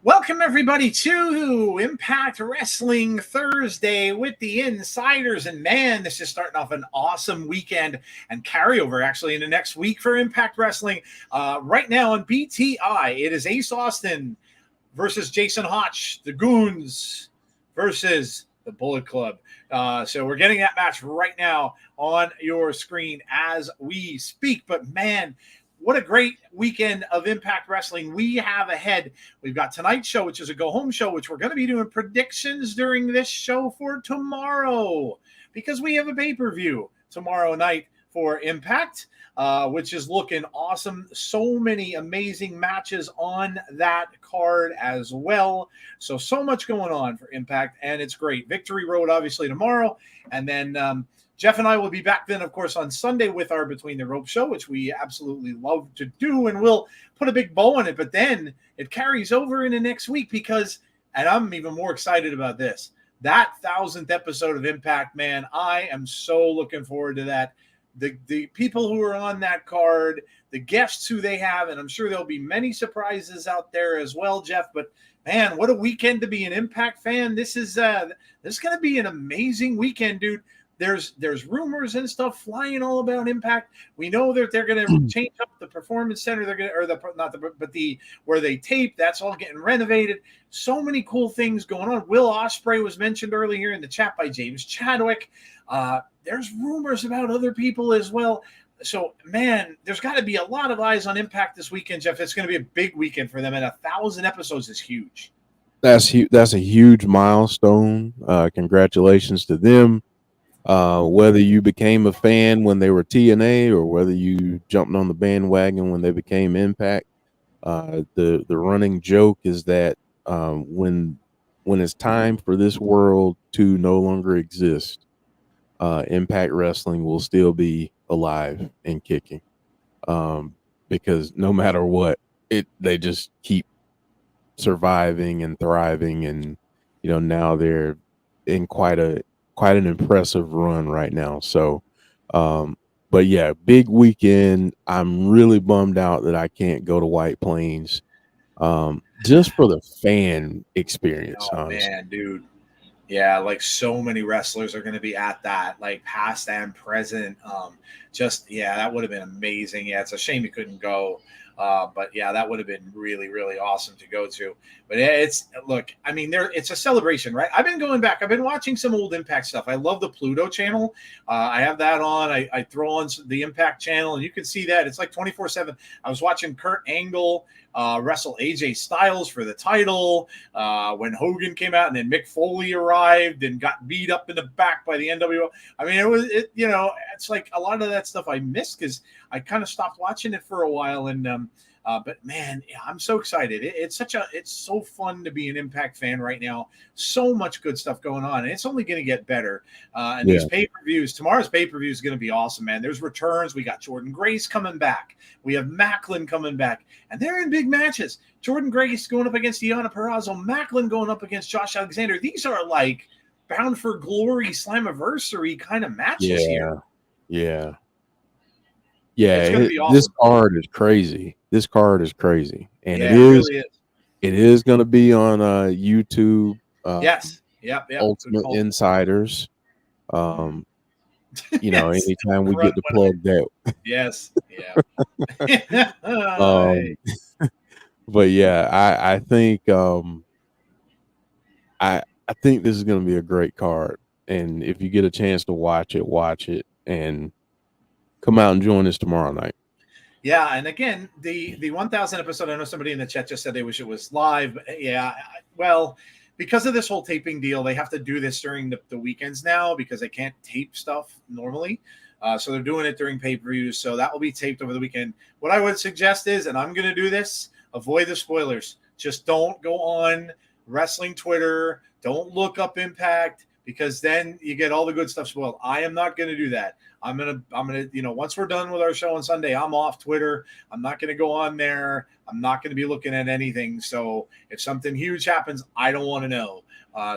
Welcome, everybody, to Impact Wrestling Thursday with the Insiders. And man, this is starting off an awesome weekend and carryover actually in the next week for Impact Wrestling. Right now on BTI, it is Ace Austin versus Jason Hotch, the Goons versus the Bullet Club. So we're getting that match right now on your screen as we speak. But man, what a great weekend of Impact Wrestling we have ahead. We've got tonight's show, which is a go-home show, which we're going to be doing predictions during this show for tomorrow because we have a pay-per-view tomorrow night for Impact, which is looking awesome. So many amazing matches on that card as well. So much going on for Impact, and it's great. Victory Road, obviously, tomorrow. And then Jeff and I will be back then, of course, on Sunday with our Between the Ropes show, which we absolutely love to do, and we'll put a big bow on it. But then it carries over into next week because, and I'm even more excited about this, that 1,000th episode of Impact, man, I am so looking forward to that. The people who are on that card, the guests who they have, and I'm sure there'll be many surprises out there as well, Jeff. But man, what a weekend to be an Impact fan. This is going to be an amazing weekend, dude. There's rumors and stuff flying all about Impact. We know that they're going to change up the performance center. They're going to, where they tape. That's all getting renovated. So many cool things going on. Will Ospreay was mentioned earlier in the chat by James Chadwick. There's rumors about other people as well. So, man, there's got to be a lot of eyes on Impact this weekend, Jeff. It's going to be a big weekend for them, and 1,000 episodes is huge. That's a huge milestone. Congratulations to them. Whether you became a fan when they were TNA or whether you jumped on the bandwagon when they became Impact, the running joke is that when it's time for this world to no longer exist, Impact Wrestling will still be alive and kicking, because no matter what, they just keep surviving and thriving, and now they're in quite an impressive run right now. So But yeah, big weekend. I'm really bummed out that I can't go to White Plains, just for the fan experience, Oh honestly. man, dude. Yeah, like so many wrestlers are going to be at that, like past and present. Just yeah, that would have been amazing. Yeah, it's a shame you couldn't go, but yeah, that would have been really, really awesome to go to. But yeah, it's look, I mean, it's a celebration, right? I've been going back. I've been watching some old Impact stuff. I love the Pluto channel. I have that on. I throw on the Impact channel, and you can see that it's like 24/7. I was watching Kurt Angle wrestle AJ Styles for the title when Hogan came out, and then Mick Foley arrived and got beat up in the back by the NWO. I mean, it's like a lot of that stuff I missed because I kind of stopped watching it for a while. And but man, yeah, I'm so excited. It's so fun to be an Impact fan right now. So much good stuff going on, and it's only going to get better. And Yeah. these pay-per-views, tomorrow's pay-per-view is going to be awesome, man. There's returns. We got Jordan Grace coming back. We have Maclin coming back, and they're in big matches. Jordan Grace going up against Deonna Purrazzo, Maclin going up against Josh Alexander. These are like Bound for Glory Slammiversary kind of matches here. Yeah. It's going to be This awesome. card is crazy. This card is crazy, and Yeah, it really is. it is going to be on YouTube. Yes. Yep. Ultimate Insiders. Anytime we get to plug that. Yes. Yeah. But yeah, I think I think this is going to be a great card, and if you get a chance to watch it, and come out and join us tomorrow night. Yeah, and again, the 1000 episode. I know somebody in the chat just said they wish it was live. Yeah, well, because of this whole taping deal, they have to do this during the weekends now because they can't tape stuff normally. So they're doing it during pay-per-views. So that will be taped over the weekend. What I would suggest is, and I'm going to do this, avoid the spoilers. Just don't go on wrestling Twitter. Don't look up Impact because then you get all the good stuff spoiled. I am not going to do that. I'm gonna, once we're done with our show on Sunday, I'm off Twitter. I'm not gonna go on there. I'm not gonna be looking at anything. So if something huge happens, I don't want to know.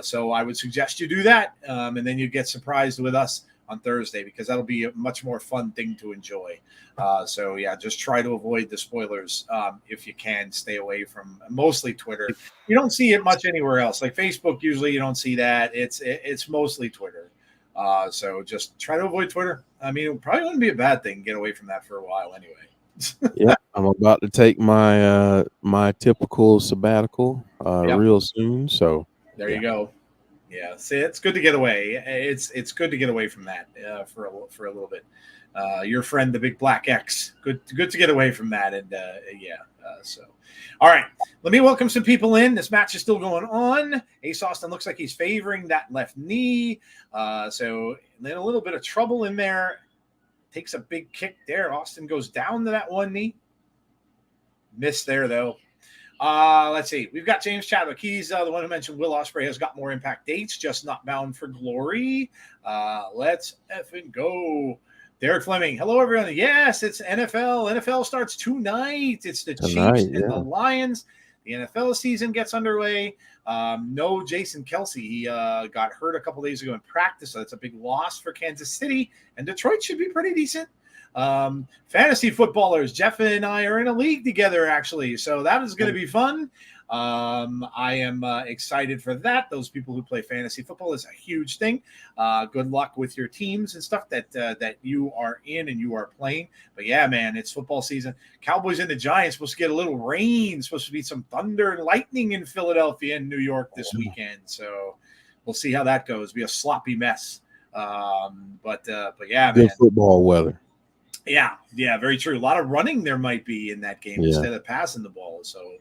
So I would suggest you do that, and then you get surprised with us on Thursday because that'll be a much more fun thing to enjoy. So yeah, just try to avoid the spoilers if you can. Stay away from mostly Twitter. You don't see it much anywhere else. Like Facebook, usually you don't see that. It's mostly Twitter. So just try to avoid Twitter. I mean, it probably wouldn't be a bad thing. Get away from that for a while anyway. Yeah, I'm about to take my my typical sabbatical real soon. So there you go. Yeah, see, it's good to get away. It's good to get away from that for a little bit. Your friend, the big black X, good to get away from that. And so, all right, let me welcome some people in. This match is still going on. Ace Austin looks like he's favoring that left knee. So then a little bit of trouble in there. Takes a big kick there. Austin goes down to that one knee. Missed there though. Let's see. We've got James Chadwick. He's the one who mentioned Will Ospreay has got more Impact dates, just not Bound for Glory. Let's effing go. Derek Fleming. Hello, everyone. Yes, it's NFL. NFL starts tonight. It's the Chiefs and the Lions. The NFL season gets underway. No Jason Kelsey. He got hurt a couple days ago in practice, so that's a big loss for Kansas City. And Detroit should be pretty decent. Fantasy footballers. Jeff and I are in a league together, actually. So that is going to be fun. I am excited for that. Those people who play fantasy football is a huge thing. Good luck with your teams and stuff that you are in and you are playing. But yeah, man, it's football season. Cowboys and the Giants supposed to get a little rain. Supposed to be some thunder and lightning in Philadelphia and New York this weekend. So we'll see how that goes. Be a sloppy mess. But yeah, man. Good football weather. Yeah, very true. A lot of running there might be in that game instead of passing the ball. So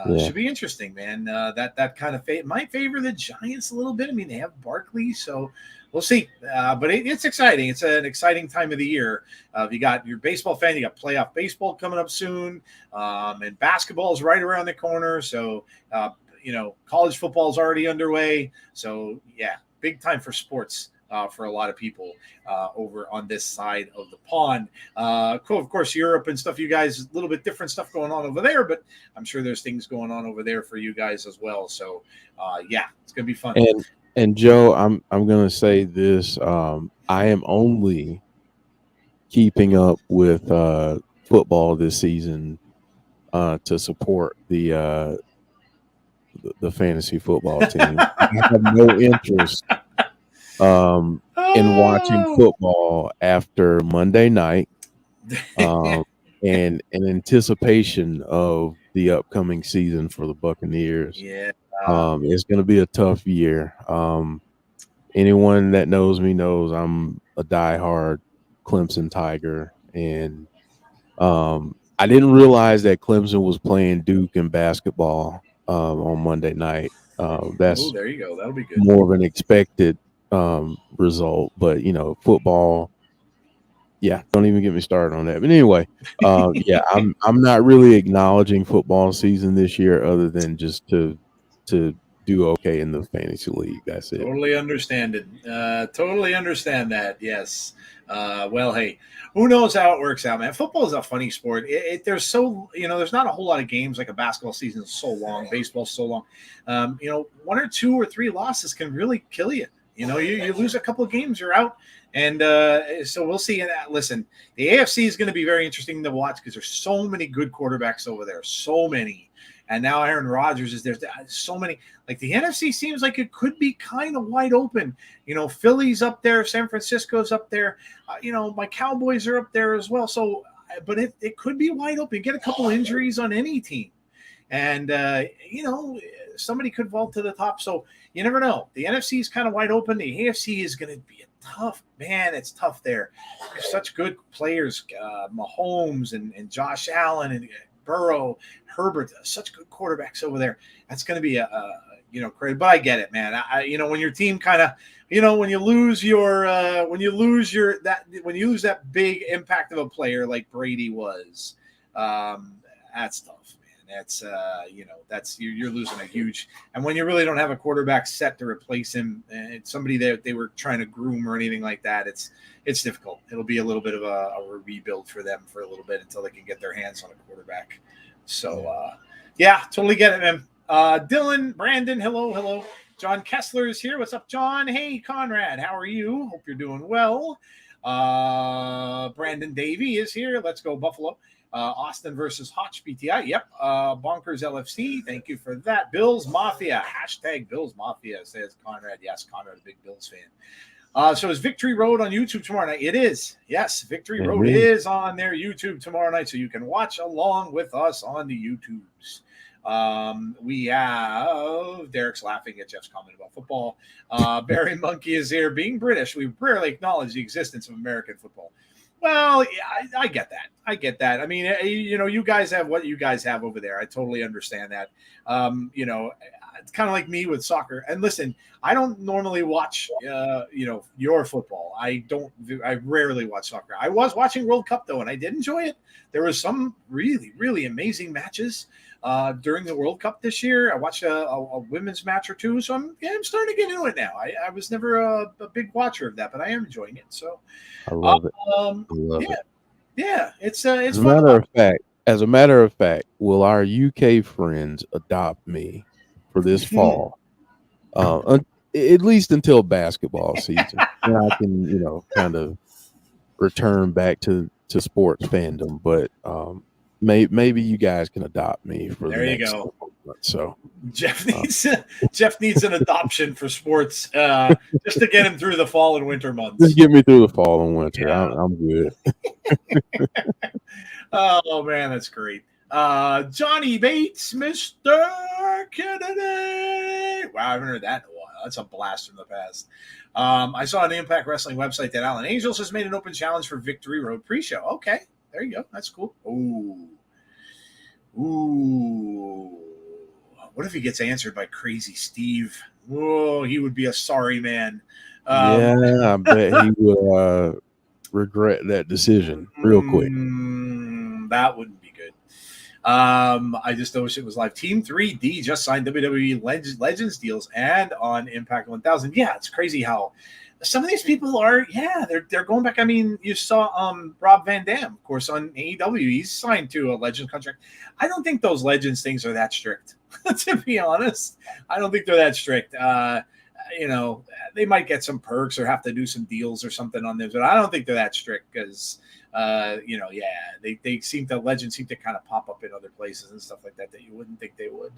it should be interesting, man. That kind of might favor the Giants a little bit. I mean, they have Barkley, so we'll see. But it's exciting. It's an exciting time of the year. If you got your baseball fan, you got playoff baseball coming up soon, and basketball is right around the corner. So college football is already underway. So yeah, big time for sports. For a lot of people over on this side of the pond. Of course, Europe and stuff, you guys, a little bit different stuff going on over there, but I'm sure there's things going on over there for you guys as well. So, it's going to be fun. And Joe, I'm going to say this. I am only keeping up with football this season to support the fantasy football team. I have no interest in watching Oh. football after Monday night, and in anticipation of the upcoming season for the Buccaneers. Yeah. It's going to be a tough year. Anyone that knows me knows I'm a diehard Clemson Tiger, and I didn't realize that Clemson was playing Duke in basketball on Monday night. Oh, That's there you go. That'll be good. more of an expected result, but football. Yeah, don't even get me started on that. But anyway, yeah, I'm not really acknowledging football season this year, other than just to do okay in the fantasy league. That's it. Totally understand it. Totally understand that. Yes. Well, hey, who knows how it works out, man? Football is a funny sport. There's there's not a whole lot of games like a basketball season is so long, baseball's so long. One or two or three losses can really kill you. You lose a couple of games, you're out. And so we'll see. Listen, the AFC is going to be very interesting to watch because there's so many good quarterbacks over there. So many. And now Aaron Rodgers is there. So many. Like the NFC seems like it could be kind of wide open. Philly's up there. San Francisco's up there. My Cowboys are up there as well. So, but it could be wide open. Get a couple injuries on any team. And, somebody could vault to the top. So you never know. The NFC is kind of wide open. The AFC is going to be a tough, man. It's tough there. There's such good players, Mahomes and Josh Allen and Burrow, Herbert, such good quarterbacks over there. That's going to be crazy. But I get it, man. When your team kind of, when you lose that big impact of a player like Brady was, that's tough, man. That's you're losing a huge. And when you really don't have a quarterback set to replace him, and somebody that they were trying to groom or anything like that, it's difficult. It'll be a little bit of a rebuild for them for a little bit until they can get their hands on a quarterback. So, yeah, totally get it, man. Dylan, Brandon, hello. John Kessler is here. What's up, John? Hey, Conrad, how are you? Hope you're doing well. Brandon Davey is here. Let's go, Buffalo. Austin versus Hotch BTI. Yep. Bonkers LFC. Thank you for that. Bills Mafia. Hashtag Bills Mafia, says Conrad. Yes, Conrad, a big Bills fan. So is Victory Road on YouTube tomorrow night? It is. Yes, Victory Road is on their YouTube tomorrow night, so you can watch along with us on the YouTubes. We have Derek's laughing at Jeff's comment about football. Barry Monkey is here. Being British, we rarely acknowledge the existence of American football. Well, yeah, I get that. I mean, you guys have what you guys have over there. I totally understand that. It's kind of like me with soccer. And listen, I don't normally watch, your football. I rarely watch soccer. I was watching World Cup though, and I did enjoy it. There was some really, really amazing matches during the World Cup this year. I watched a women's match or two, so I'm starting to get into it now. I was never a big watcher of that, but I am enjoying it. So I love it. Yeah, it's as a matter of fact, will our UK friends adopt me for this fall? At least until basketball season, and I can kind of return back to sports fandom. But maybe you guys can adopt me for there. The you next go. Months, so Jeff needs an adoption for sports just to get him through the fall and winter months. Just get me through the fall and winter. Yeah. I'm good. Oh man, that's great. Johnny Bates, Mr. Kennedy. Wow, I haven't heard that in a while. That's a blast from the past. I saw on the Impact Wrestling website that Alan Angels has made an open challenge for Victory Road pre-show. Okay, there you go. That's cool. Ooh. What if he gets answered by Crazy Steve? Whoa, he would be a sorry man. Yeah, I bet he would regret that decision real quick. That wouldn't be good. I just wish it was live. Team 3D just signed WWE Legends deals and on Impact 1000. Yeah, it's crazy how some of these people are. Yeah, they're going back. I mean, you saw Rob Van Dam, of course, on AEW. He's signed to a Legends contract. I don't think those Legends things are that strict. To be honest, I don't think they're that strict. they might get some perks or have to do some deals or something on this, but I don't think they're that strict because, legends seem to kind of pop up in other places and stuff like that you wouldn't think they would.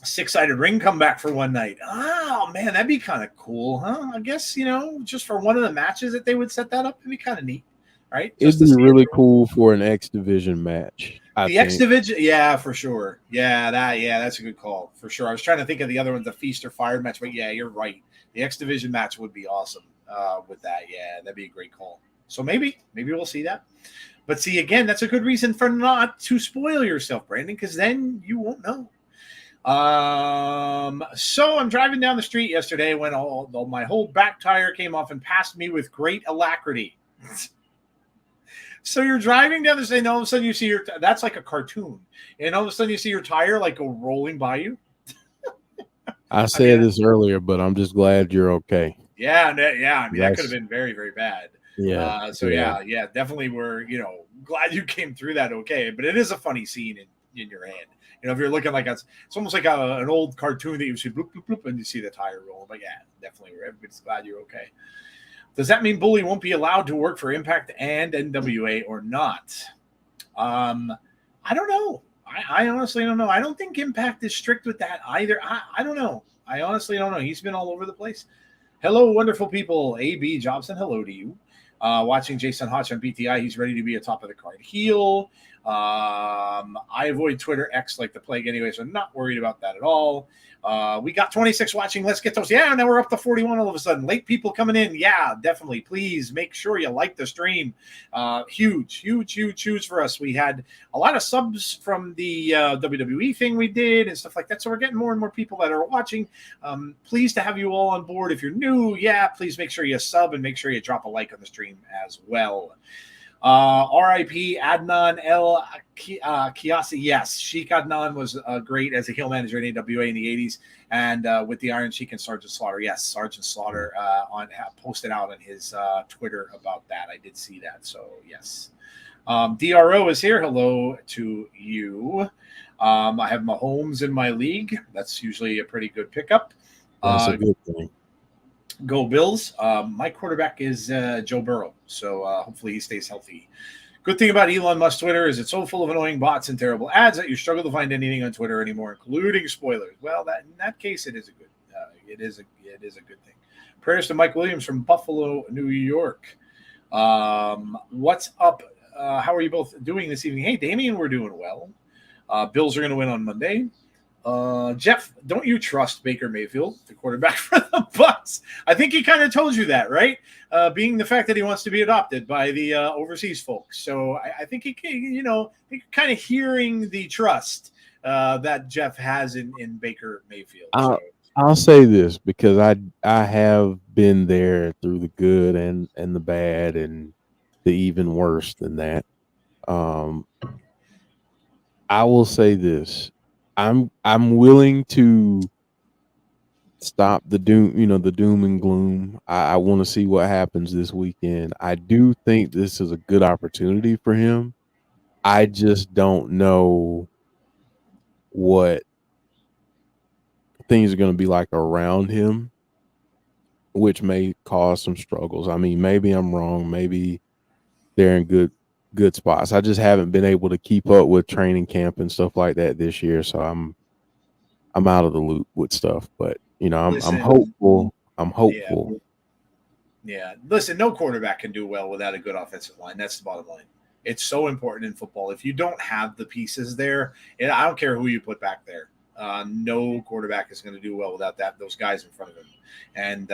6-sided ring come back for one night. Oh man, that'd be kind of cool, huh? I guess, just for one of the matches that they would set that up, it'd be kind of neat, right? It'd be really cool for an X Division match. The X Division, yeah, for sure. That's a good call for sure. I was trying to think of the other one, the Feast or Fire match, but yeah, you're right. The X Division match would be awesome with that. Yeah, that'd be a great call. So maybe we'll see that. But see, again, that's a good reason for not to spoil yourself, Brandon, because then you won't know. So I'm driving down the street yesterday when my whole back tire came off and passed me with great alacrity. So you're driving down the street, and all of a sudden you see that's like a cartoon, and all of a sudden you see your tire like go rolling by you. I said this earlier, but I'm just glad you're okay. Yeah. I mean, that could have been very, very bad. Yeah. Yeah, definitely. We're glad you came through that okay. But it is a funny scene in your head. If you're looking like it's almost like an old cartoon that you see bloop, bloop, bloop, and you see the tire roll. But yeah, definitely. Everybody's glad you're okay. Does that mean Bully won't be allowed to work for Impact and NWA or not? I don't know. I honestly don't know. I don't think Impact is strict with that either. I don't know. I honestly don't know. He's been all over the place. Hello, wonderful people. A.B. Jobson, hello to you. Watching Jason Hotch on BTI. He's ready to be a top of the card heel. I avoid Twitter X like the plague anyway, so I'm not worried about that at all. We got 26 watching. Let's get those. Yeah, now we're up to 41 all of a sudden. Late people coming in. Yeah, definitely. Please make sure you like the stream. Huge for us. We had a lot of subs from the WWE thing we did and stuff like that. So we're getting more and more people that are watching. Pleased to have you all on board. If you're new, please make sure you sub and make sure you drop a like on the stream as well. RIP Adnan El Kiasi. Yes, Sheik Adnan was great as a heel manager in AWA in the 80s, and with the Iron Sheik and Sergeant Slaughter. Yes, Sergeant Slaughter posted out on his Twitter about that. I did see that. So yes, DRO is here. Hello to you. I have Mahomes in my league. That's usually a pretty good pickup. That's a good thing. Go Bills. My quarterback is Joe Burrow, so hopefully he stays healthy. Good thing about Elon Musk Twitter is it's so full of annoying bots and terrible ads that you struggle to find anything on Twitter anymore, including spoilers. Well, in that case, it is a good good thing. Prayers to Mike Williams from Buffalo, New York. What's up? How are you both doing this evening? Hey, Damien, we're doing well. Bills are going to win on Monday. Jeff, don't you trust Baker Mayfield, the quarterback for the Bucs? I think he kind of told you that, right? Being the fact that he wants to be adopted by the overseas folks. So I think he kind of hearing the trust that Jeff has in Baker Mayfield. I'll say this because I have been there through the good and the bad and the even worse than that. I will say this. I'm willing to stop the doom and gloom. I want to see what happens this weekend. I do think this is a good opportunity for him. I just don't know what things are going to be like around him, which may cause some struggles. I mean, maybe I'm wrong. Maybe they're in good spots. I just haven't been able to keep up with training camp and stuff like that this year, so I'm out of the loop with stuff. But I'm hopeful. I'm hopeful. Yeah. Listen, no quarterback can do well without a good offensive line. That's the bottom line. It's so important in football. If you don't have the pieces there, and I don't care who you put back there, no quarterback is going to do well without those guys in front of him. And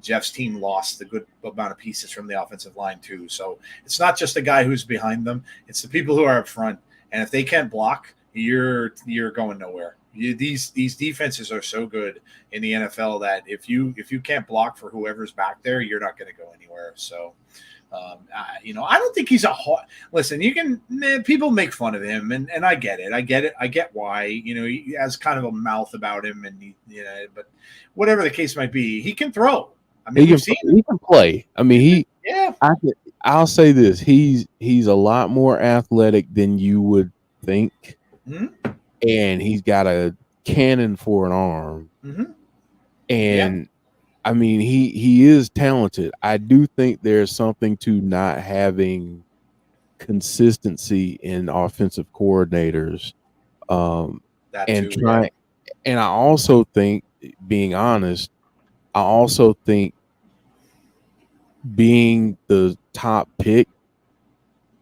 Jeff's team lost a good amount of pieces from the offensive line too. So it's not just the guy who's behind them; it's the people who are up front. And if they can't block, you're going nowhere. These defenses are so good in the NFL that if you can't block for whoever's back there, you're not going to go anywhere. So. I don't think he's listen, people make fun of him and I get it. I get why, he has kind of a mouth about him and but whatever the case might be, he can throw. I mean, he can play. I mean, I'll say this. He's a lot more athletic than you would think. Mm-hmm. And he's got a cannon for an arm. Mm-hmm. And I mean, he is talented. I do think there's something to not having consistency in offensive coordinators. That And too, yeah. and I also think, being honest, I also think being the top pick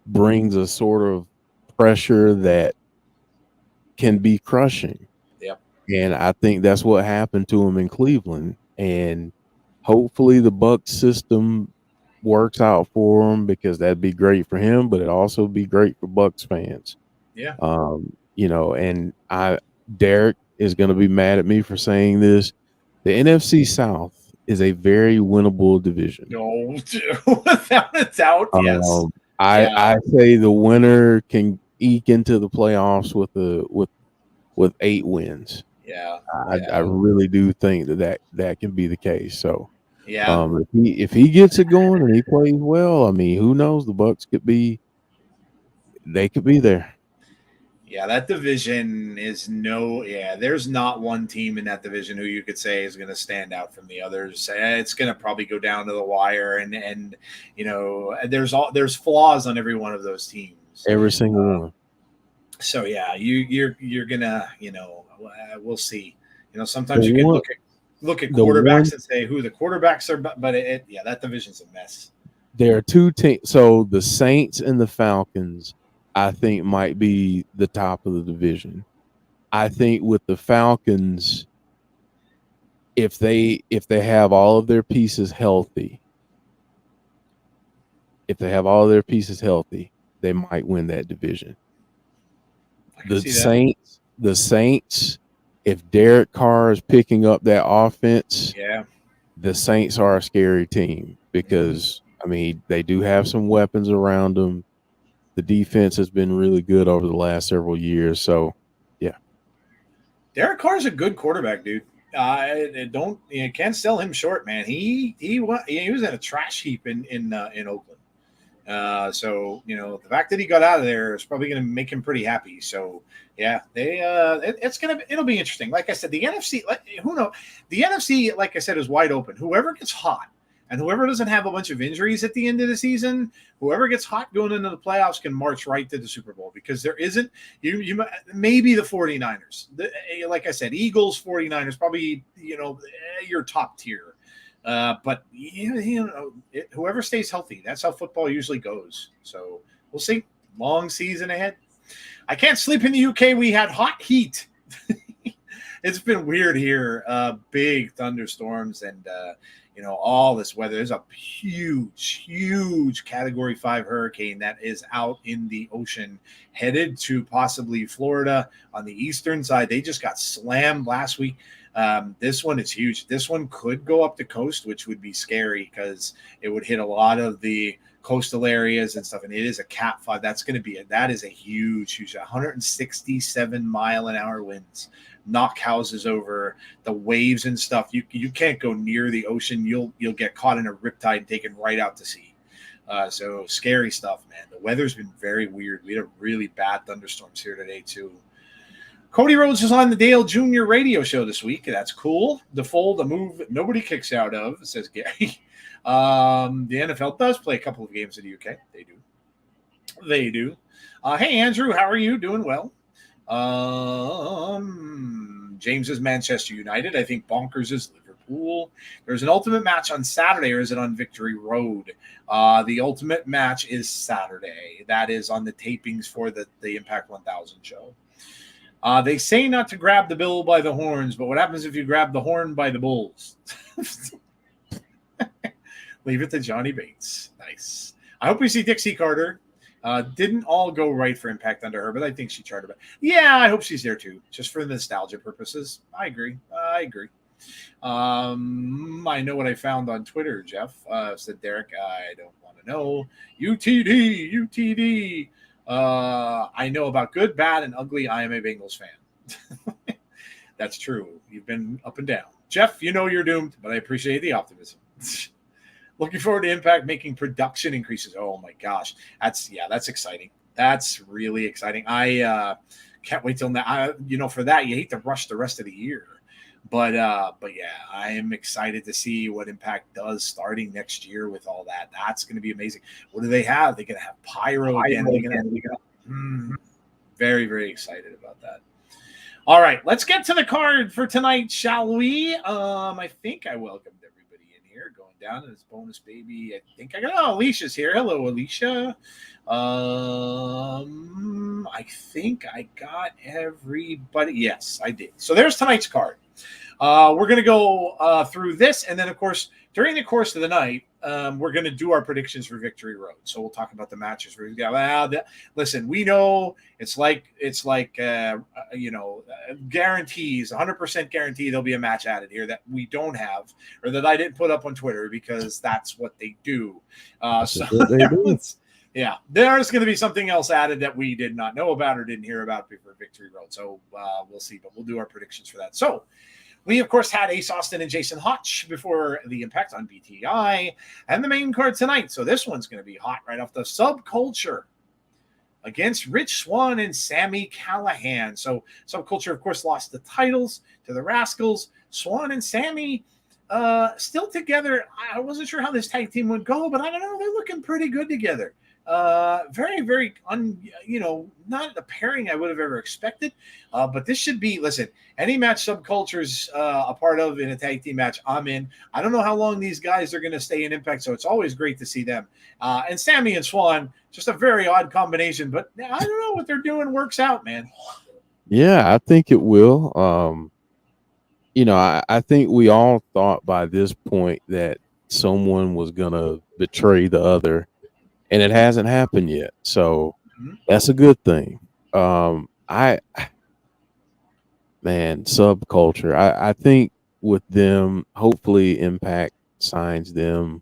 brings a sort of pressure that can be crushing. Yep. And I think that's what happened to him in Cleveland. And hopefully the Bucs system works out for him, because that'd be great for him, but it'd also be great for Bucs fans. Yeah. And Derek is going to be mad at me for saying this. The NFC South is a very winnable division. No, without a doubt, yes. I say the winner can eke into the playoffs with 8 wins. Yeah. I really do think that can be the case. So Yeah. if he gets it going and he plays well, I mean, who knows? The Bucs could be there. Yeah, that division is there's not one team in that division who you could say is going to stand out from the others. It's going to probably go down to the wire, and there's flaws on every one of those teams. Every single one. So yeah, you're gonna, we'll see. Sometimes you can look at quarterbacks and say who the quarterbacks are, but that division's a mess. There are 2 teams. So the Saints and the Falcons, I think, might be the top of the division. I think with the Falcons, if they have all of their pieces healthy, they might win that division. The Saints, if Derek Carr is picking up that offense, the Saints are a scary team, because I mean, they do have some weapons around them. The defense has been really good over the last several years. So, yeah. Derek Carr's a good quarterback, dude. You can't sell him short, man. He was in a trash heap in Oakland. So the fact that he got out of there is probably going to make him pretty happy. So yeah, it'll be interesting. Like I said, the NFC, who knows? The NFC, like I said, is wide open. Whoever gets hot and whoever doesn't have a bunch of injuries at the end of the season, whoever gets hot going into the playoffs can march right to the Super Bowl, because there isn't you maybe the 49ers. Like I said, Eagles, 49ers, probably your top tier. But whoever stays healthy, that's how football usually goes. So we'll see. Long season ahead. I can't sleep in the UK. We had hot heat. It's been weird here. Big thunderstorms and all this weather. There's a huge Category 5 hurricane that is out in the ocean, headed to possibly Florida on the eastern side. They just got slammed last week. This one is huge. This one could go up the coast, which would be scary because it would hit a lot of the coastal areas and stuff. And it is a Cat 5. That is a huge 167 mile an hour winds, knock houses over, the waves and stuff. You can't go near the ocean. You'll get caught in a riptide and taken right out to sea. So scary stuff, man. The weather's been very weird. We had a really bad thunderstorms here today too. Cody Rhodes is on the Dale Jr. radio show this week. That's cool. The fold, a move nobody kicks out of, says Gary. The NFL does play a couple of games in the UK. They do. Hey, Andrew, how are you? Doing well. James is Manchester United. I think Bonkers is Liverpool. There's an ultimate match on Saturday, or is it on Victory Road? The ultimate match is Saturday. That is on the tapings for the Impact 1000 show. They say not to grab the bull by the horns, but what happens if you grab the horn by the bulls? Leave it to Johnny Bates. Nice. I hope we see Dixie Carter. Didn't all go right for Impact under her, but I think she charted it. Yeah, I hope she's there too, just for nostalgia purposes. I agree. I know what I found on Twitter, Jeff. Said Derek, I don't want to know. UTD. I know about good, bad, and ugly. I am a Bengals fan. That's true. You've been up and down. Jeff, you're doomed, but I appreciate the optimism. Looking forward to Impact making production increases. Oh my gosh. That's exciting. That's really exciting. I can't wait till now. For that, you hate to rush the rest of the year. But yeah, I am excited to see what Impact does starting next year with all that. That's going to be amazing. What do they have? They're going to have Pyro again. Very, very excited about that. All right, let's get to the card for tonight, shall we? I think I welcomed everybody in here. Going down to this bonus baby. I think I got Alicia's here. Hello, Alicia. I think I got everybody. Yes, I did. So there's tonight's card. We're going to go through this, and then, of course, during the course of the night, we're going to do our predictions for Victory Road. So we'll talk about the matches. Listen, we know it's like guarantees, 100% guarantee there'll be a match added here that we don't have or that I didn't put up on Twitter because that's what they do. Yeah, there's going to be something else added that we did not know about or didn't hear about before Victory Road. So we'll see, but we'll do our predictions for that. So we, of course, had Ace Austin and Jason Hotch before the Impact on BTI and the main card tonight. So this one's going to be hot right off the Subculture against Rich Swann and Sami Callihan. So Subculture, of course, lost the titles to the Rascals. Swann and Sami still together. I wasn't sure how this tag team would go, but I don't know. They're looking pretty good together. Very, very, not a pairing I would have ever expected. But this should be, listen, any match Subculture's a part of in a tag team match, I'm in. I don't know how long these guys are going to stay in Impact, so it's always great to see them. And Sami and Swann, just a very odd combination, but I don't know what they're doing works out, man. Yeah, I think it will. I think we all thought by this point that someone was going to betray the other. And it hasn't happened yet, so that's a good thing. Subculture. I think with them, hopefully, Impact signs them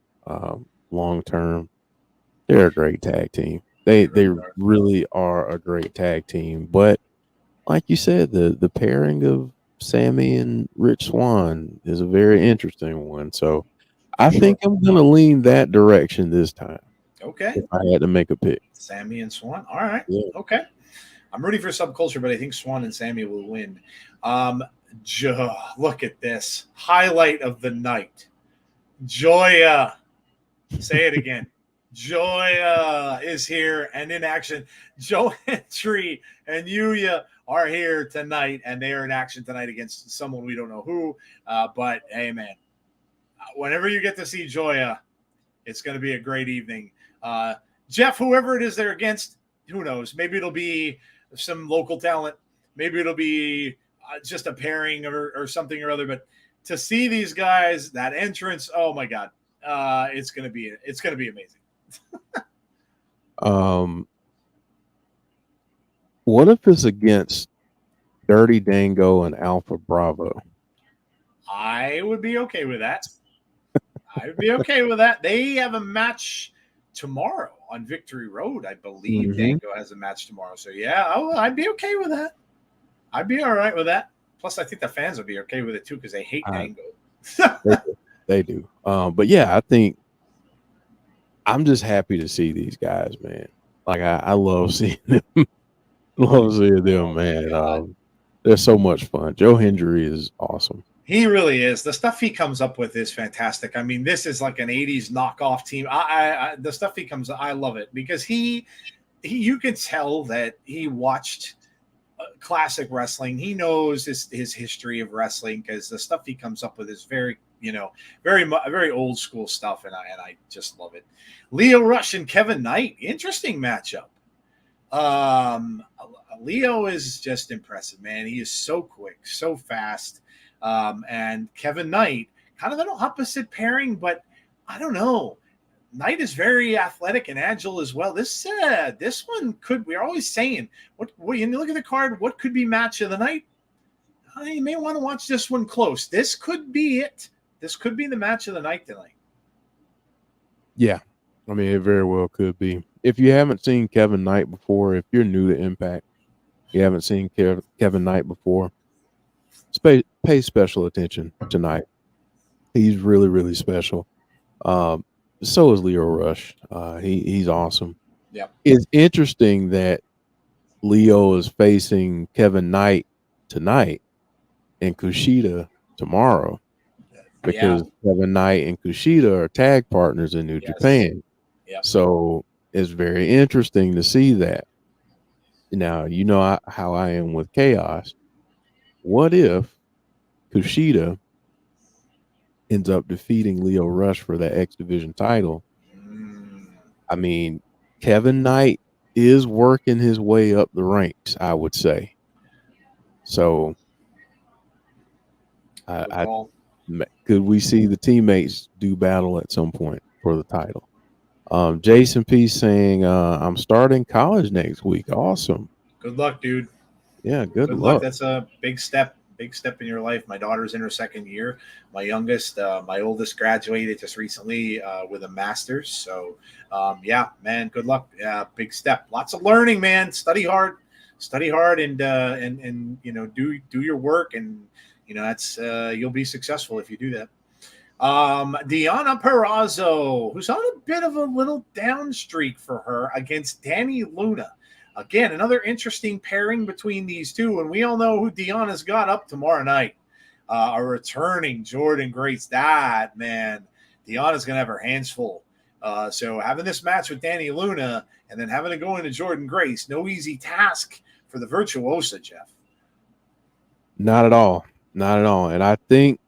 long term. They're a great tag team. They really are a great tag team. But like you said, the pairing of Sami and Rich Swann is a very interesting one. So I think I'm going to lean that direction this time. Okay. If I had to make a pick. Sami and Swann. All right. Yeah. Okay. I'm rooting for Subculture, but I think Swann and Sami will win. Look at this. Highlight of the night. Joya. Say it again. Joya is here and in action. Hendry and Yuya are here tonight, and they are in action tonight against someone we don't know who. But, hey, man, whenever you get to see Joya, it's going to be a great evening. Jeff, whoever it is they're against, who knows? Maybe it'll be some local talent. Maybe it'll be just a pairing or something or other. But to see these guys, that entrance, oh my God, it's gonna be amazing. What if it's against Dirty Dango and Alpha Bravo? I would be okay with that. I would be okay with that. They have a match tomorrow on Victory Road, I believe. Dango has a match tomorrow. So, yeah, I'd be okay with that. I'd be all right with that. Plus, I think the fans would be okay with it, too, because they hate Dango. They do. But, yeah, I think I'm just happy to see these guys, man. Like, I love seeing them. Man. They're so much fun. Joe Hendry is awesome. He really is. The stuff he comes up with is fantastic. I mean, this is like an 80s knockoff team. The stuff he comes, I love it because you can tell that he watched classic wrestling. He knows his history of wrestling because the stuff he comes up with is very, very old school stuff. And I just love it. Lio Rush and Kevin Knight. Interesting matchup. Leo is just impressive, man. He is so quick, so fast. And Kevin Knight, kind of an opposite pairing, but I don't know. Knight is very athletic and agile as well. This one could. We're always saying, what you look at the card, what could be match of the night? You may want to watch this one close. This could be it. This could be the match of the night tonight. Yeah, I mean, it very well could be. If you haven't seen Kevin Knight before, if you're new to Impact, you haven't seen Kevin Knight before, pay special attention tonight. He's really, really special. So is Lio Rush. He's awesome. Yeah. It's interesting that Leo is facing Kevin Knight tonight and Kushida tomorrow, because Kevin Knight and Kushida are tag partners in New Japan. So it's very interesting to see that. Now, you know how I am with Chaos. What if Kushida ends up defeating Leo Rush for that X Division title? I mean, Kevin Knight is working his way up the ranks, I would say. So, could we see the teammates do battle at some point for the title? Jason P saying, I'm starting college next week. Awesome. Good luck, dude. Yeah, good luck. That's a big step in your life. My daughter's in her second year. My oldest graduated just recently with a master's. So, yeah, man, good luck. Yeah, big step. Lots of learning, man. Study hard, and you know, do your work, and you know, that's you'll be successful if you do that. Deonna Purrazzo, who's on a bit of a little down streak for her against Dani Luna. Again, another interesting pairing between these two, and we all know who Deonna's got up tomorrow night. A returning Jordynne Grace. That, man, Deonna's going to have her hands full. So having this match with Dani Luna and then having to go into Jordynne Grace, no easy task for the virtuosa, Jeff. Not at all. Not at all. And I think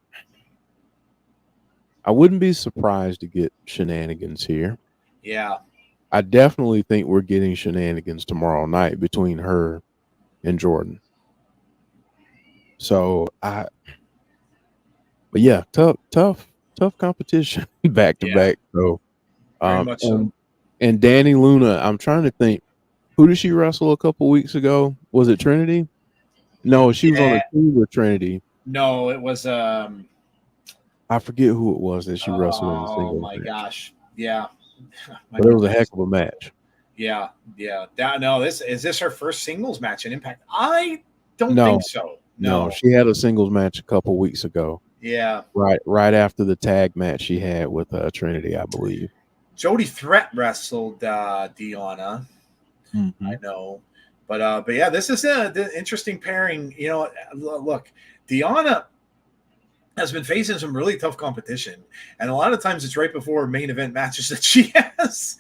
I wouldn't be surprised to get shenanigans here. Yeah. I definitely think we're getting shenanigans tomorrow night between her and Jordynne. So but yeah, tough competition back to back. So, very much so. And Dani Luna, I'm trying to think, who did she wrestle a couple weeks ago? Was it Trinity? No, she was on a team with Trinity. No, it was I forget who it was that she wrestled in the singles. Oh my gosh. Yeah. But it was a heck of a match. Yeah. No, is this her first singles match in Impact? I don't think so. No, she had a singles match a couple weeks ago. Yeah. Right after the tag match she had with Trinity, I believe. Jody Threat wrestled Deonna. Mm-hmm. I know. But yeah, this is an interesting pairing. You know, look, Deonna has been facing some really tough competition, and a lot of times it's right before main event matches that she has,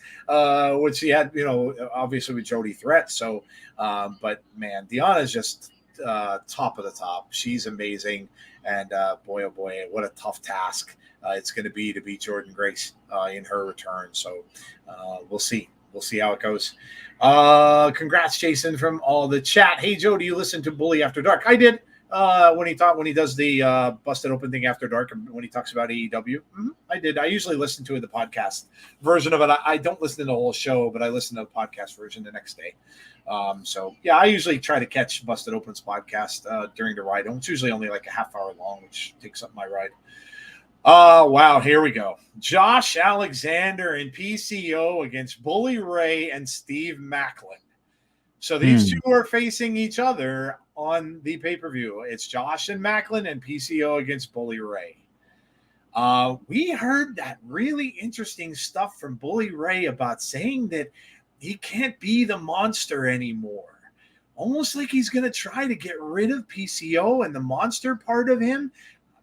which she had, you know, obviously with Jody Threat. So, but man, Deonna is just top of the top. She's amazing, and boy, oh boy, what a tough task it's going to be Jordynne Grace in her return. So we'll see. We'll see how it goes. Congrats, Jason, from all the chat. Hey, Joe, do you listen to Bully After Dark? I did. When he does the Busted Open thing after dark, when he talks about AEW, I did. I usually listen to the podcast version of it. I don't listen to the whole show, but I listen to the podcast version the next day. So yeah, I usually try to catch Busted Open's podcast during the ride. It's usually only like a half hour long, which takes up my ride. Wow, here we go. Josh Alexander and PCO against Bully Ray and Steve Maclin. So these two are facing each other on the pay-per-view. It's Josh and Maclin and PCO against Bully Ray. We heard that really interesting stuff from Bully Ray about saying that he can't be the monster anymore. Almost like he's going to try to get rid of PCO and the monster part of him.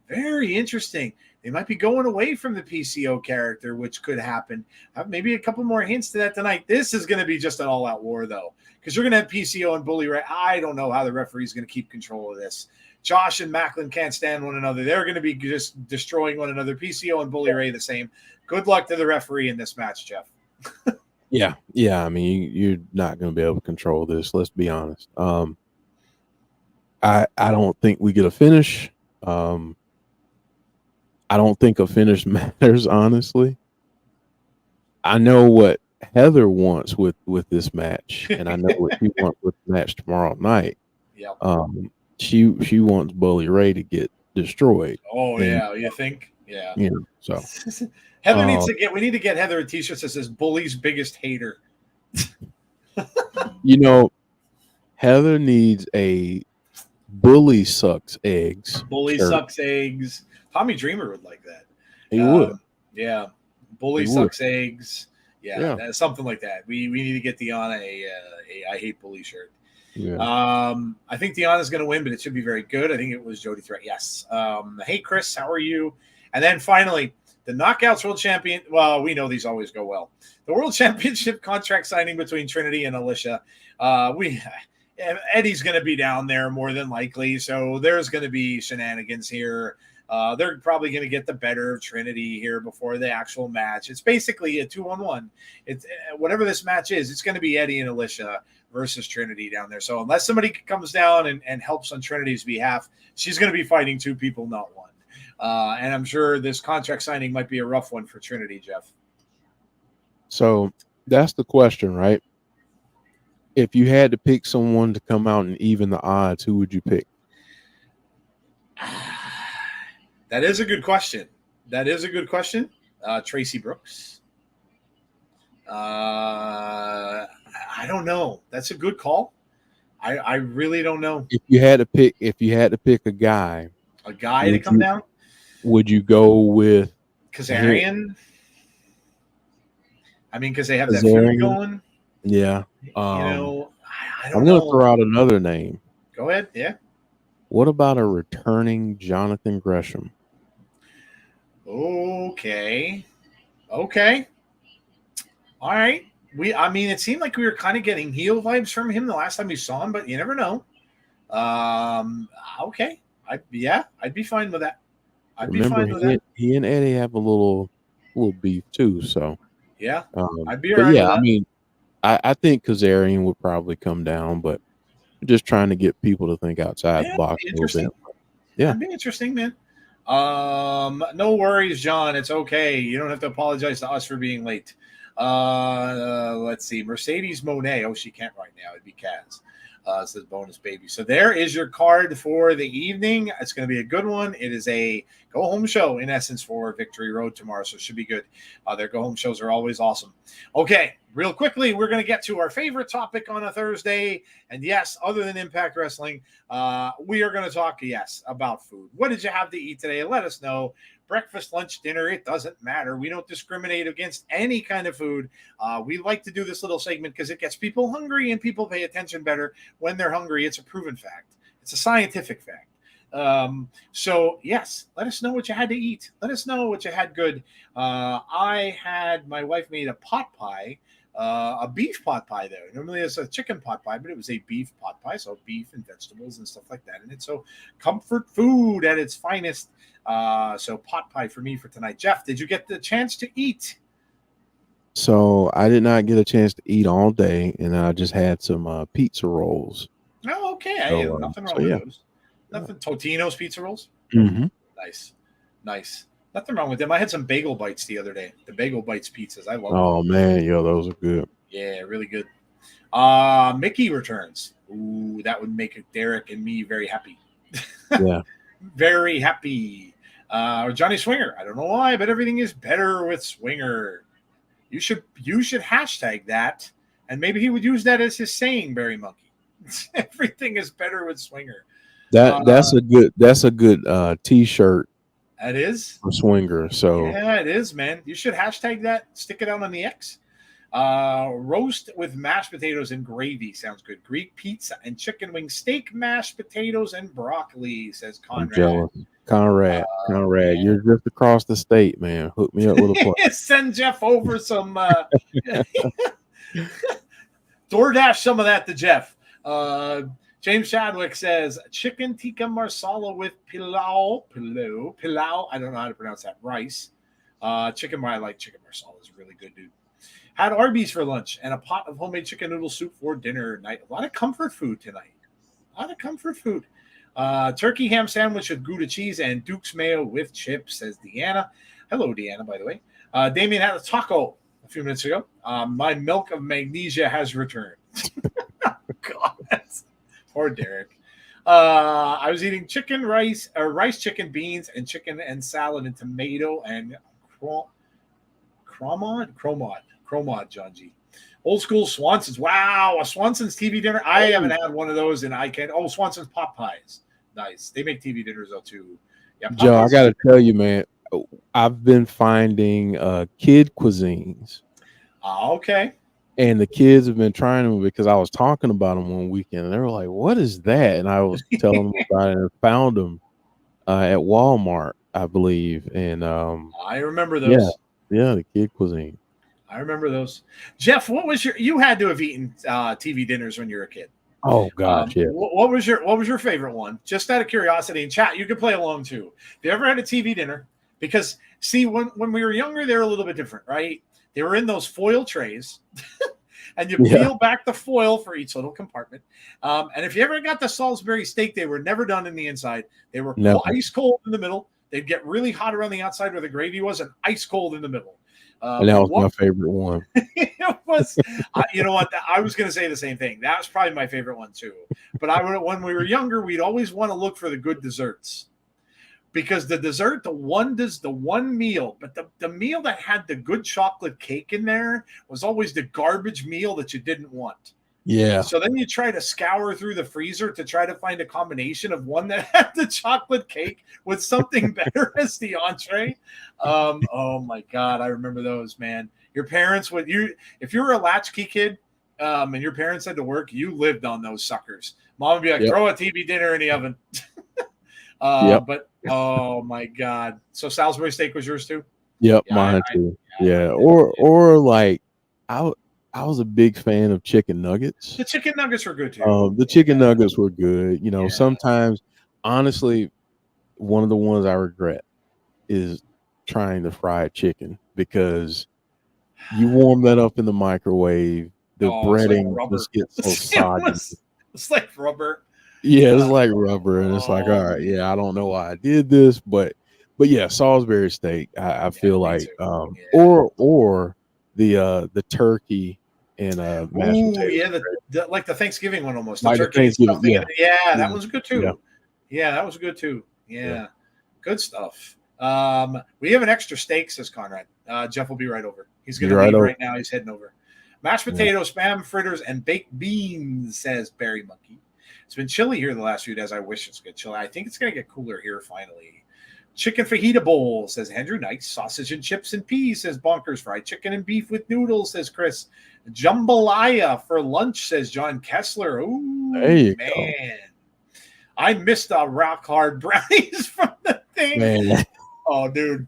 Very interesting. They might be going away from the PCO character, which could happen. Maybe a couple more hints to that tonight. This is going to be just an all-out war, though, because you're going to have PCO and Bully Ray. I don't know how the referee's going to keep control of this. Josh and Maclin can't stand one another. They're going to be just destroying one another. PCO and Bully Ray the same. Good luck to the referee in this match, Jeff. Yeah. I mean, you're not going to be able to control this. Let's be honest. I don't think we get a finish. I don't think a finish matters, honestly. I know what Heather wants with this match, and I know what she wants with the match tomorrow night. Yeah. She wants Bully Ray to get destroyed. Oh, yeah, you think? Yeah. You know, so Heather needs to we need to get Heather a t-shirt that says Bully's biggest hater. You know, Heather needs a Bully sucks eggs. Bully sucks eggs. Tommy Dreamer would like that. He would. Yeah. Bully sucks eggs. Yeah, something like that. We need to get Deonna a I hate Bully shirt. Yeah. I think Deonna's going to win, but it should be very good. I think it was Jody Threat. Yes. Hey, Chris, how are you? And then finally, the Knockouts World Champion. Well, we know these always go well. The World Championship contract signing between Trinity and Alicia. Eddie's going to be down there more than likely, so there's going to be shenanigans here. They're probably going to get the better of Trinity here before the actual match. It's basically a 2-on-1. It's whatever this match is. It's going to be Eddie and Alicia versus Trinity down there. So unless somebody comes down and helps on Trinity's behalf, she's going to be fighting two people, not one. And I'm sure this contract signing might be a rough one for Trinity, Jeff. So that's the question, right? If you had to pick someone to come out and even the odds, who would you pick? That is a good question. Tracy Brooks. I don't know. That's a good call. I really don't know. If you had to pick a guy to come down, would you go with Kazarian? I mean, because they have that feud going. Yeah. I don't I'm going to throw out another name. Go ahead. Yeah. What about a returning Jonathan Gresham? Okay. All right. It seemed like we were kind of getting heel vibes from him the last time we saw him, but you never know. Okay. I'd be fine with that. He and Eddie have a little beef too, so yeah. I'd be all right with that. I mean, I think Kazarian would probably come down, but just trying to get people to think outside the box a little bit. Yeah. That'd be interesting, man. No worries, John. It's okay. You don't have to apologize to us for being late. Let's see. Mercedes Monet. Oh, she can't right now. It'd be Kaz. It says bonus baby. So there is your card for the evening. It's going to be a good one. It is a go-home show, in essence, for Victory Road tomorrow, so it should be good. Their go-home shows are always awesome. Okay, real quickly, we're going to get to our favorite topic on a Thursday. And yes, other than Impact Wrestling, we are going to talk, about food. What did you have to eat today? Let us know. Breakfast, lunch, dinner, it doesn't matter. We don't discriminate against any kind of food. We like to do this little segment because it gets people hungry and people pay attention better when they're hungry. It's a proven fact. It's a scientific fact. So yes, let us know what you had to eat. Let us know what you had good. My wife made a pot pie, a beef pot pie there. Normally it's a chicken pot pie, but it was a beef pot pie. So beef and vegetables and stuff like that in it. So comfort food at its finest. So pot pie for me for tonight. Jeff, did you get the chance to eat? So I did not get a chance to eat all day, and I just had some pizza rolls. Oh, okay. Nothing wrong with those. Nothing. Totino's pizza rolls. Mm-hmm. Nice. Nothing wrong with them. I had some bagel bites the other day. The bagel bites pizzas. I love them. Oh man, those are good. Yeah, really good. Mickey returns. Ooh, that would make Derek and me very happy. Yeah. Very happy. Or Johnny Swinger. I don't know why, but everything is better with Swinger. You should hashtag that, and maybe he would use that as his saying, Barry Monkey. Everything is better with Swinger. That's a good T-shirt. That is for Swinger. So yeah, it is, man. You should hashtag that. Stick it out on the X. Roast with mashed potatoes and gravy sounds good. Greek pizza and chicken wing steak, mashed potatoes and broccoli, says Conrad. I'm jealous. Conrad, you're just across the state, man. Hook me up with a place. Send Jeff over some DoorDash some of that to Jeff. James Chadwick says chicken tikka marsala with pilau. I don't know how to pronounce that. Rice. I like chicken marsala. It's really good, dude. Had Arby's for lunch and a pot of homemade chicken noodle soup for dinner night. A lot of comfort food tonight. Turkey ham sandwich with Gouda cheese and Duke's mayo with chips, says Deanna. Hello, Deanna, by the way. Damien had a taco a few minutes ago. My milk of magnesia has returned. God, poor Derek. I was eating rice, chicken, beans, and chicken and salad and tomato and Cromod, John G. Old school Swanson's. Wow, a Swanson's TV dinner. I haven't had one of those, and I can't. Oh, Swanson's pot pies. Nice. They make TV dinners though too. Yeah, Joe, I got to tell you, man, I've been finding kid cuisines. Okay. And the kids have been trying them because I was talking about them one weekend, and they were like, "What is that?" And I was telling them about it, and found them at Walmart, I believe. And I remember yeah, those. yeah, the kid cuisine. I remember those. Jeff, what was you had to have eaten TV dinners when you were a kid? Oh gosh, yeah. What was your favorite one? Just out of curiosity, in chat, you could play along too. Have you ever had a TV dinner? Because see, when we were younger, they were a little bit different, right? They were in those foil trays, and you Yeah. peel back the foil for each little compartment. And if you ever got the Salisbury steak, they were never done in the inside. They were Never. ice cold in the middle. They'd get really hot around the outside where the gravy was, and ice cold in the middle. And that was my favorite one. It was, you know what? I was going to say the same thing. That was probably my favorite one too. But when we were younger, we'd always want to look for the good desserts, because the dessert, the one meal, but the meal that had the good chocolate cake in there was always the garbage meal that you didn't want. Yeah. So then you try to scour through the freezer to try to find a combination of one that had the chocolate cake with something better as the entree. Oh my God, I remember those, man. Your parents if you were a latchkey kid, and your parents had to work, you lived on those suckers. Mom would be like, Yep. throw a TV dinner in the oven. Yep. But oh my God. So Salisbury steak was yours too? Yep, Yeah, mine too. I Yeah, liked it. or like I was a big fan of chicken nuggets. The chicken nuggets were good too. The chicken nuggets were good. You know, Yeah. sometimes, honestly, one of the ones I regret is trying the fried chicken, because you warm that up in the microwave, the Oh, it's like breading rubber. just gets so soggy. It's like rubber. Yeah, it's like rubber, and it's like, all right, yeah, I don't know why I did this, but yeah, Salisbury steak, I feel me like, too. or the turkey and mashed Ooh, potatoes, yeah, like the Thanksgiving one almost. The like the turkey and Thanksgiving, stuffing. yeah, Yeah, that yeah, one's good yeah, too. Yeah, that was good too. yeah. Yeah, good stuff. We have an extra steak, says Conrad. Jeff will be right over. He's going You're to right leave over. right now. He's heading over. Mashed Yeah. potatoes, spam fritters, and baked beans, says Barry Monkey. It's been chilly here the last few days. I wish it's good chilly. I think it's going to get cooler here finally. Chicken fajita bowl, says Hendry. Nice. Sausage and chips and peas, says Bonkers. Fried chicken and beef with noodles, says Chris. Jambalaya for lunch, says John Kessler. Ooh, There you man. go. I missed the rock hard brownies from the thing. Man. Oh, dude.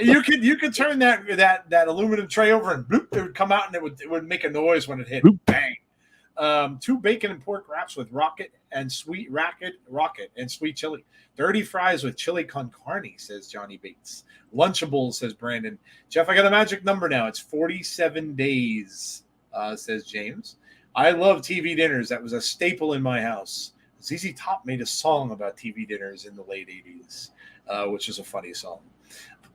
You could turn that aluminum tray over and bloop, it would come out, and it would make a noise when it hit. Bloop. Bang. 2 bacon and pork wraps with rocket and sweet chili. Dirty fries with chili con carne, says Johnny Bates. Lunchables, says Brandon. Jeff, I got a magic number now. It's 47 days, says James. I love TV dinners. That was a staple in my house. ZZ Top made a song about TV dinners in the late 80s, which is a funny song.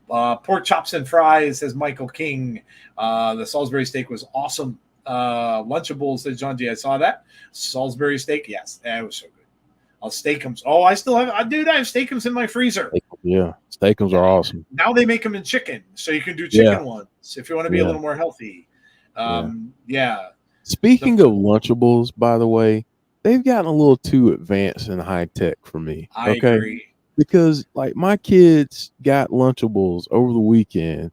Pork chops and fries, says Michael King. The Salisbury steak was awesome. Lunchables, says John G. I saw that. Salisbury steak, yes, that was so good. Steakums. Oh, I still have, dude, I have steakums in my freezer. Yeah, steakums are awesome. Now they make them in chicken, so you can do chicken ones if you want to be a little more healthy. Yeah. Speaking of Lunchables, by the way, they've gotten a little too advanced and high tech for me. I agree. Because like my kids got Lunchables over the weekend,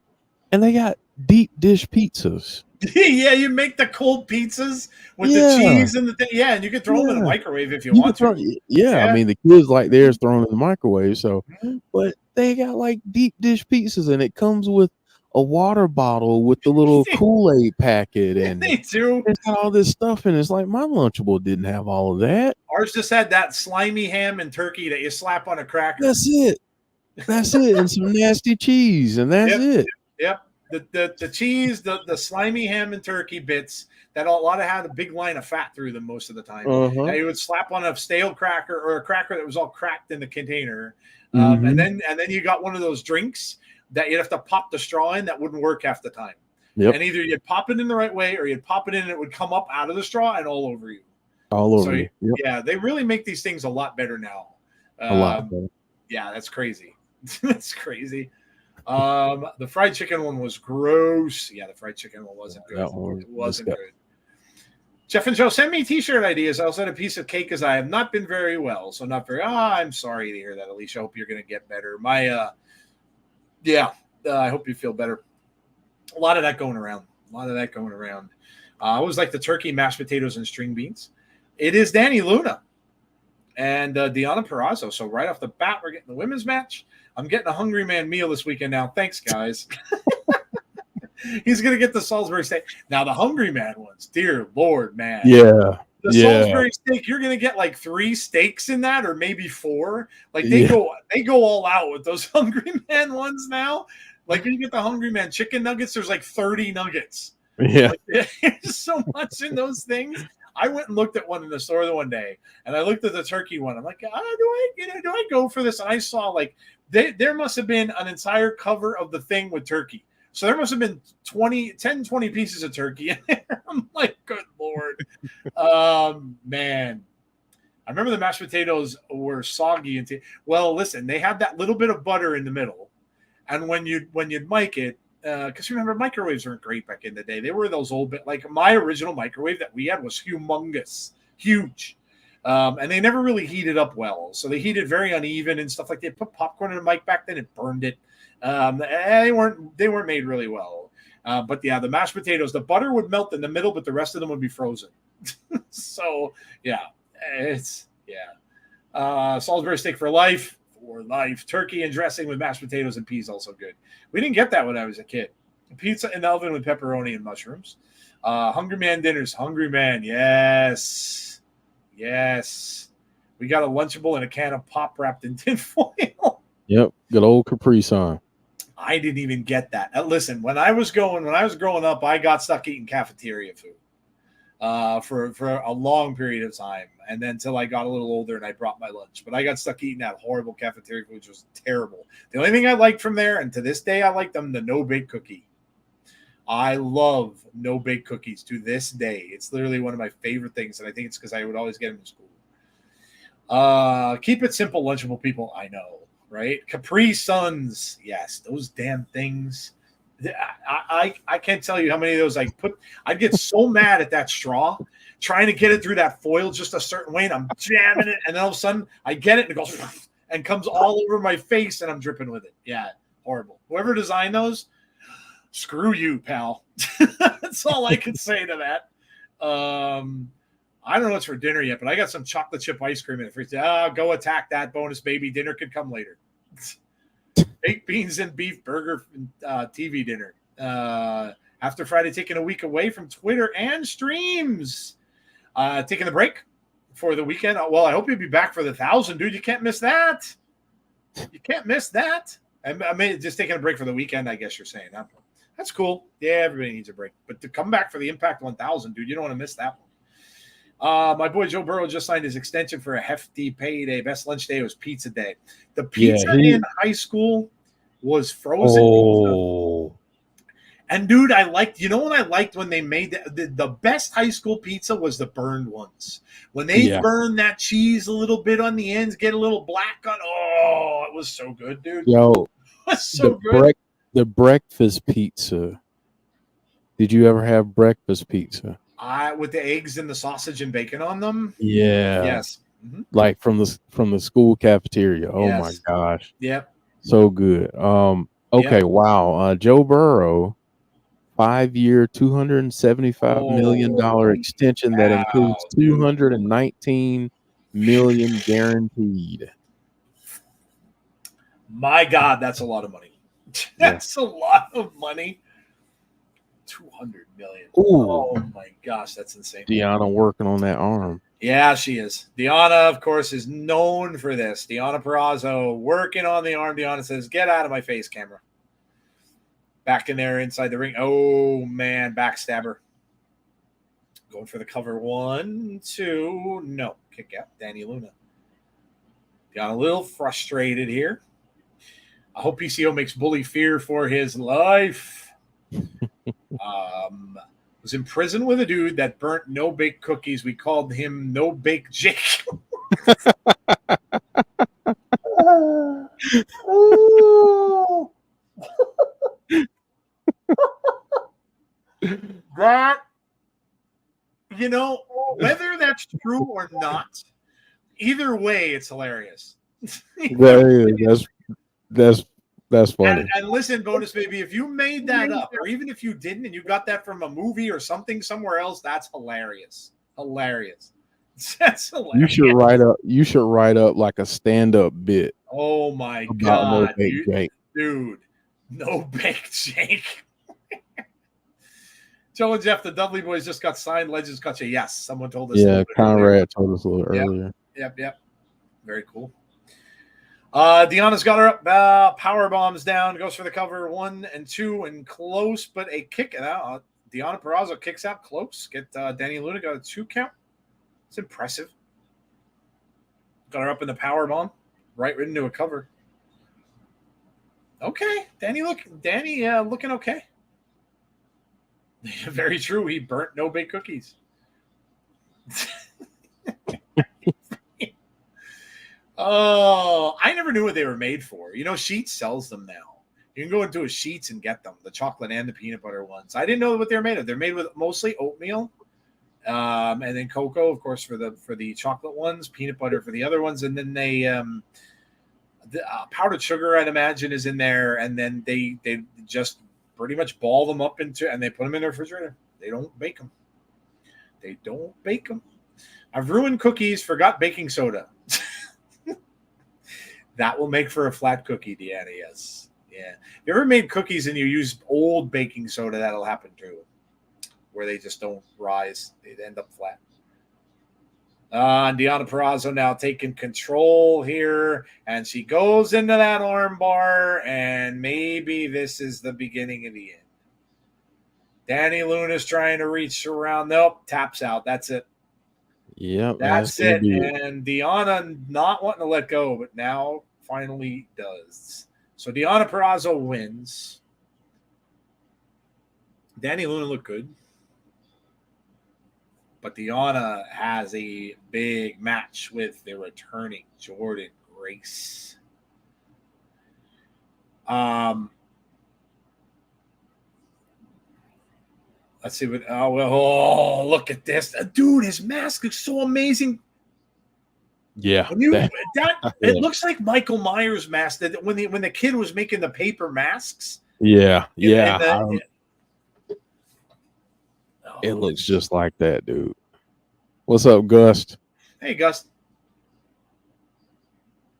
and they got deep dish pizzas. Yeah, you make the cold pizzas with the cheese and the thing. Yeah, and you can throw them in the microwave if you want to. I mean, the kids like theirs thrown in the microwave. So, but they got like deep dish pizzas, and it comes with a water bottle with the little Kool-Aid packet, and they do. It's got all this stuff, and it's like my Lunchable didn't have all of that. Ours just had that slimy ham and turkey that you slap on a cracker. That's it, and some nasty cheese, and that's it. Yep. The cheese, the slimy ham and turkey bits that a lot of had a big line of fat through them most of the time. And you would slap on a stale cracker or a cracker that was all cracked in the container, and then you got one of those drinks that you'd have to pop the straw in that wouldn't work half the time. Yep. And either you'd pop it in the right way, or you'd pop it in and it would come up out of the straw and all over you. All over you. Yep. Yeah, they really make these things a lot better now. A lot better. Yeah, that's crazy. That's crazy. The fried chicken one was gross. Yeah, the fried chicken one wasn't good. It wasn't good. Jeff and Joe, send me t-shirt ideas. I also had a piece of cake as I have not been very well. So not very, I'm sorry to hear that, Alicia. I hope you're going to get better. I hope you feel better. A lot of that going around. I always like the turkey, mashed potatoes, and string beans. It is Dani Luna and Deonna Purrazzo. So right off the bat, we're getting the women's match. I'm getting a Hungry Man meal this weekend now. Thanks, guys. He's going to get the Salisbury steak. Now, the Hungry Man ones, dear Lord, man. Yeah. The Salisbury steak, you're going to get like 3 steaks in that or maybe 4. Like they go all out with those Hungry Man ones now. Like when you get the Hungry Man chicken nuggets, there's like 30 nuggets. Yeah. Like, there's so much in those things. I went and looked at one in the store the one day, and I looked at the turkey one. I'm like, do I go for this? And I saw like there must have been an entire cover of the thing with turkey. So there must have been 20 pieces of turkey in there. I'm like, good Lord. Man. I remember the mashed potatoes were soggy. Well, listen, they had that little bit of butter in the middle. And when you'd mic it, because remember, microwaves weren't great back in the day. They were those old bit, like my original microwave that we had was humongous, huge. And they never really heated up well. So they heated very uneven and stuff like that. They put popcorn in a mic back then, it burned it. They weren't made really well. But yeah, the mashed potatoes, the butter would melt in the middle, but the rest of them would be frozen. So yeah, Salisbury steak for life. Turkey and dressing with mashed potatoes and peas also good. We didn't get that when I was a kid. Pizza in the oven with pepperoni and mushrooms. Hungry Man dinners. Hungry Man, yes. We got a Lunchable and a can of pop wrapped in tin foil. Yep, good old Capri Sun. I didn't even get that. Listen, when I was growing up, I got stuck eating cafeteria food for a long period of time, and then until I got a little older and I brought my lunch. But I got stuck eating that horrible cafeteria food, which was terrible. The only thing I liked from there, and to this day I like them, the no-bake cookie. I love no-bake cookies to this day. It's literally one of my favorite things, and I think it's because I would always get them in school. Keep it simple, Lunchable people. I know, right? Capri Suns, yes, those damn things. I can't tell you how many of those I'd get so mad at that straw, trying to get it through that foil just a certain way, and I'm jamming it, and then all of a sudden I get it and it goes and comes all over my face, and I'm dripping with it. Yeah, horrible. Whoever designed those, screw you, pal. That's all I can say to that. I don't know what's for dinner yet, but I got some chocolate chip ice cream in the fridge. Go attack that bonus, baby. Dinner could come later. Baked beans and beef burger TV dinner. After Friday, taking a week away from Twitter and streams. Taking the break for the weekend. Well, I hope you'll be back for the 1,000, dude. You can't miss that. I mean, just taking a break for the weekend, I guess you're saying. That's cool. Yeah, everybody needs a break. But to come back for the Impact 1,000, dude, you don't want to miss that one. My boy Joe Burrow just signed his extension for a hefty payday. Best lunch day was pizza day. The pizza in high school was frozen pizza. And dude, I liked when they made the best high school pizza was the burned ones. When they burn that cheese a little bit on the ends, get a little black on. Oh, it was so good, dude. Yo, it was so good. The breakfast pizza. Did you ever have breakfast pizza? With the eggs and the sausage and bacon on them. Yeah. Yes. Mm-hmm. Like from the school cafeteria. Oh my gosh. Yep. So good. Okay. Wow. Joe Burrow, 5-year, $275 million extension that includes $219 million guaranteed. My God, that's a lot of money. That's a lot of money. 200 million. Ooh. Oh my gosh, that's insane. Deonna working on that arm. Yeah, she is. Deonna, of course, is known for this. Deonna Purrazzo working on the arm. Deonna says, "Get out of my face, camera." Back in there inside the ring. Oh man, backstabber. Going for the cover. 1, 2. No. Kick out. Dani Luna. Got a little frustrated here. I hope PCO makes Bully fear for his life. Was in prison with a dude that burnt no-bake cookies. We called him No-Bake Jake. That, whether that's true or not, either way, it's hilarious. That's That's funny. And listen, bonus baby, if you made that up, or even if you didn't, and you got that from a movie or something somewhere else, that's hilarious. Hilarious. That's hilarious. You should write up like a stand-up bit. Oh my about god, no baked Jake. Dude, no baked Jake. Joe and Jeff, the Dudley boys just got signed. Legends gotcha. Yes, someone told us. Yeah, Conrad told us a little earlier. Yep. Very cool. Deonna's got her up. Power bombs down. Goes for the cover. 1 and 2 and close, but a kick out. Deonna Purrazzo kicks out close. Get Dani Luna got a 2 count. It's impressive. Got her up in the power bomb. Right into a cover. Okay, Dani looking okay. Very true. He burnt no baked cookies. Oh, I never knew what they were made for. You know, Sheetz sells them now. You can go into a Sheetz and get them, the chocolate and the peanut butter ones. I didn't know what they're made of. They're made with mostly oatmeal, and then cocoa, of course, for the chocolate ones, peanut butter for the other ones, and then they the powdered sugar, I'd imagine, is in there, and then they just pretty much ball them up into, and they put them in the refrigerator. They don't bake them. I've ruined cookies, forgot baking soda. That will make for a flat cookie, Deanna, yes. Yeah. If you ever made cookies and you use old baking soda, that'll happen too, where they just don't rise. They end up flat. Deonna Purrazzo now taking control here, and she goes into that arm bar, and maybe this is the beginning of the end. Dani Luna's trying to reach around. Nope, taps out. That's it. Yep, that's it. And Deonna not wanting to let go, but now finally does. So Deonna Purrazzo wins. Dani Luna looked good. But Deonna has a big match with the returning Jordan Grace. Let's see what. Oh, look at this, dude! His mask looks so amazing. Yeah, it looks like Michael Myers' mask. That when the kid was making the paper masks. Yeah. It looks just like that, dude. What's up, Gust? Hey, Gust.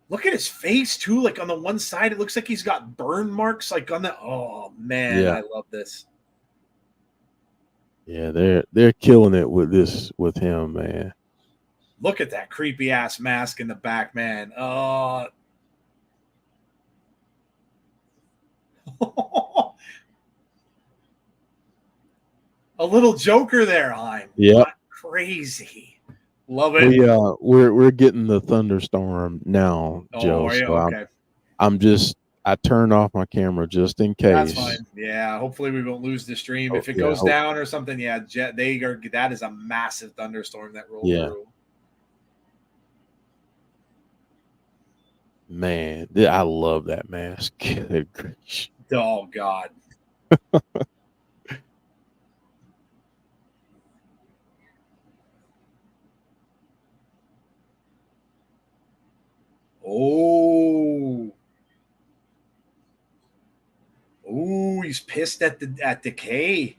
Look at his face too. Like on the one side, it looks like he's got burn marks. Like on the. Oh man, I love this. Yeah, they're killing it with him, man. Look at that creepy ass mask in the back, man. A little Joker there, Heim. Yeah, crazy. Love it. We're getting the thunderstorm now, Joe. So okay. I turned off my camera just in case. That's fine. Yeah, hopefully we won't lose the stream. If it goes down or something, that is a massive thunderstorm that rolled through. Man, I love that mask. Oh God. Oh, he's pissed at the K.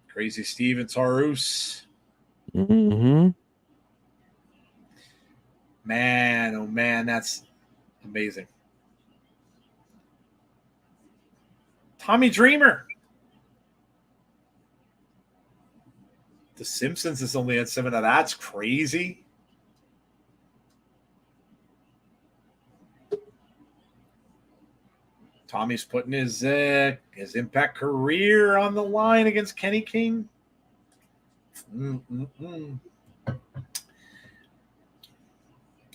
Crazy Steve and Taurus. Mm-hmm. Man, oh man, that's amazing. Tommy Dreamer. The Simpsons is only at 7. Now that's crazy. Tommy's putting his Impact career on the line against Kenny King.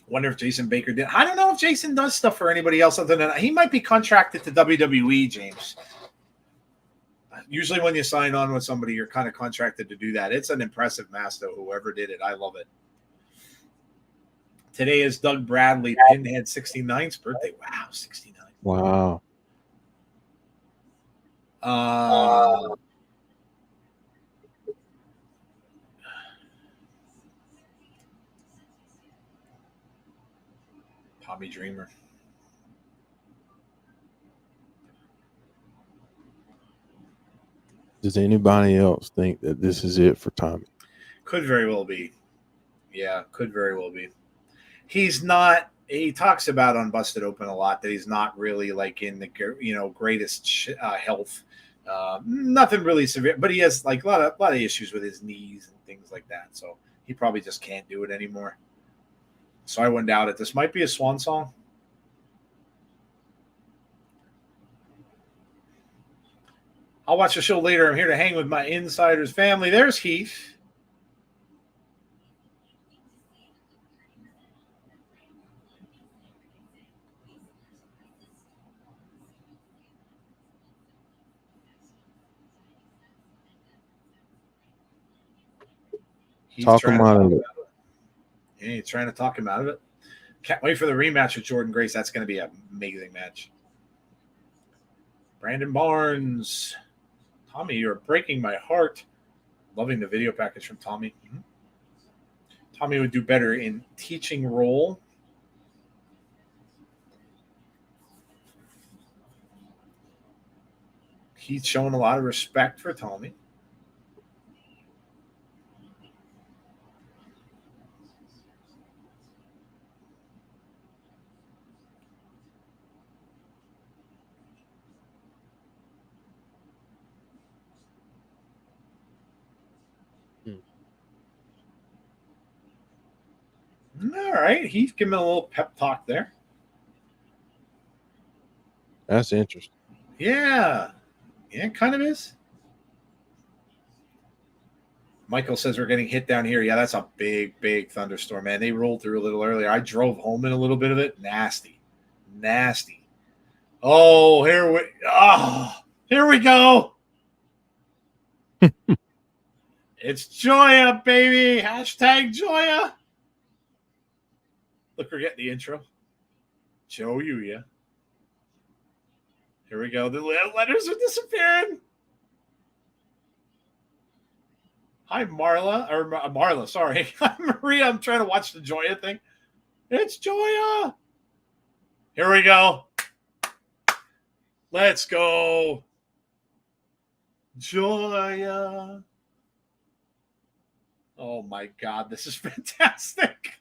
Wonder if Jason Baker did. I don't know if Jason does stuff for anybody else other than he might be contracted to WWE, James. Usually when you sign on with somebody, you're kind of contracted to do that. It's an impressive mask, though, whoever did it. I love it. Today is Doug Bradley, Pinhead 69th birthday. Wow, 69. Wow. Tommy Dreamer. Does anybody else think that this is it for Tommy? Could very well be. Yeah, could very well be. He's not. He talks about on Busted Open a lot that he's not really like in the greatest health. Nothing really severe, but he has like a lot of issues with his knees and things like that. So he probably just can't do it anymore. So I wouldn't doubt it. This might be a Swann song. I'll watch the show later. I'm here to hang with my Insiders family. There's Heath. Talk him out of it. Yeah, he's trying to talk him out of it. Can't wait for the rematch with Jordan Grace. That's going to be an amazing match. Brandon Barnes. Tommy, you're breaking my heart. Loving the video package from Tommy. Mm-hmm. Tommy would do better in teaching role. He's showing a lot of respect for Tommy. All right. He's giving a little pep talk there. That's interesting. Yeah. Yeah, it kind of is. Michael says we're getting hit down here. Yeah, that's a big, big thunderstorm, man. They rolled through a little earlier. I drove home in a little bit of it. Nasty. Nasty. Oh, here we go. It's Joya, baby. Hashtag Joya. Look, we're getting the intro. Joe Yuya. Here we go. The letters are disappearing. Hi, Marla. Sorry. Hi, Maria. I'm trying to watch the Joya thing. It's Joya. Here we go. Let's go. Joya. Oh, my God. This is fantastic.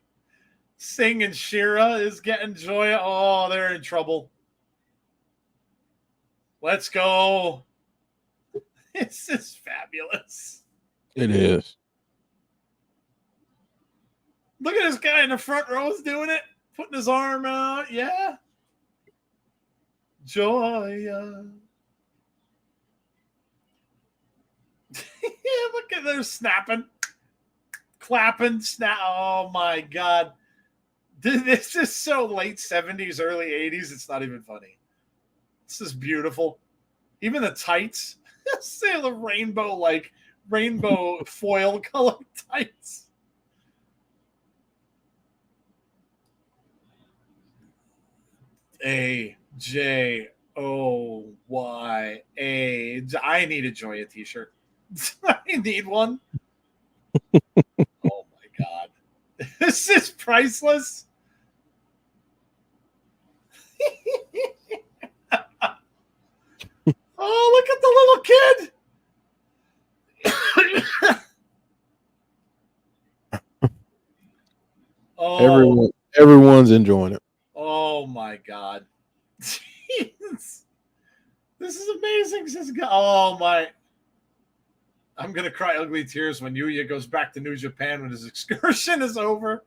Singh and Shira is getting Joya. Oh, they're in trouble. Let's go. This is fabulous. It is. Look at this guy in the front row is doing it, putting his arm out. Yeah. Joya. Yeah, look at them snapping, clapping, snap. Oh, my God. This is so late 70s, early 80s. It's not even funny. This is beautiful. Even the tights. See the rainbow foil colored tights. AJOYA. I need a Joya t-shirt. I need one. Oh my God. This is priceless. Oh, look at the little kid. Oh, everyone's enjoying it. Oh my God. Jeez. This is amazing. Oh my. I'm going to cry ugly tears when Yuya goes back to New Japan when his excursion is over.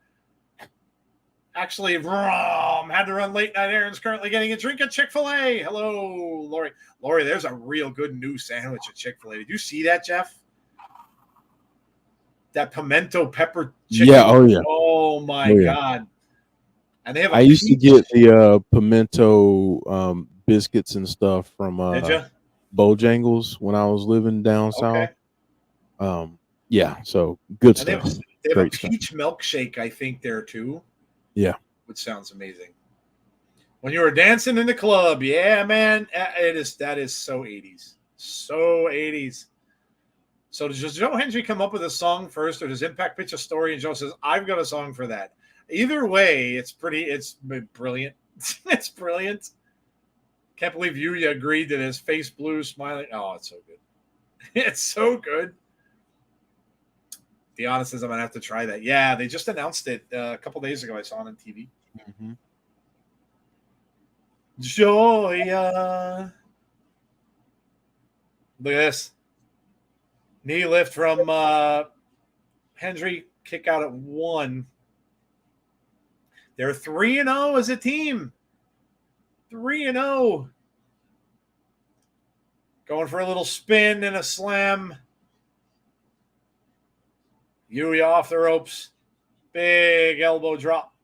Actually, had to run late night errands. Currently getting a drink at Chick-fil-A. Hello, Lori. Lori, there's a real good new sandwich at Chick-fil-A. Did you see that, Jeff? That pimento pepper chicken. Yeah. Oh, yeah. Oh, my God. And they have. I used to get the pimento biscuits and stuff from. Did you? Bojangles when I was living down Okay. south. Yeah, so good And they stuff. have a Great stuff. peach milkshake, I think, there too, Yeah. which sounds amazing. When you were dancing in the club, yeah, man, that is so 80s. So 80s. So does Joe Hendry come up with a song first, or does Impact pitch a story and Joe says, I've got a song for that? Either way, it's brilliant. It's brilliant. Can't believe Yuya agreed to this. Face blue, smiling. Oh, it's so good. It's so good. Deonna says I'm going to have to try that. Yeah, they just announced it a couple days ago. I saw it on TV. Mm-hmm. Joya. Look at this. Knee lift from Hendry. Kick out at 1. They're 3-0 as a team. 3-0. Going for a little spin and a slam. Yuya off the ropes. Big elbow drop.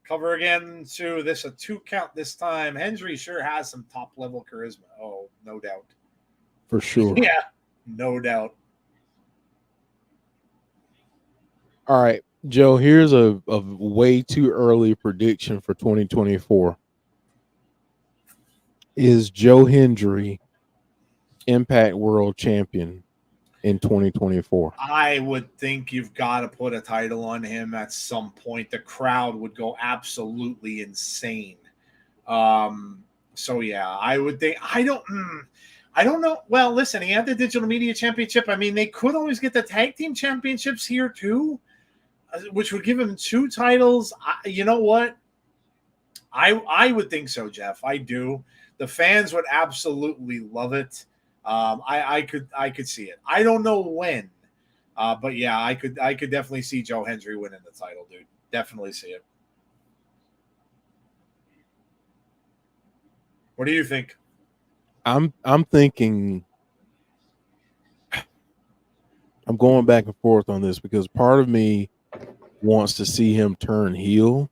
Cover again to this, a 2 count this time. Hendry sure has some top level charisma. Oh, no doubt. For sure. Yeah, no doubt. All right, Joe, here's a way too early prediction for 2024. Is Joe Hendry Impact World Champion in 2024? I would think you've got to put a title on him at some point. The crowd would go absolutely insane. So yeah, I would think. I don't know. Well, listen, he had the Digital Media Championship. I mean, they could always get the Tag Team Championships here too, which would give him 2 titles. You know what? I would think so, Jeff. I do. The fans would absolutely love it. I could see it. I don't know when, but yeah, I could definitely see Joe Hendry winning the title, dude. Definitely see it. What do you think? I'm thinking. I'm going back and forth on this because part of me wants to see him turn heel.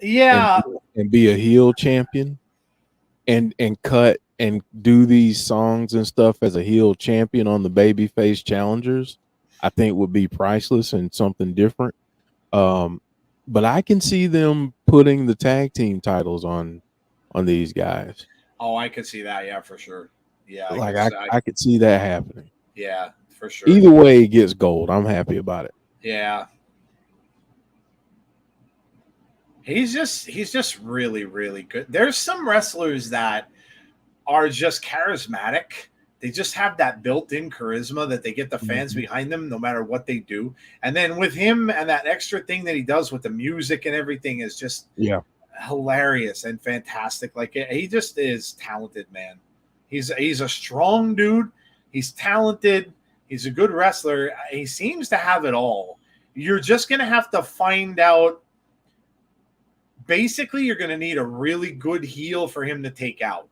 Yeah, and be a heel champion, and cut and do these songs and stuff as a heel champion on the babyface challengers. I think would be priceless and something different. But I can see them putting the tag team titles on these guys. Oh, I could see that. Yeah, for sure. Yeah, I could see that happening. Yeah, for sure. Either way, it gets gold. I'm happy about it. Yeah. He's just really, really good. There's some wrestlers that are just charismatic. They just have that built-in charisma that they get the fans behind them no matter what they do. And then with him and that extra thing that he does with the music and everything is just hilarious and fantastic. Like, he just is talented, man. He's a strong dude. He's talented. He's a good wrestler. He seems to have it all. You're just going to have to find out. Basically, you're going to need a really good heel for him to take out.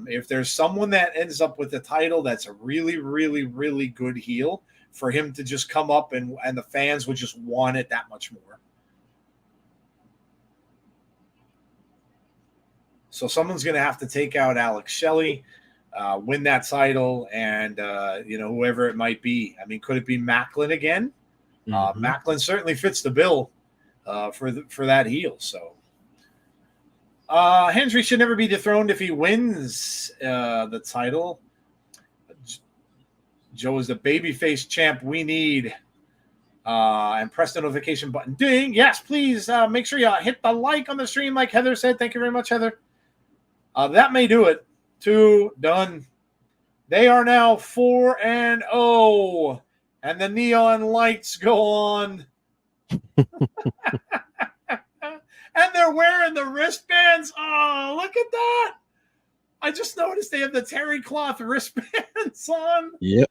If there's someone that ends up with the title that's a really, really, really good heel, for him to just come up and the fans would just want it that much more. So someone's going to have to take out Alex Shelley, win that title, and whoever it might be. I mean, could it be Maclin again? Maclin certainly fits the bill for that heel. So Hendry should never be dethroned if he wins the title. Joe is the babyface champ we need. And press the notification button. Ding. Yes, please make sure you hit the like on the stream like Heather said. Thank you very much, Heather. That may do it. 2 done. They are now 4-0. And the neon lights go on. And they're wearing the wristbands. Oh, look at that. I just noticed they have the terry cloth wristbands on. Yep.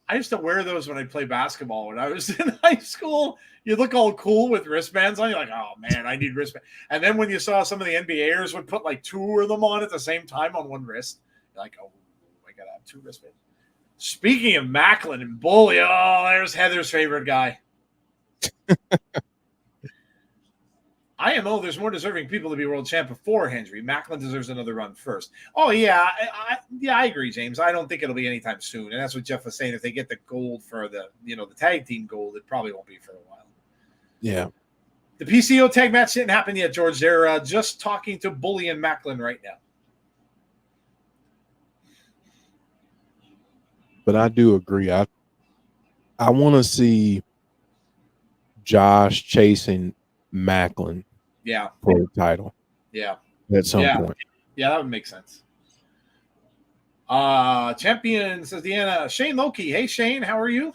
I used to wear those when I played basketball. When I was in high school, you look all cool with wristbands on. You're like, oh, man, I need wristbands. And then when you saw some of the NBAers would put like 2 of them on at the same time on one wrist, you're like, oh, I got to have 2 wristbands. Speaking of Maclin and Bully, there's Heather's favorite guy. I IMO, there's more deserving people to be world champ before Hendry. Maclin deserves another run first. Oh, yeah. I agree, James. I don't think it'll be anytime soon. And that's what Jeff was saying. If they get the gold for the tag team gold, it probably won't be for a while. Yeah. The PCO tag match didn't happen yet, George. They're just talking to Bully and Maclin right now. But I do agree. I want to see Josh chasing Maclin for the title. Yeah. At some point. Yeah, that would make sense. Champion, says Deonna. Shane Loki. Hey, Shane, how are you?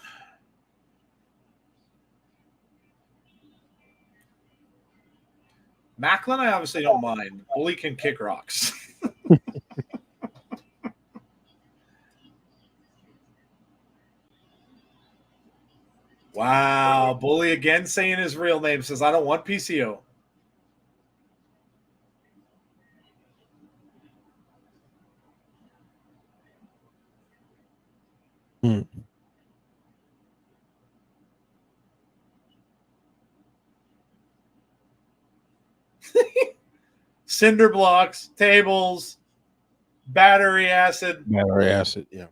Maclin, I obviously don't mind. Bully can kick rocks. Wow. Bully again saying his real name. Says, I don't want PCO. Cinder blocks, tables, battery acid. Yeah.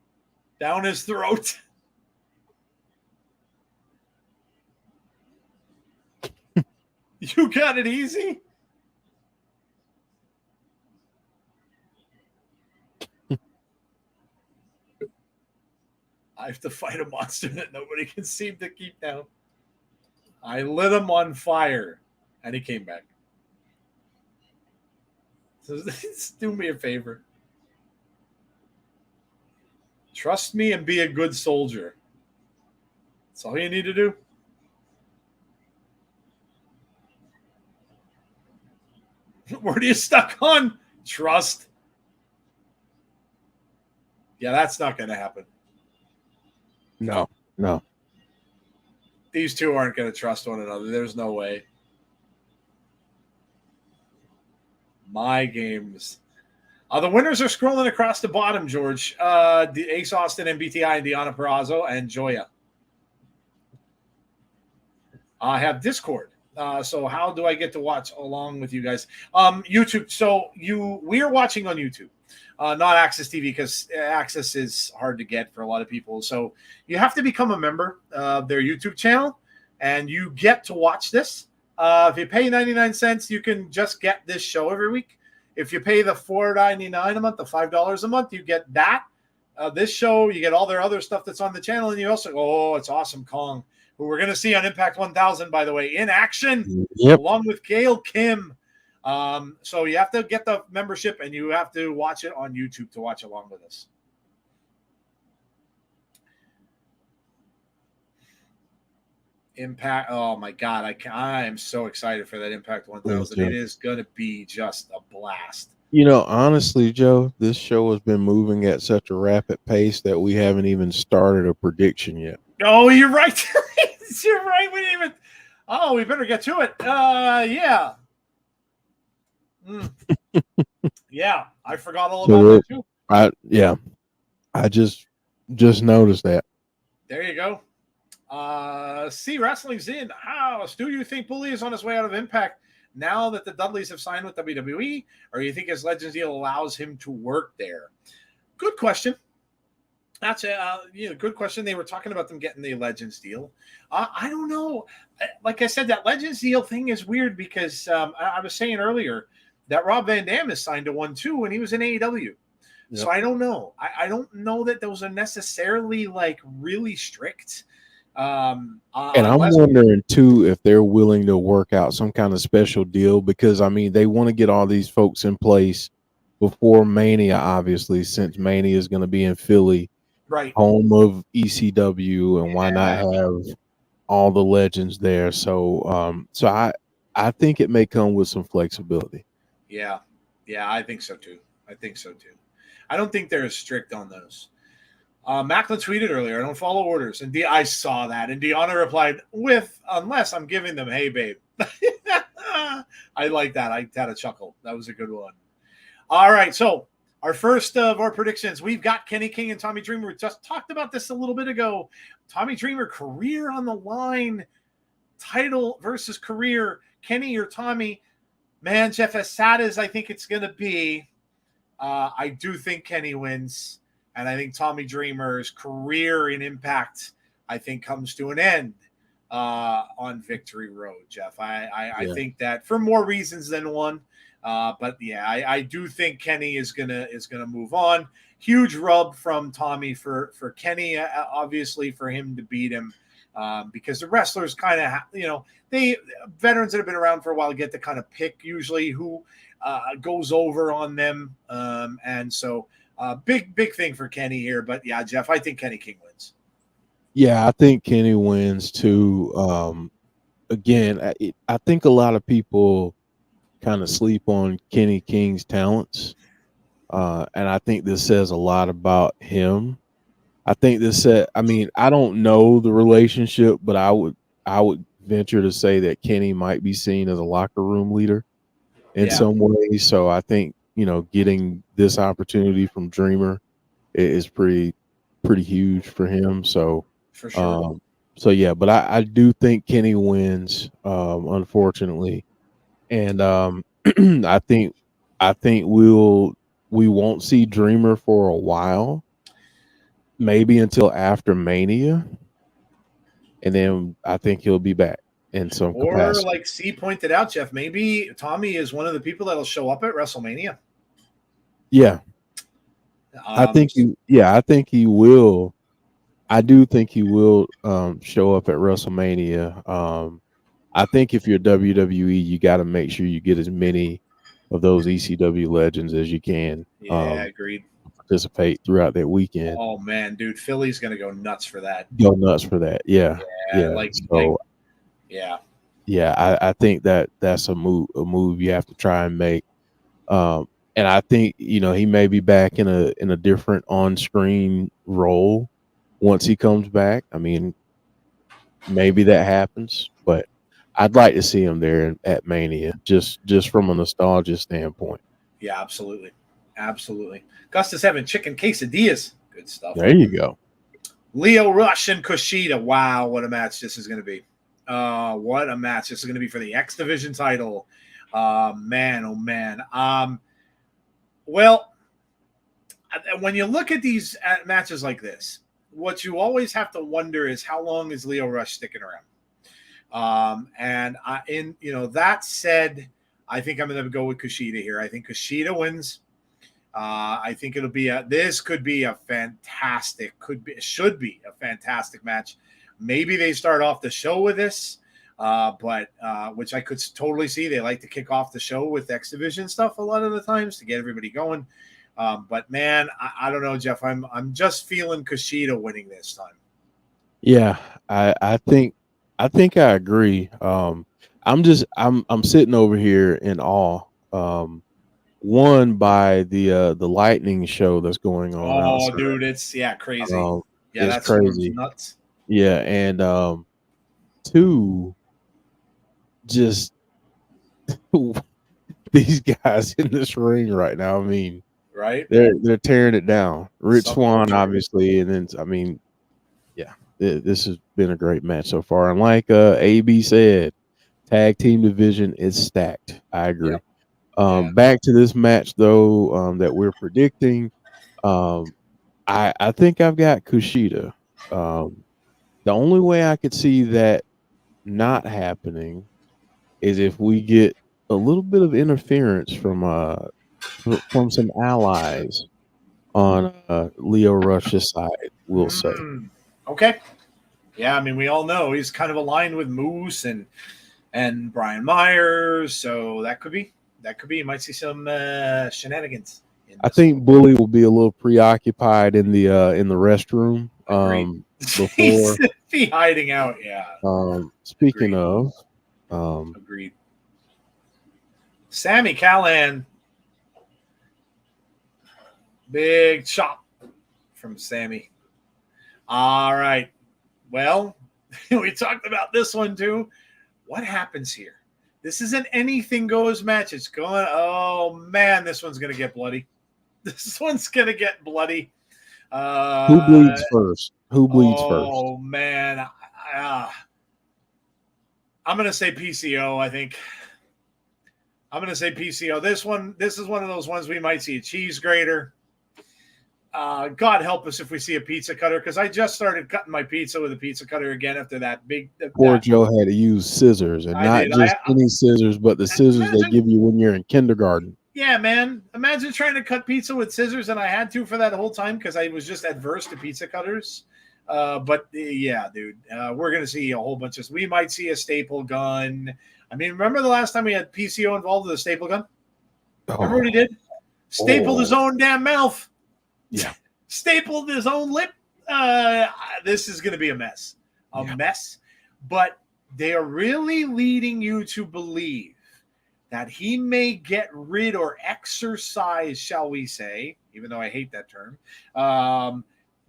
Down his throat. You got it easy? I have to fight a monster that nobody can seem to keep down. I lit him on fire, and he came back. So do me a favor. Trust me and be a good soldier. That's all you need to do. Where are you stuck on? Trust. Yeah, that's not going to happen. No. These two aren't going to trust one another. There's no way. My games. The winners are scrolling across the bottom, George. The Ace Austin and BTI and Deonna Purrazzo and Joya. I have Discord. So how do I get to watch along with you guys? YouTube. So we are watching on YouTube, not Access TV, because Access is hard to get for a lot of people. So you have to become a member of their YouTube channel, and you get to watch this. If you pay 99 cents, you can just get this show every week. If you pay the $4.99 a month, the $5 a month, you get that. This show, you get all their other stuff that's on the channel, and you also it's Awesome Kong, who we're going to see on Impact 1000, by the way, in action, along with Gail Kim. So you have to get the membership, and you have to watch it on YouTube to watch along with us. Impact. Oh, my God. I am so excited for that Impact 1000. It is going to be just a blast. Honestly, Joe, this show has been moving at such a rapid pace that we haven't even started a prediction yet. Oh, you're right. You're right. We didn't even. Oh, we better get to it. Yeah. Yeah, I forgot all about that too. I just noticed that. There you go. See, wrestling's in. How do you think Bully is on his way out of Impact now that the Dudleys have signed with WWE, or you think his Legends deal allows him to work there? Good question. That's a good question. They were talking about them getting the Legends deal. I don't know. Like I said, that Legends deal thing is weird because I was saying earlier that Rob Van Dam is signed to one too when he was in AEW. Yep. So I don't know. I don't know that those are necessarily like really strict. And I'm wondering too if they're willing to work out some kind of special deal, because I mean they want to get all these folks in place before Mania, obviously, since Mania is going to be in Philly, right, home of ECW, and why not have all the legends there? So I think it may come with some flexibility. Yeah, I think so too. I don't think they're as strict on those. Maclin tweeted earlier, I don't follow orders. And I saw that. And Deonna replied with, unless I'm giving them, hey, babe. I like that. I had a chuckle. That was a good one. All right. So our first of our predictions, we've got Kenny King and Tommy Dreamer. We just talked about this a little bit ago. Tommy Dreamer, career on the line, title versus career. Kenny or Tommy, Man, Jeff, as sad as I think it's going to be, I do think Kenny wins. And I think Tommy Dreamer's career in Impact, I think, comes to an end on Victory Road, Jeff. I think that for more reasons than one. But yeah, I do think Kenny is gonna move on. Huge rub from Tommy for Kenny, obviously for him to beat him, because the wrestlers kind of they veterans that have been around for a while get to kind of pick usually who goes over on them, and so big thing for Kenny here. But yeah, Jeff, I think Kenny King wins. Yeah, I think Kenny wins too. Again, I think a lot of people kind of sleep on Kenny King's talents. And I think this says a lot about him. I think this I mean, I don't know the relationship, but I would venture to say that Kenny might be seen as a locker room leader in some ways. So I think, getting this opportunity from Dreamer is pretty huge for him. So for sure. So yeah, but I do think Kenny wins, unfortunately. And I think we won't see Dreamer for a while, maybe until after Mania, and then I think he'll be back in some Or capacity. like C pointed out, Jeff, maybe Tommy is one of the people that'll show up at WrestleMania. Yeah, I think he will. I do think he will show up at WrestleMania. I think if you're WWE, you got to make sure you get as many of those ECW legends as you can. Yeah, agreed. Participate throughout that weekend. Oh man, dude, Philly's gonna go nuts for that. Go nuts for that. Yeah. I think that's a move you have to try and make. And I think he may be back in a different on-screen role once he comes back. I mean, maybe that happens, but I'd like to see him there at Mania, just from a nostalgia standpoint. Yeah, absolutely. Gustus having chicken quesadillas. Good stuff. There you go. Lio Rush and Kushida. Wow, what a match this is going to be. What a match. This is going to be for the X Division title. Man, oh man. Well, when you look at these matches like this, what you always have to wonder is how long is Lio Rush sticking around? That said, I think I'm going to go with Kushida here. I think Kushida wins. I think should be a fantastic match. Maybe they start off the show with this, but which I could totally see. They like to kick off the show with X Division stuff a lot of the times to get everybody going. But man, I don't know, Jeff. I'm just feeling Kushida winning this time. Yeah, I think I agree. I'm sitting over here in awe. One by the lightning show that's going on. Oh, outside. Dude, it's crazy. It's crazy. Nuts. Yeah, and two, just these guys in this ring right now. I mean, right? They're tearing it down. Rich Swann, obviously, and then this has been a great match so far. And like AB said, tag team division is stacked. I agree. Yep. Back to this match though, that we're predicting. I think I've got Kushida. The only way I could see that not happening is if we get a little bit of interference from some allies on Lio Rush's side, we'll say. Okay. Yeah, I mean, we all know he's kind of aligned with Moose and Brian Myers, so that could be. You might see some shenanigans. I think Bully will be a little preoccupied in the restroom. Before be hiding out. Yeah. Speaking of, agreed. Sami Callihan, big chop from Sami. All right. Well, we talked about this one too. What happens here? This is an anything goes match. It's going. Oh man, this one's gonna get bloody. Who bleeds first? Oh man, I'm gonna say PCO. I think. I'm going to say PCO. This is one of those ones we might see a cheese grater. God help us if we see a pizza cutter, because I just started cutting my pizza with a pizza cutter again after that big. Poor Joe had to use scissors, and not just any scissors, but the scissors they give you when you're in kindergarten. Yeah, man. Imagine trying to cut pizza with scissors, and I had to for that whole time because I was just adverse to pizza cutters. But yeah, dude, we're going to see a whole bunch of. We might see a staple gun. I mean, remember the last time we had PCO involved with a staple gun? Remember what he did? Stapled his own damn mouth. Yeah. Stapled his own lip. This is going to be a mess. A mess. But they are really leading you to believe that he may get rid or exorcise, shall we say, even though I hate that term,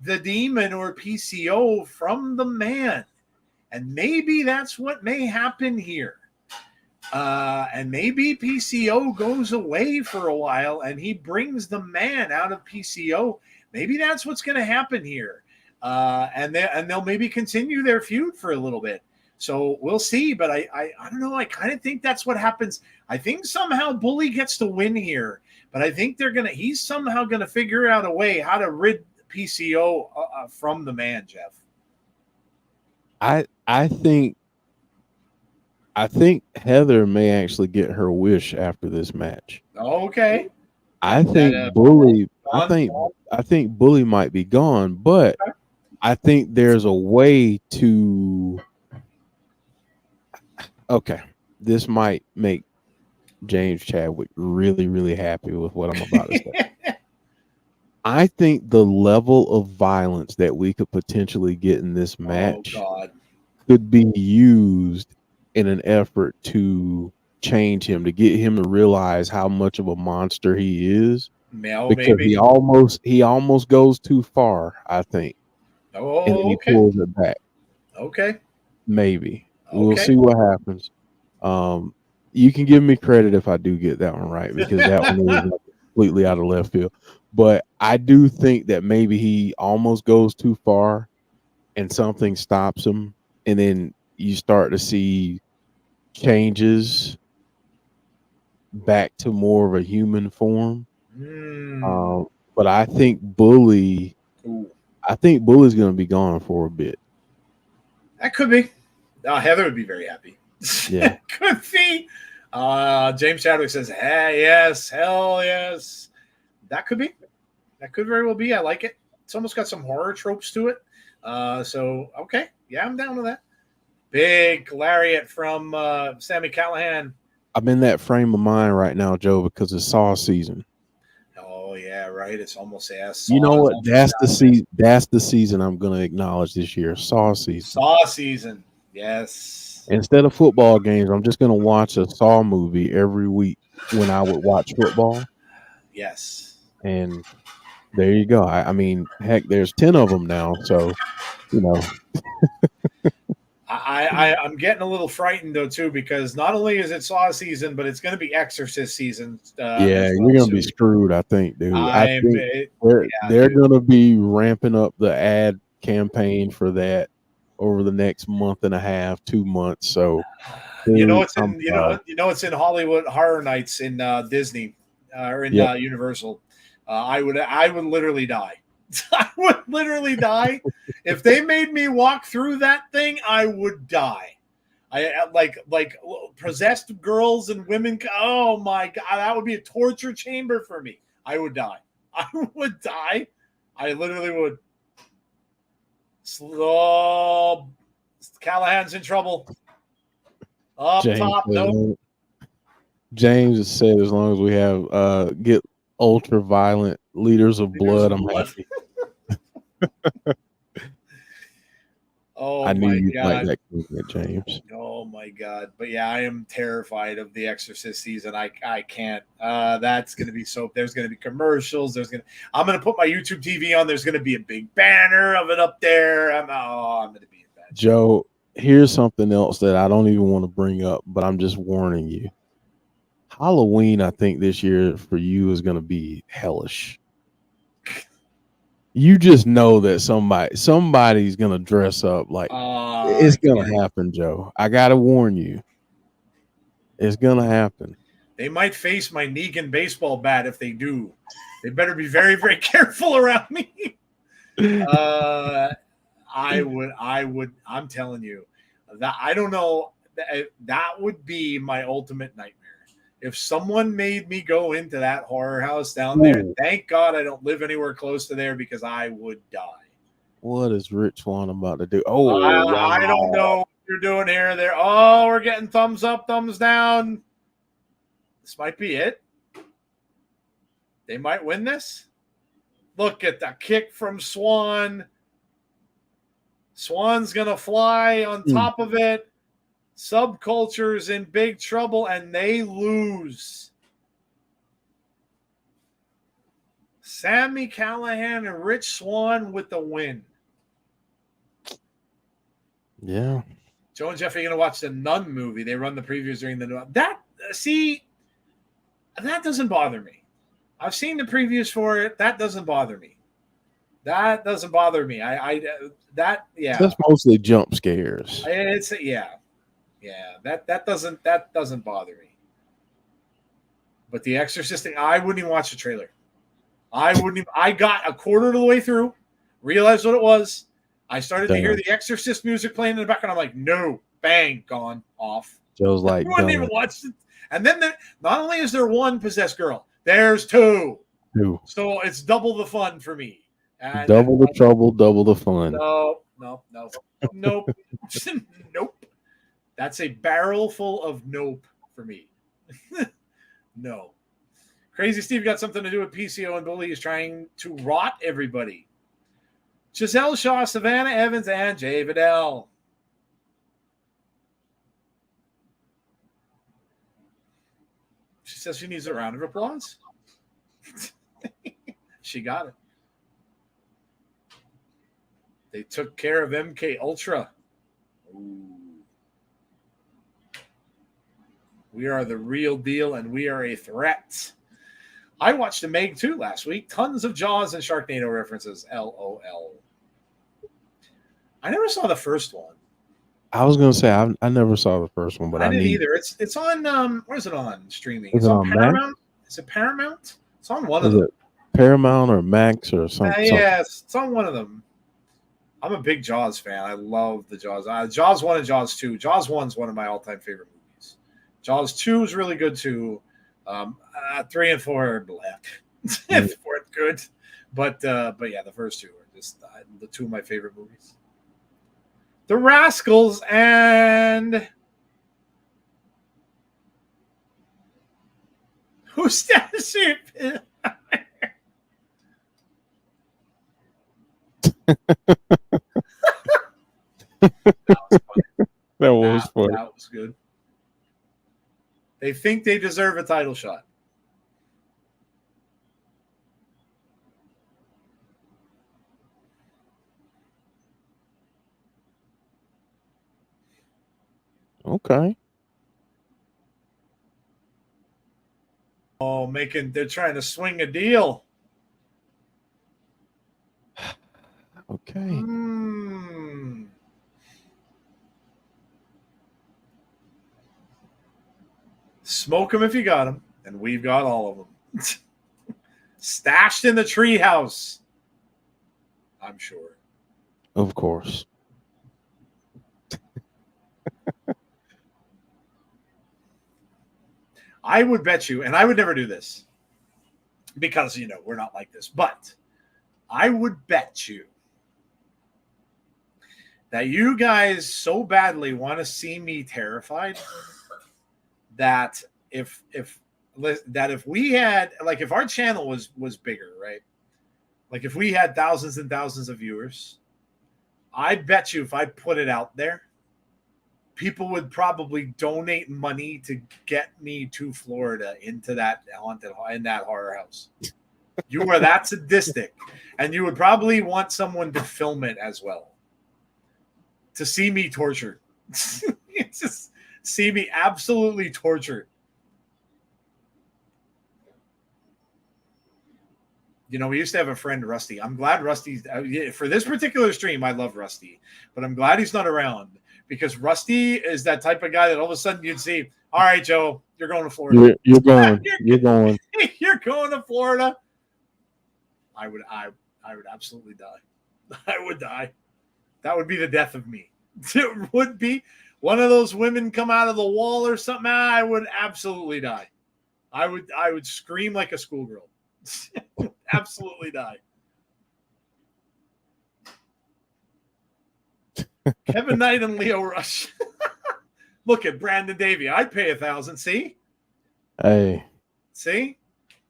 the demon or PCO from the man. And maybe that's what may happen here. And maybe PCO goes away for a while and he brings the man out of PCO. Maybe that's what's going to happen here. And they'll maybe continue their feud for a little bit. So we'll see, but I don't know. I kind of think that's what happens. I think somehow Bully gets to win here, but I think he's somehow gonna figure out a way how to rid PCO from the man, Jeff. I think Heather may actually get her wish after this match. Okay. I think Bully. I think Bully might be gone, but I think there's a way to. Okay, this might make James Chadwick really, really happy with what I'm about to say. I think the level of violence that we could potentially get in this match could be used in an effort to change him, to get him to realize how much of a monster he is. Because he almost goes too far, I think. Oh, and then he pulls it back. Okay. Maybe. We'll see what happens. You can give me credit if I do get that one right, because that one was completely out of left field. But I do think that maybe he almost goes too far and something stops him, and then you start to see changes back to more of a human form. But I think Bully's going to be gone for a bit. That could be. Heather would be very happy. Yeah. Could be. James Chadwick says, hey, yes, hell yes. That could be. That could very well be. I like it. It's almost got some horror tropes to it. So, okay. Yeah, I'm down with that. Big lariat from Sami Callihan. I'm in that frame of mind right now, Joe, because it's Saw season. Oh, yeah, right. It's almost ass. You know what? That's the season. That's the season I'm going to acknowledge this year. Saw season. Saw season. Yes. Instead of football games, I'm just going to watch a Saw movie every week when I would watch football. Yes. And there you go. I mean, heck, there's 10 of them now. So, you know. I'm getting a little frightened, though, too, because not only is it Saw season, but it's going to be Exorcist season. Yeah, you're going to be screwed, I think, dude. I think they're going to be ramping up the ad campaign for that over the next month and a half, 2 months. So, it's in Hollywood Horror Nights in Disney or in Universal. I would literally die. I would literally die if they made me walk through that thing. I would die. I like possessed girls and women. Oh my God, that would be a torture chamber for me. I would die. I would die. I literally would. Slow. Callihan's in trouble. Up top, no. James has said, as long as we have get ultra violent leaders of blood, I'm happy. Oh, I knew you'd like that comment, James. Oh my God. But yeah, I am terrified of the Exorcist season. I can't. That's gonna be so. There's gonna be commercials. I'm gonna put my YouTube TV on. There's gonna be a big banner of it up there. I'm gonna be in bad. Joe, here's something else that I don't even want to bring up, but I'm just warning you. Halloween, I think this year for you is gonna be hellish. You just know that somebody's gonna dress up like it's gonna happen, Joe. I gotta warn you, it's gonna happen. They might face my Negan baseball bat if they do. They better be very, very careful around me. I'm telling you that I don't know. That would be my ultimate nightmare. If someone made me go into that horror house down there, thank God I don't live anywhere close to there because I would die. What is Rich Swann about to do? Oh, wow. I don't know what you're doing here. There. Oh, we're getting thumbs up, thumbs down. This might be it. They might win this. Look at the kick from Swann. Swann's going to fly on top of it. Subculture's in big trouble, and they lose. Sami Callihan and Rich Swann with the win. Yeah. Joe and Jeff are going to watch the Nun movie. They run the previews during the that doesn't bother me. I've seen the previews for it. That doesn't bother me. That doesn't bother me. That's mostly jump scares. That doesn't bother me. But The Exorcist thing, I wouldn't even watch the trailer. I got a quarter of the way through, realized what it was. I started to hear the Exorcist music playing in the background. I'm like, no, bang, gone, off. Joe's like, I wouldn't even watch it. And then not only is there one possessed girl, there's two. So it's double the fun for me. And double the trouble, double the fun. No. Nope. Nope. That's a barrel full of nope for me. No. Crazy Steve got something to do with PCO and Bully. He's trying to rot everybody. Giselle Shaw, Savannah Evans, and Jay Vidal. She says she needs a round of applause. She got it. They took care of MK Ultra. Ooh. We are the real deal, and we are a threat. I watched the Meg 2 last week. Tons of Jaws and Sharknado references. LOL. I never saw the first one. I was going to say, I never saw the first one, but I didn't either. It's on, where is it on streaming? Is it on Paramount? Is it Paramount? It's on one of them. Paramount or Max or something? Yes, it's on one of them. I'm a big Jaws fan. I love the Jaws. Jaws 1 and Jaws 2. Jaws 1 is one of my all-time favorite movies. Jaws 2 is really good too. 3 and 4 are black. 4 is good. But yeah, the first two are just the two of my favorite movies. The Rascals and who's that ship? That was funny. That was good. They think they deserve a title shot. Okay. Oh, they're trying to swing a deal. Okay. Smoke them if you got them, and we've got all of them. Stashed in the treehouse. I'm sure. Of course. I would bet you, and I would never do this because, we're not like this, but I would bet you that you guys so badly want to see me terrified that if we had, like, if our channel was bigger, right? Like if we had thousands and thousands of viewers, I bet you if I put it out there, people would probably donate money to get me to Florida into that horror house. You are that sadistic, and you would probably want someone to film it as well to see me tortured. Just see me absolutely tortured. We used to have a friend, Rusty. I'm glad Rusty's for this particular stream. I love Rusty, but I'm glad he's not around because Rusty is that type of guy that all of a sudden you'd see, all right, Joe, you're going to Florida. You're going. You're going. You're going to Florida. I would absolutely die. I would die. That would be the death of me. It would be one of those women come out of the wall or something. I would absolutely die. I would scream like a schoolgirl. Absolutely die. Kevin Knight and Lio Rush. Look at Brandon Davey. I'd pay $1,000. See? Hey. See?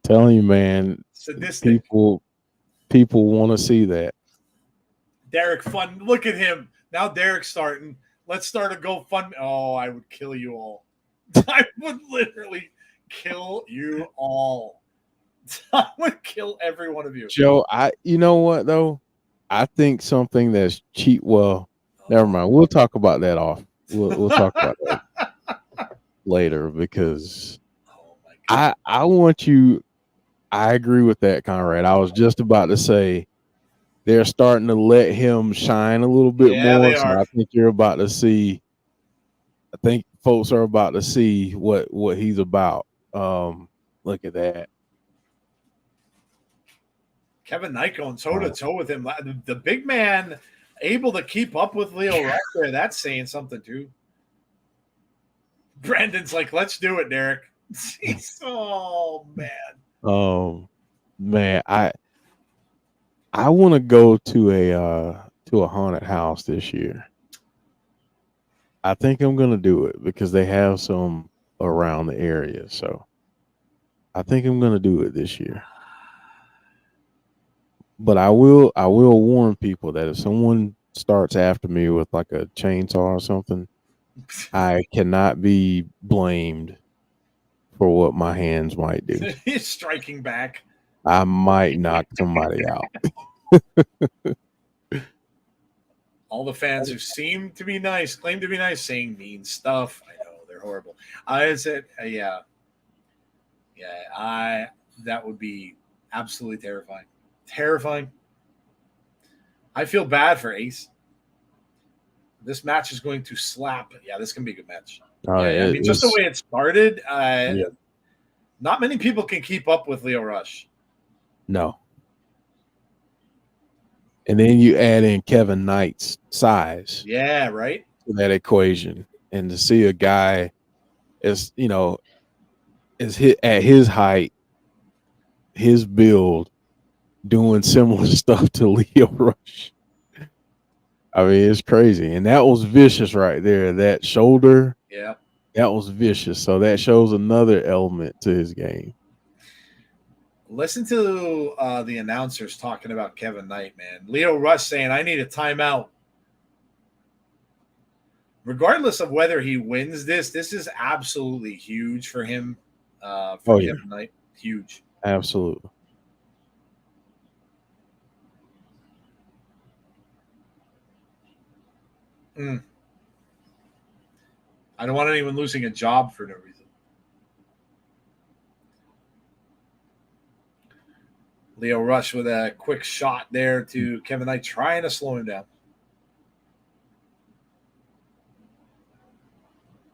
Telling you, man. Sadistic. People want to see that. Derek Fun. Look at him. Now Derek's starting. Let's start a GoFundMe. Oh, I would kill you all. I would literally kill you all. I would kill every one of you. Joe, you know what though? I think something that's cheap. Well, never mind. We'll talk about that off. We'll talk about that later because I want you. I agree with that, Conrad. I was just about to say they're starting to let him shine a little bit more. They so are. I think you're about to see. I think folks are about to see what he's about. Look at that. Kevin Knight going toe-to-toe with him. The big man able to keep up with Lio Rush there. That's saying something, too. Brandon's like, let's do it, Derek. Oh, man. Man, I want to go to a haunted house this year. I think I'm going to do it because they have some around the area. So I think I'm going to do it this year. But I will warn people that if someone starts after me with like a chainsaw or something, I cannot be blamed for what my hands might do. He's striking back. I might knock somebody out. All the fans who seem to be nice, claim to be nice, saying mean stuff. I know they're horrible. I said, that would be absolutely terrifying. Terrifying. I feel bad for Ace. This match is going to slap. Yeah, this can be a good match. I mean, just the way it started, not many people can keep up with Lio Rush. No. And then you add in Kevin Knight's size. Yeah, right. To that equation. And to see a guy is hit at his height, his build, doing similar stuff to Lio Rush. I mean, it's crazy. And that was vicious right there. That shoulder. Yeah. That was vicious. So that shows another element to his game. Listen to the announcers talking about Kevin Knight, man. Lio Rush saying, I need a timeout. Regardless of whether he wins this is absolutely huge for him. Kevin Knight. Huge. Absolutely. I don't want anyone losing a job for no reason. Lio Rush with a quick shot there to Kevin Knight, trying to slow him down.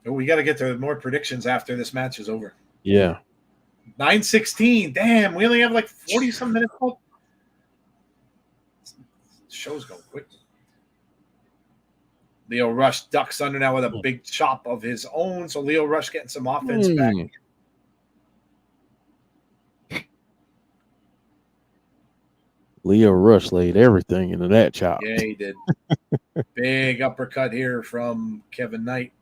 Oh, we got to get to more predictions after this match is over. Yeah. 9:16. Damn, we only have like 40-some minutes left. Show's going quick. Lio Rush ducks under now with a big chop of his own. So Lio Rush getting some offense back. Lio Rush laid everything into that chop. Yeah, he did. Big uppercut here from Kevin Knight.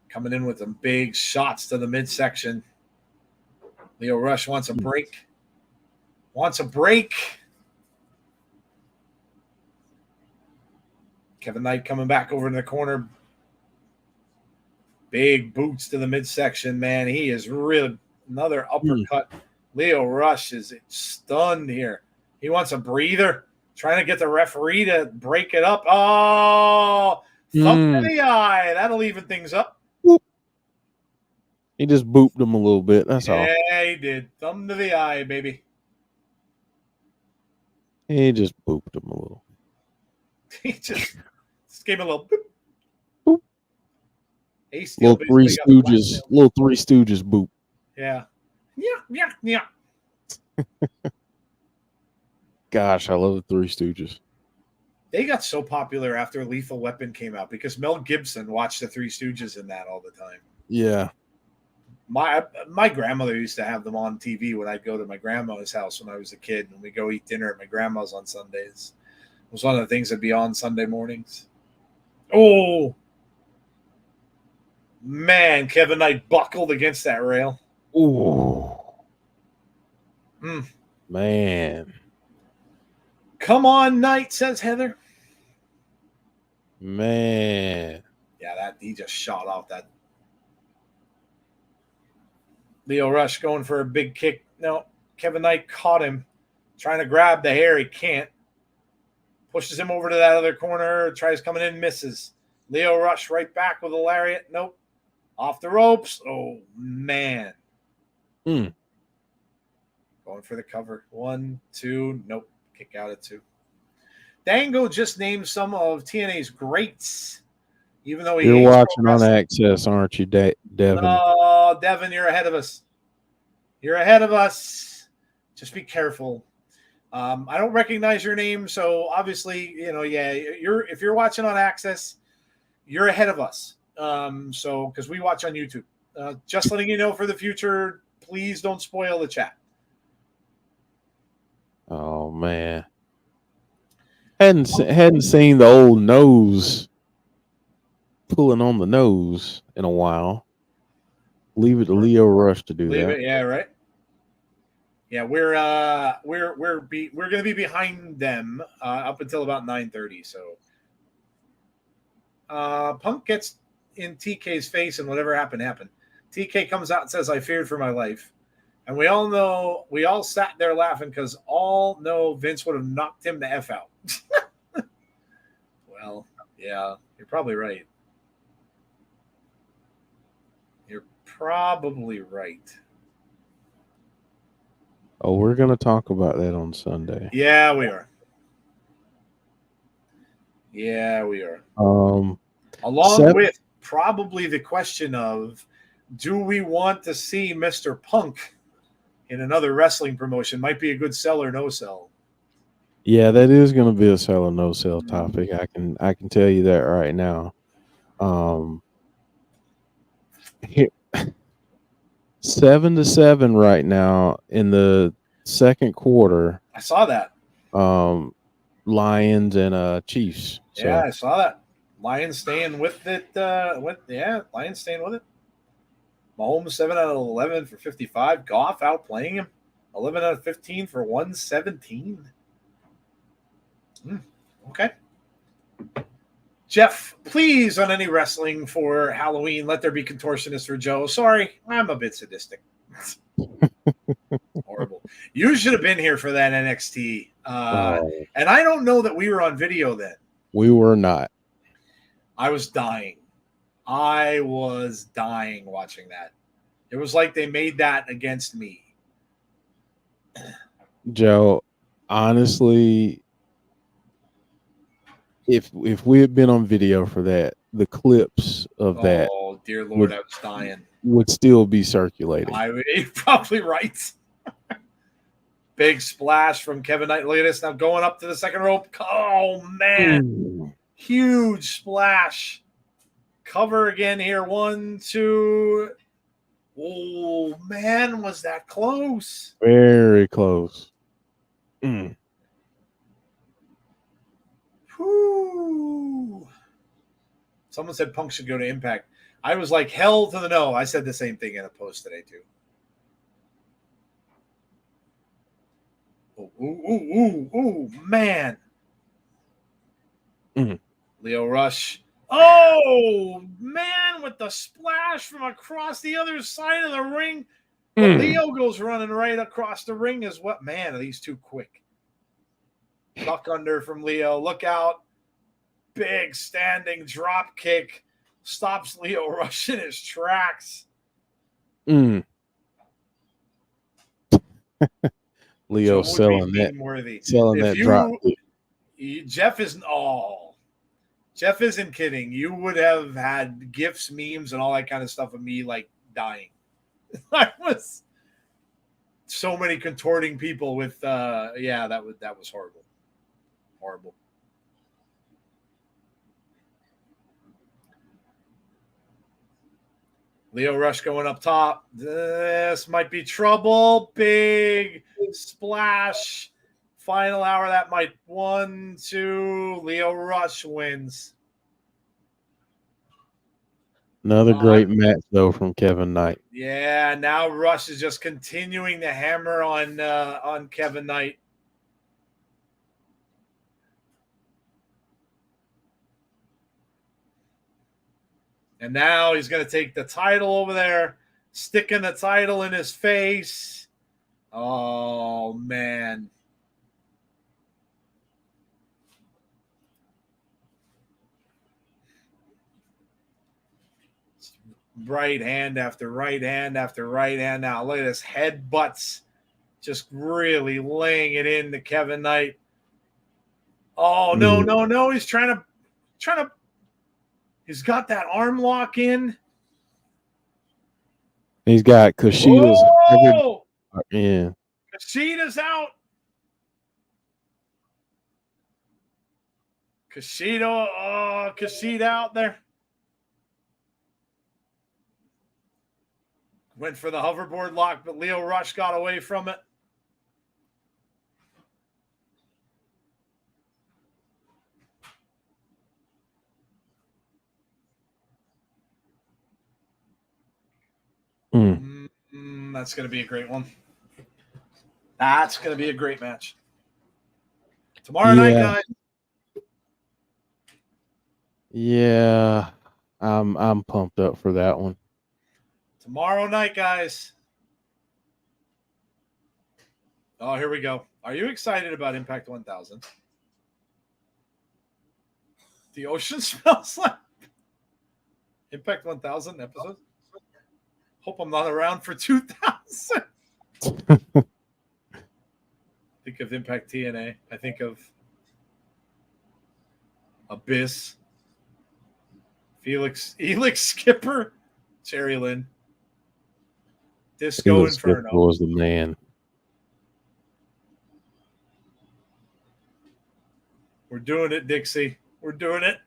Coming in with some big shots to the midsection. Lio Rush wants a break. Kevin Knight coming back over in the corner. Big boots to the midsection, man. He is really another uppercut. Lio Rush is stunned here. He wants a breather. Trying to get the referee to break it up. Oh, thumb to the eye. That'll even things up. Whoop. He just booped him a little bit. That's all. Yeah, he did. Thumb to the eye, baby. He just booped him a little. just gave him a little boop. Boop. Ace Steel Little Three basically got Stooges, blackmailed. little Three Stooges boop. Yeah. Yeah. Gosh, I love the Three Stooges. They got so popular after Lethal Weapon came out because Mel Gibson watched the Three Stooges in that all the time. Yeah. My grandmother used to have them on TV when I'd go to my grandma's house when I was a kid, and we go eat dinner at my grandma's on Sundays. It was one of the things that'd be on Sunday mornings. Oh, man, Kevin Knight buckled against that rail. Ooh. Mm. Man. Come on, Knight, says Heather. Man. Yeah, that he just shot off that. Lio Rush going for a big kick. No, Kevin Knight caught him, trying to grab the hair. He can't. Pushes him over to that other corner. Tries coming in, misses. Lio Rush right back with a lariat. Nope. Off the ropes. Oh, man. Mm. Going for the cover. 1, 2. Nope. Kick out at 2. Dango just named some of TNA's greats. Even though you're watching on Access, aren't you, Devin? No, Devin, you're ahead of us. You're ahead of us. Just be careful. I don't recognize your name, so obviously, if you're watching on Access, you're ahead of us. So because we watch on YouTube. Just letting you know for the future, please don't spoil the chat. Oh man, hadn't seen the old nose pulling on the nose in a while. Leave it to Lio Rush to do that. Yeah, right. Yeah, we're going to be behind them up until about 9:30. So, Punk gets in TK's face, and whatever happened. TK comes out and says, "I feared for my life," and we all sat there laughing because all know Vince would have knocked him the F out. Well, yeah, you're probably right. You're probably right. Oh, we're going to talk about that on Sunday. Yeah, we are. Along with probably the question of, do we want to see Mr. Punk in another wrestling promotion? Might be a good sell or no sell. Yeah, that is going to be a sell or no sell topic. I can tell you that right now. Here, 7-7 right now in the second quarter. I saw that. Lions and Chiefs. So. Yeah, I saw that. Lions staying with it. Lions staying with it. Mahomes 7 out of 11 for 55. Goff outplaying him. 11 out of 15 for 117. Okay. Jeff, please, on any wrestling for Halloween, let there be contortionists for Joe. Sorry, I'm a bit sadistic. Horrible. You should have been here for that NXT. And I don't know that we were on video then. We were not. I was dying. Watching that. It was like they made that against me. Joe, honestly, if we had been on video for that, the clips of that, oh dear Lord, I was dying, would still be circulating. You're probably right. Big splash from Kevin Knight. Look at this now, going up to the second rope. Oh man, Ooh. Huge splash. Cover again here. 1, 2. Oh man, was that close? Very close. Whew. Someone said Punk should go to Impact. I was like, hell to the no. I said the same thing in a post today, too. Ooh, man. Lio Rush. Oh, man, with the splash from across the other side of the ring. But Lio goes running right across the ring as well. Man, are these two quick. Duck under from Lio. Look out. Big standing drop kick. Stops Lio Rush in his tracks. Leo selling that worthy. drop. Jeff is Jeff isn't kidding. You would have had GIFs, memes, and all that kind of stuff of me like dying. I was so many contorting people with that was horrible. Horrible. Lio Rush going up top. This might be trouble. Big splash. Final hour. That might 1, 2. Lio Rush wins. Another great match though from Kevin Knight. Yeah, now Rush is just continuing to hammer on Kevin Knight. And now he's going to take the title over there, sticking the title in his face. Oh, man. Right hand after right hand after right hand. Now look at this headbutts, just really laying it into Kevin Knight. Oh, no. He's trying to. He's got that arm lock in. He's got Kushida's. Oh! Yeah. Kushida's out. Kushida out there. Went for the hoverboard lock, but Lio Rush got away from it. That's going to be a great one. That's going to be a great match. Tomorrow night, guys. Yeah, I'm pumped up for that one. Tomorrow night, guys. Oh, here we go. Are you excited about Impact 1000? The ocean smells like Impact 1000 episode. Hope I'm not around for 2000. Think of Impact TNA. I think of Abyss. Elix Skipper. Cherry Lynn. Disco Inferno was the man. We're doing it, Dixie. We're doing it.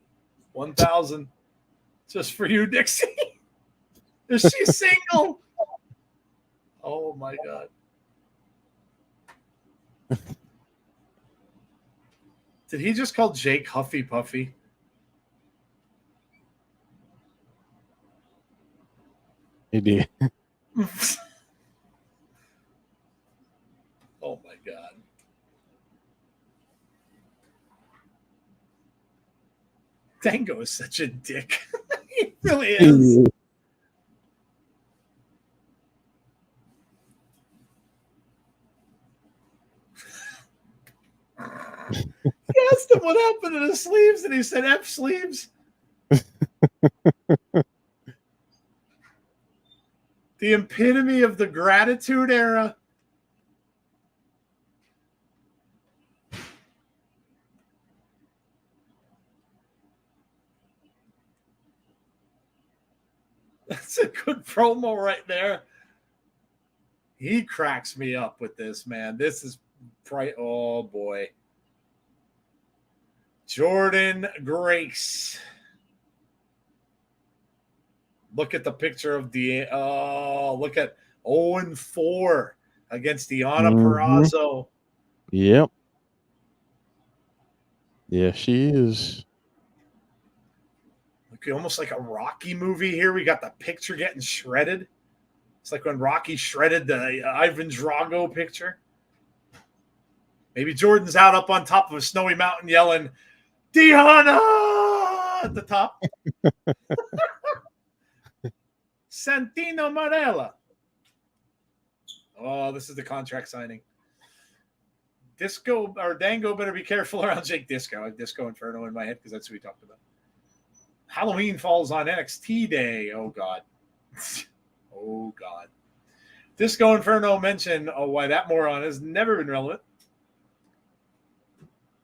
1000. Just for you, Dixie. Is she single? Oh, my God. Did he just call Jake Huffy Puffy? He did. Oh, my God. Dango is such a dick. He really is. He asked him what happened to the sleeves, and he said F sleeves. The epitome of the gratitude era. That's a good promo right there. He cracks me up with this, man. This is bright. Oh, boy. Jordan Grace. Look at the picture of look at 0-4 against Deonna Purrazzo. Yep. Yeah, she is. Look, almost like a Rocky movie here. We got the picture getting shredded. It's like when Rocky shredded the Ivan Drago picture. Maybe Jordan's out up on top of a snowy mountain yelling, Deonna at the top. Santino Marella. Oh, this is the contract signing. Disco or Dango better be careful around Jake Disco. I have Disco Inferno in my head because that's who we talked about. Halloween falls on NXT Day. Oh, God. Oh, God. Disco Inferno mentioned, why that moron has never been relevant.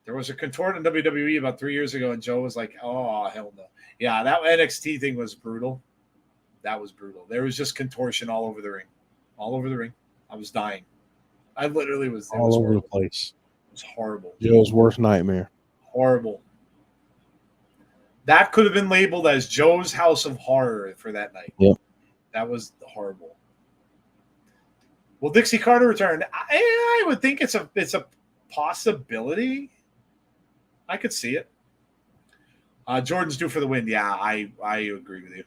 There was a contort in WWE about 3 years ago, and Joe was like, "Oh hell no!" Yeah, that NXT thing was brutal. That was brutal. There was just contortion all over the ring, all over the ring. I was dying. I literally was. All over the place. It was horrible. Joe's worst nightmare. Horrible. That could have been labeled as Joe's House of Horror for that night. Yep. That was horrible. Will Dixie Carter return? I would think it's a possibility. I could see it. Jordan's due for the win. Yeah, I agree with you.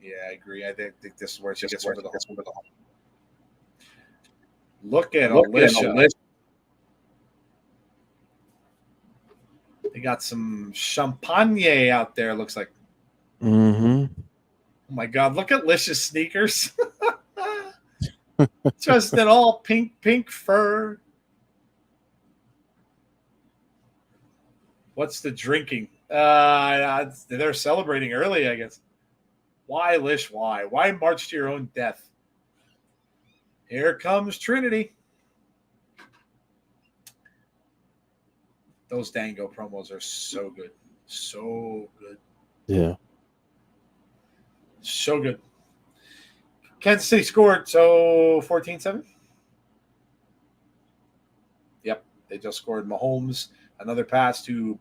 Yeah, I agree. I think this is where she gets over the hump. Look at Alicia. They got some champagne out there, looks like. Mm-hmm. Oh, my God. Look at Alicia's sneakers. Just in all pink fur. What's the drinking? They're celebrating early, I guess. Why, Lish? Why? Why march to your own death? Here comes Trinity. Those Dango promos are so good. So good. Yeah. So good. Kansas City scored, so 14-7. Yep, they just scored. Mahomes, another pass to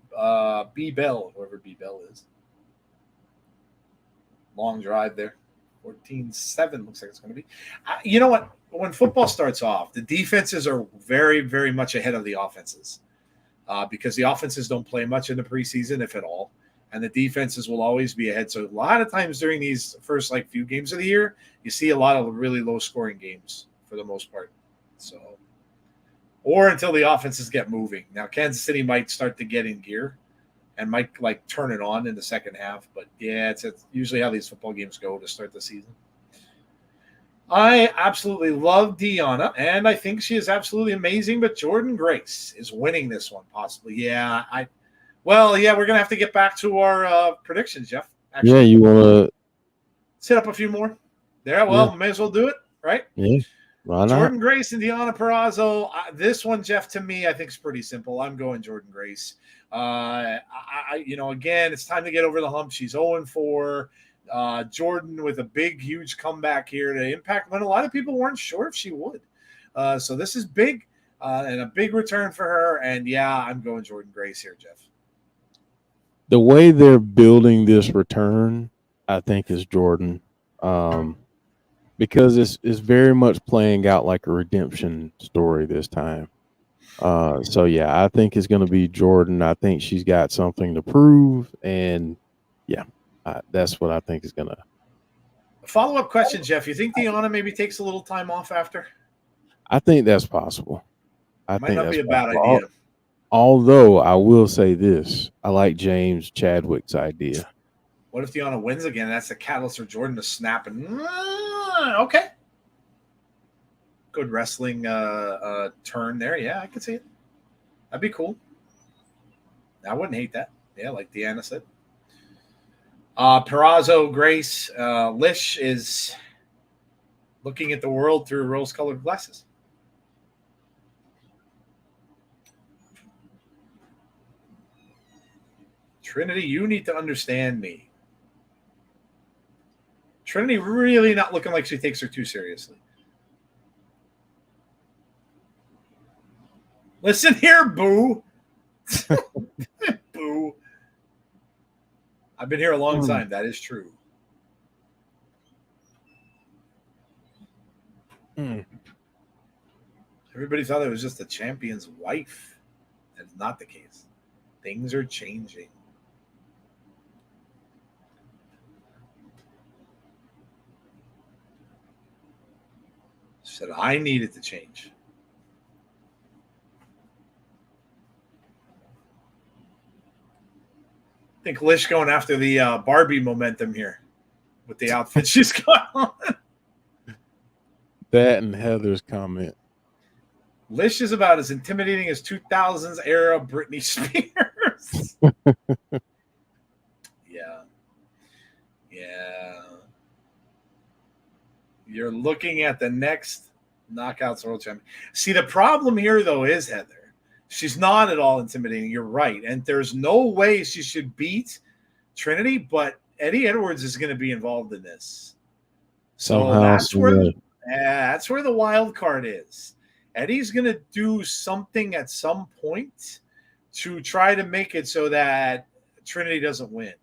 B. Bell, whoever B. Bell is. Long drive there. 14-7 looks like it's going to be. You know what? When football starts off, the defenses are very, very much ahead of the offenses because the offenses don't play much in the preseason, if at all. And the defenses will always be ahead. So a lot of times during these first few games of the year, you see a lot of really low scoring games for the most part. So, or until the offenses get moving. Now, Kansas City might start to get in gear and might turn it on in the second half. But yeah, it's usually how these football games go to start the season. I absolutely love Deonna, and I think she is absolutely amazing. But Jordan Grace is winning this one, possibly. Yeah, we're going to have to get back to our predictions, Jeff. Actually. Yeah, you want to set up a few more? There, well, may as well do it, right? Yeah, why not? Jordan Grace and Deonna Purrazzo. This one, Jeff, to me, I think is pretty simple. I'm going Jordan Grace. Again, it's time to get over the hump. She's 0-4. Jordan with a big, huge comeback here to Impact when a lot of people weren't sure if she would. So this is big and a big return for her. And, yeah, I'm going Jordan Grace here, Jeff. The way they're building this return, I think, is Jordan, because it's very much playing out like a redemption story this time. So yeah, I think it's going to be Jordan. I think she's got something to prove, and yeah, that's what I think is going to. Follow-up question, Jeff. You think Deonna maybe takes a little time off after? I think that's possible. Might not be a bad idea. Although I will say this, I like James Chadwick's idea. What if Deonna wins again? That's the catalyst for Jordan to snap and okay. Good wrestling turn there. Yeah, I could see it. That'd be cool. I wouldn't hate that. Yeah, like Deanna said. Purrazzo, Grace, Lish is looking at the world through rose-colored glasses. Trinity, you need to understand me. Trinity really not looking like she takes her too seriously. Listen here, boo. Boo. I've been here a long time. That is true. Everybody thought it was just the champion's wife. That's not the case. Things are changing. Said I needed to change. I think Lish going after the Barbie momentum here with the outfit she's got on. That and Heather's comment. Lish is about as intimidating as 2000s era Britney Spears. Yeah. You're looking at the next Knockouts World Champion. See, the problem here, though, is Heather. She's not at all intimidating. You're right. And there's no way she should beat Trinity, but Eddie Edwards is going to be involved in this. So that's where the wild card is. Eddie's going to do something at some point to try to make it so that Trinity doesn't win.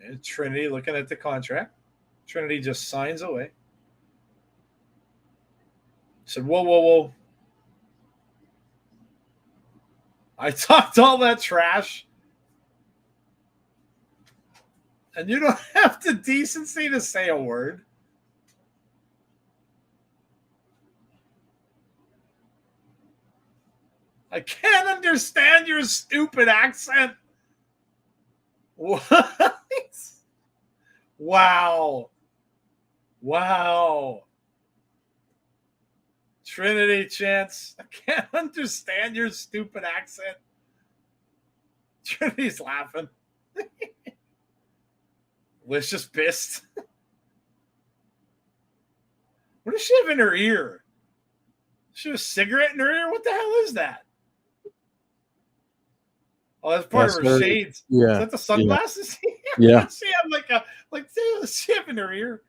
And Trinity looking at the contract. Trinity just signs away. Said, whoa, whoa, whoa. I talked all that trash. And you don't have the decency to say a word. I can't understand your stupid accent. What? Wow. Wow. Trinity chants. I can't understand your stupid accent. Trinity's laughing. Liz just pissed. What does she have in her ear? Does she have a cigarette in her ear? What the hell is that? Oh, that's part of her shades. Yeah. Is that the sunglasses? Yeah. She have she have in her ear.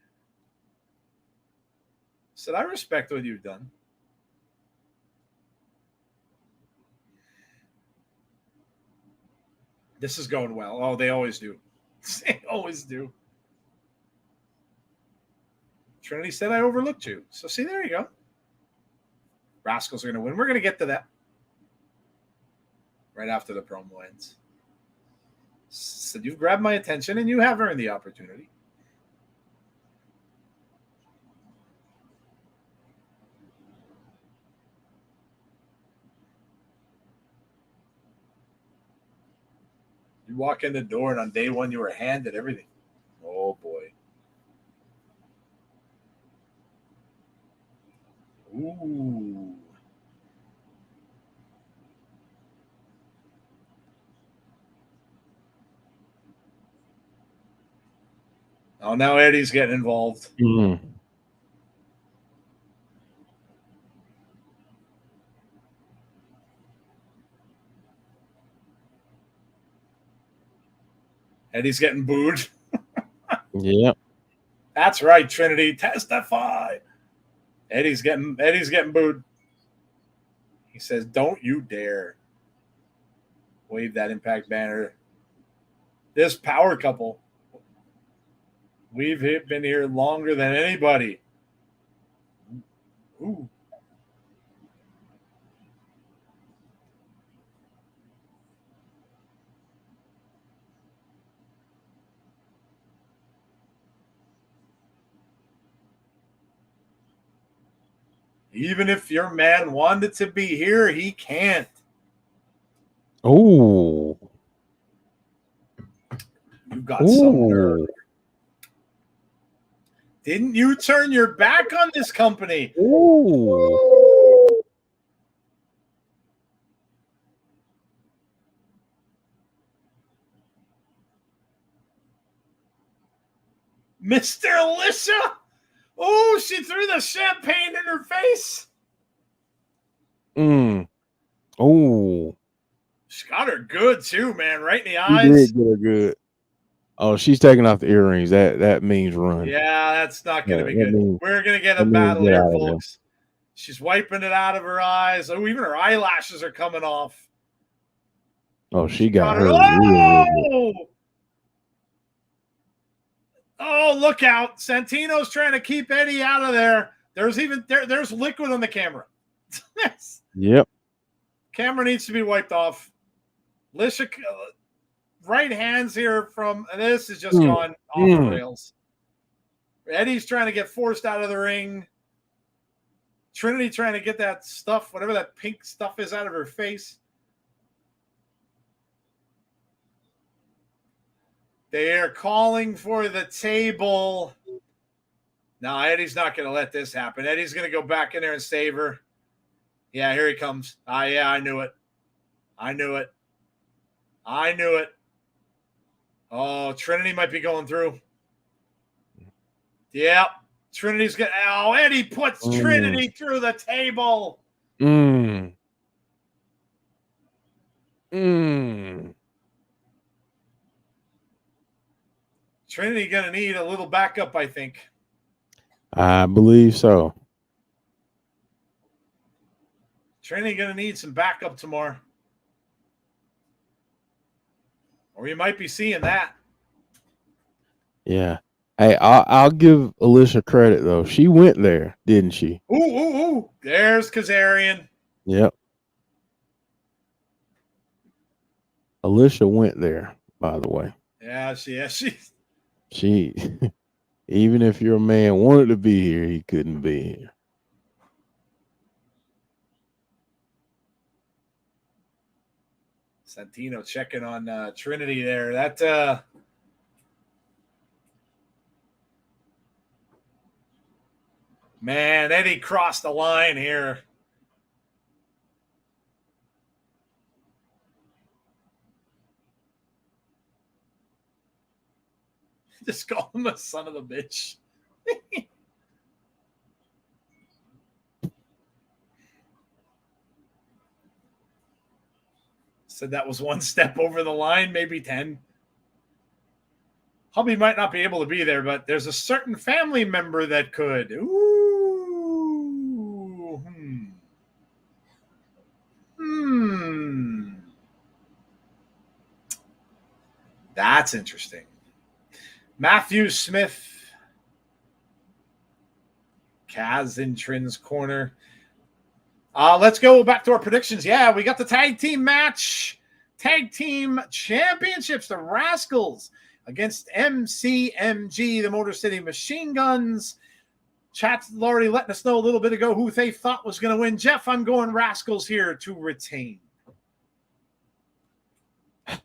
Said, I respect what you've done. This is going well. Oh, they always do. They always do. Trinity said I overlooked you. So see, there you go. Rascals are going to win. We're going to get to that right after the promo ends. So you've grabbed my attention and you have earned the opportunity. You walk in the door and on day one you were handed everything. Oh boy. Ooh. Oh, now Eddie's getting involved. Mm-hmm. Eddie's getting booed. Yep. That's right, Trinity. Testify. Eddie's getting booed. He says, "Don't you dare wave that Impact banner." This power couple, we've been here longer than anybody. Ooh. Even if your man wanted to be here, he can't. Oh. You've got some nerve. Didn't you turn your back on this company? Ooh. Mr. Alicia? Oh, she threw the champagne in her face. Oh. She got her good too, man. Right in the She eyes. did get her good. Oh, she's taking off the earrings. That means run. Yeah, that's not going to be good. We're going to get a battle here, folks. She's wiping it out of her eyes. Oh, even her eyelashes are coming off. Oh, she got her. Oh, look out. Santino's trying to keep Eddie out of there. There's liquid on the camera. Yep. Camera needs to be wiped off. Lisha, right hands here from this is just gone off the rails. Eddie's trying to get forced out of the ring. Trinity trying to get that stuff, whatever that pink stuff is, out of her face. They are calling for the table. No, Eddie's not going to let this happen. Eddie's going to go back in there and save her. Yeah, here he comes. Yeah, I knew it. I knew it. Oh, Trinity might be going through. Yep. Trinity's going to. Oh, Eddie puts Trinity through the table. Trinity going to need a little backup, I think. I believe so. Trinity going to need some backup tomorrow. Or you might be seeing that. Yeah. Hey, I'll give Alicia credit, though. She went there, didn't she? Ooh. There's Kazarian. Yep. Alicia went there, by the way. Yeah, she. Even if your man wanted to be here, he couldn't be here. Santino checking on Trinity there. That man, Eddie crossed the line here. Just call him a son of a bitch. Said that was one step over the line, maybe 10. Hubby might not be able to be there, but there's a certain family member that could. Ooh. That's interesting. Matthew Smith. Kaz in Trin's corner. Let's go back to our predictions. Yeah, we got the tag team match. Tag team championships. The Rascals against MCMG, the Motor City Machine Guns. Chat's already letting us know a little bit ago who they thought was going to win. Jeff, I'm going Rascals here to retain. I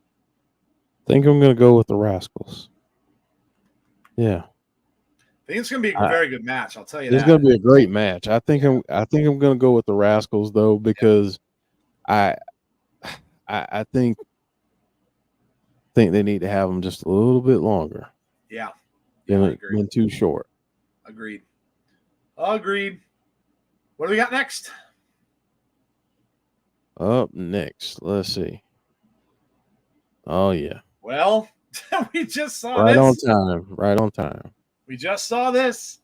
think I'm going to go with the Rascals. Yeah. I think it's going to be a very good match. I'll tell you that. It's going to be a great match. I think I'm going to go with the Rascals though, because I think they need to have them just a little bit longer. Yeah. Been too short. Agreed. What do we got next? Up next, let's see. Oh yeah. Well, we just saw right this. Right on time. We just saw this.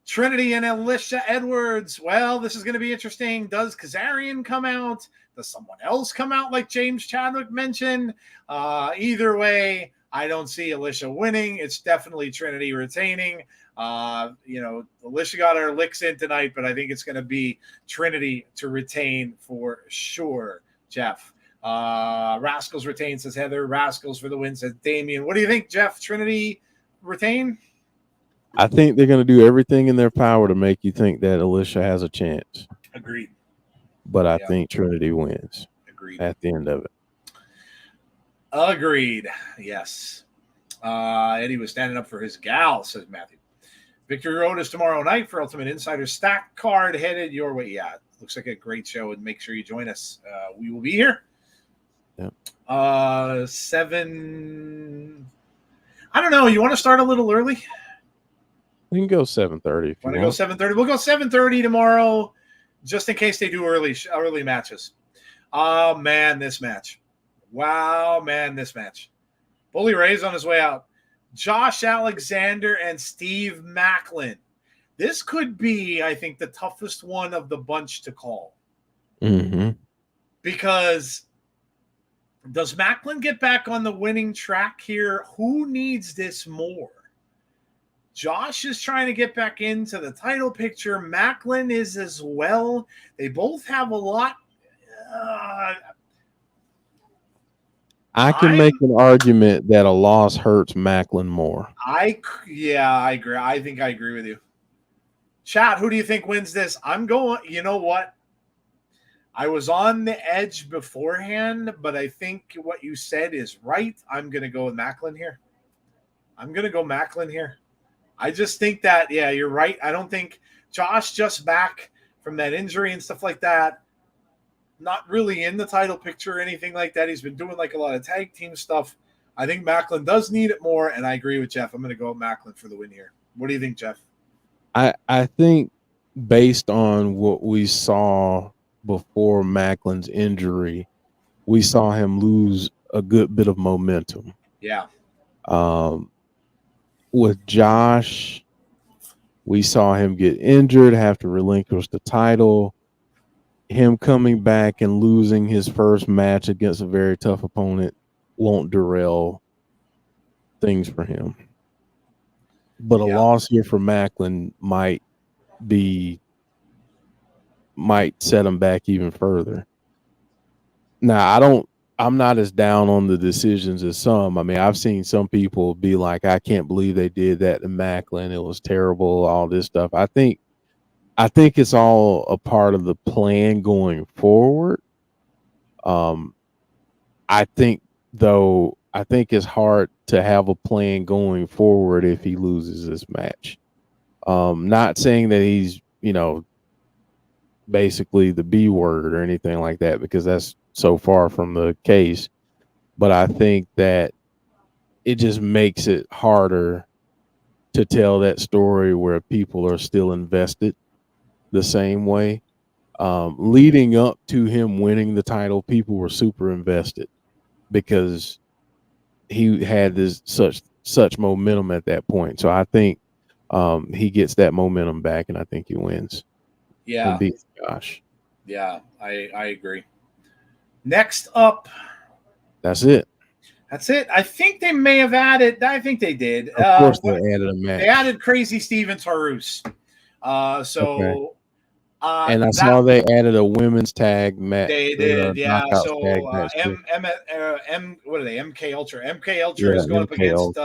Trinity and Alicia Edwards. Well, this is going to be interesting. Does Kazarian come out? Does someone else come out like James Chadwick mentioned? Either way, I don't see Alicia winning. It's definitely Trinity retaining. Alicia got her licks in tonight, but I think it's going to be Trinity to retain for sure, Jeff. Rascals retain, says Heather. Rascals for the win, says Damien. What do you think, Jeff? Trinity retain? I think they're going to do everything in their power to make you think that Alicia has a chance. Agreed. But I think Trinity wins. Agreed. At the end of it. Agreed. Yes. Eddie was standing up for his gal, says Matthew. Victory Road is tomorrow night for Ultimate Insider. Stack card headed your way. Yeah, looks like a great show, and make sure you join us. We will be here. Yep. 7. I don't know. You want to start a little early? We can go 7:30. Want to go 7:30? We'll go 7:30 tomorrow, just in case they do early matches. Oh man, this match! Wow, man, this match. Bully Ray's on his way out. Josh Alexander and Steve Maclin. This could be, I think, the toughest one of the bunch to call. Mm-hmm. Because does Maclin get back on the winning track here? Who needs this more? Josh is trying to get back into the title picture. Maclin is as well. They both have a lot. I can make an argument that a loss hurts Maclin more. I agree. I think I agree with you. Chat, who do you think wins this? I'm going, you know what? I was on the edge beforehand, but I think what you said is right. I'm going to go with Maclin here. I just think that, yeah, you're right. I don't think Josh just back from that injury and stuff like that. Not really in the title picture or anything like that. He's been doing like a lot of tag team stuff. I think Maclin does need it more, and I agree with Jeff. I'm going to go with Maclin for the win here. What do you think, Jeff? I think based on what we saw before Maclin's injury, we saw him lose a good bit of momentum. Yeah. With Josh, we saw him get injured, have to relinquish the title. Him coming back and losing his first match against a very tough opponent won't derail things for him. But a loss here for Maclin might set him back even further. Now, I'm not as down on the decisions as some. I mean, I've seen some people be like, I can't believe they did that to Maclin. It was terrible, all this stuff. I think it's all a part of the plan going forward. I think it's hard to have a plan going forward if he loses this match. Not saying that he's, basically the B word or anything like that, because that's so far from the case. But I think that it just makes it harder to tell that story where people are still invested the same way. Leading up to him winning the title, people were super invested because he had such momentum at that point. So I think he gets that momentum back, and I think he wins. Yeah. And beats Josh. Yeah, I agree. Next up. That's it. That's it. I think they may have added. I think they did. Of course, they added a match. They added Crazy Steve and Taurus. Okay. And I saw they added a women's tag match. They did, yeah. So what are they? MK Ultra. MK Ultra is going up against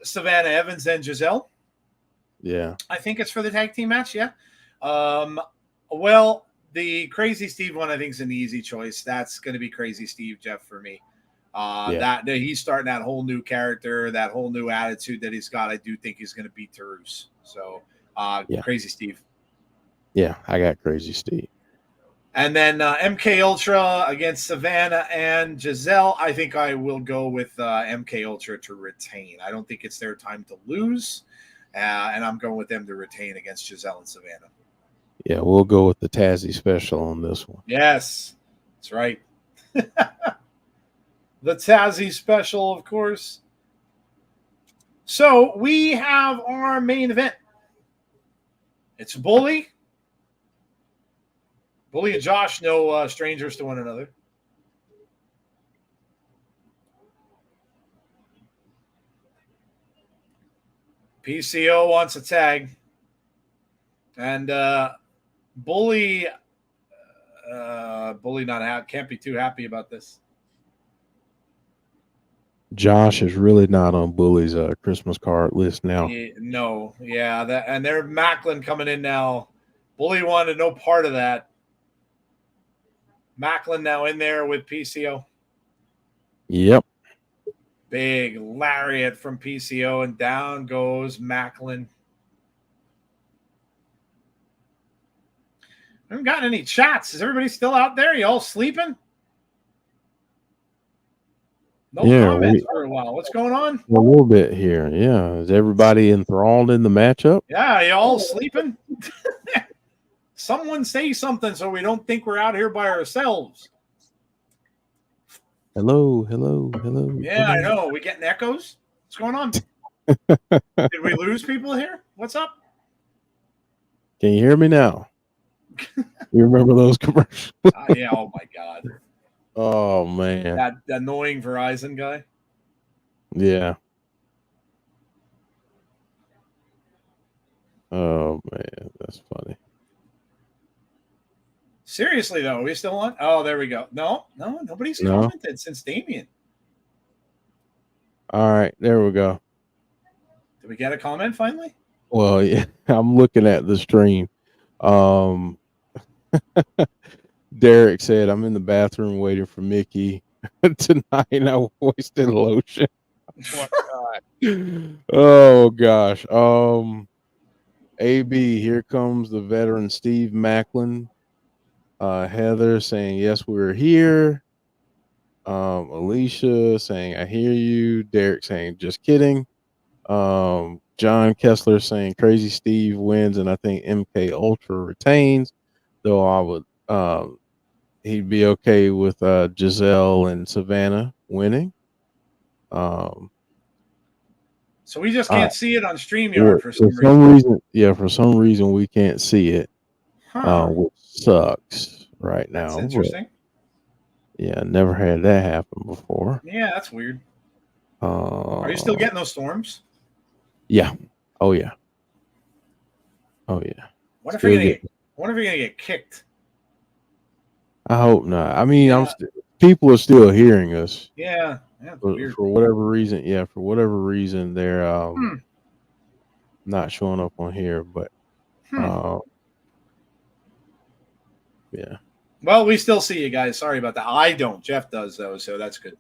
Savannah Evans and Giselle. Yeah, I think it's for the tag team match. Yeah. Well, the Crazy Steve one I think is an easy choice. That's going to be Crazy Steve, Jeff, for me. That he's starting that whole new character, that whole new attitude that he's got. I do think he's going to beat Taurus. So Crazy Steve. Yeah, I got Crazy Steve. And then MK Ultra against Savannah and Giselle. I think I will go with MK Ultra to retain. I don't think it's their time to lose. And I'm going with them to retain against Giselle and Savannah. Yeah, we'll go with the Tazzy special on this one. Yes, that's right. The Tazzy special, of course. So we have our main event. It's Bully. Bully and Josh, no strangers to one another. PCO wants a tag. And Bully can't be too happy about this. Josh is really not on Bully's Christmas card list now. And they're Maclin coming in now. Bully wanted no part of that. Maclin now in there with PCO. Yep. Big lariat from PCO, and down goes Maclin. I haven't gotten any chats. Is everybody still out there? You all sleeping? No comments for a while. What's going on? A little bit here. Yeah. Is everybody enthralled in the matchup? Yeah. You all sleeping? Someone say something so we don't think we're out here by ourselves. Hello. Yeah, I know. We getting echoes? What's going on? Did we lose people here? What's up? Can you hear me now? You remember those commercials? Yeah. Oh my God. Oh man. That annoying Verizon guy. Yeah. Oh man, that's funny. Seriously though, are we still on? Oh, there we go. No, nobody's commented since Damien. All right, there we go. Did we get a comment finally? Well, yeah, I'm looking at the stream. Derek said, I'm in the bathroom waiting for Mickey. Tonight I wasted lotion. Oh gosh. AB, here comes the veteran Steve Maclin. Heather saying, yes, we're here. Alicia saying, I hear you. Derek saying, just kidding. John Kessler saying Crazy Steve wins, and I think MK Ultra retains. Though I would, he'd be okay with Giselle and Savannah winning. So we just can't see it on StreamYard for For some reason. some reason, yeah, for some reason we can't see it, which sucks right now. That's interesting. Yeah, never had that happen before. Yeah, that's weird. Are you still getting those storms? Yeah. Oh yeah. Oh yeah. What if you're gonna get kicked? I hope not. I mean, people are still hearing us. Yeah. For whatever reason. Yeah, for whatever reason, they're not showing up on here. But yeah. Well, we still see you guys. Sorry about that. I don't. Jeff does though, so that's good.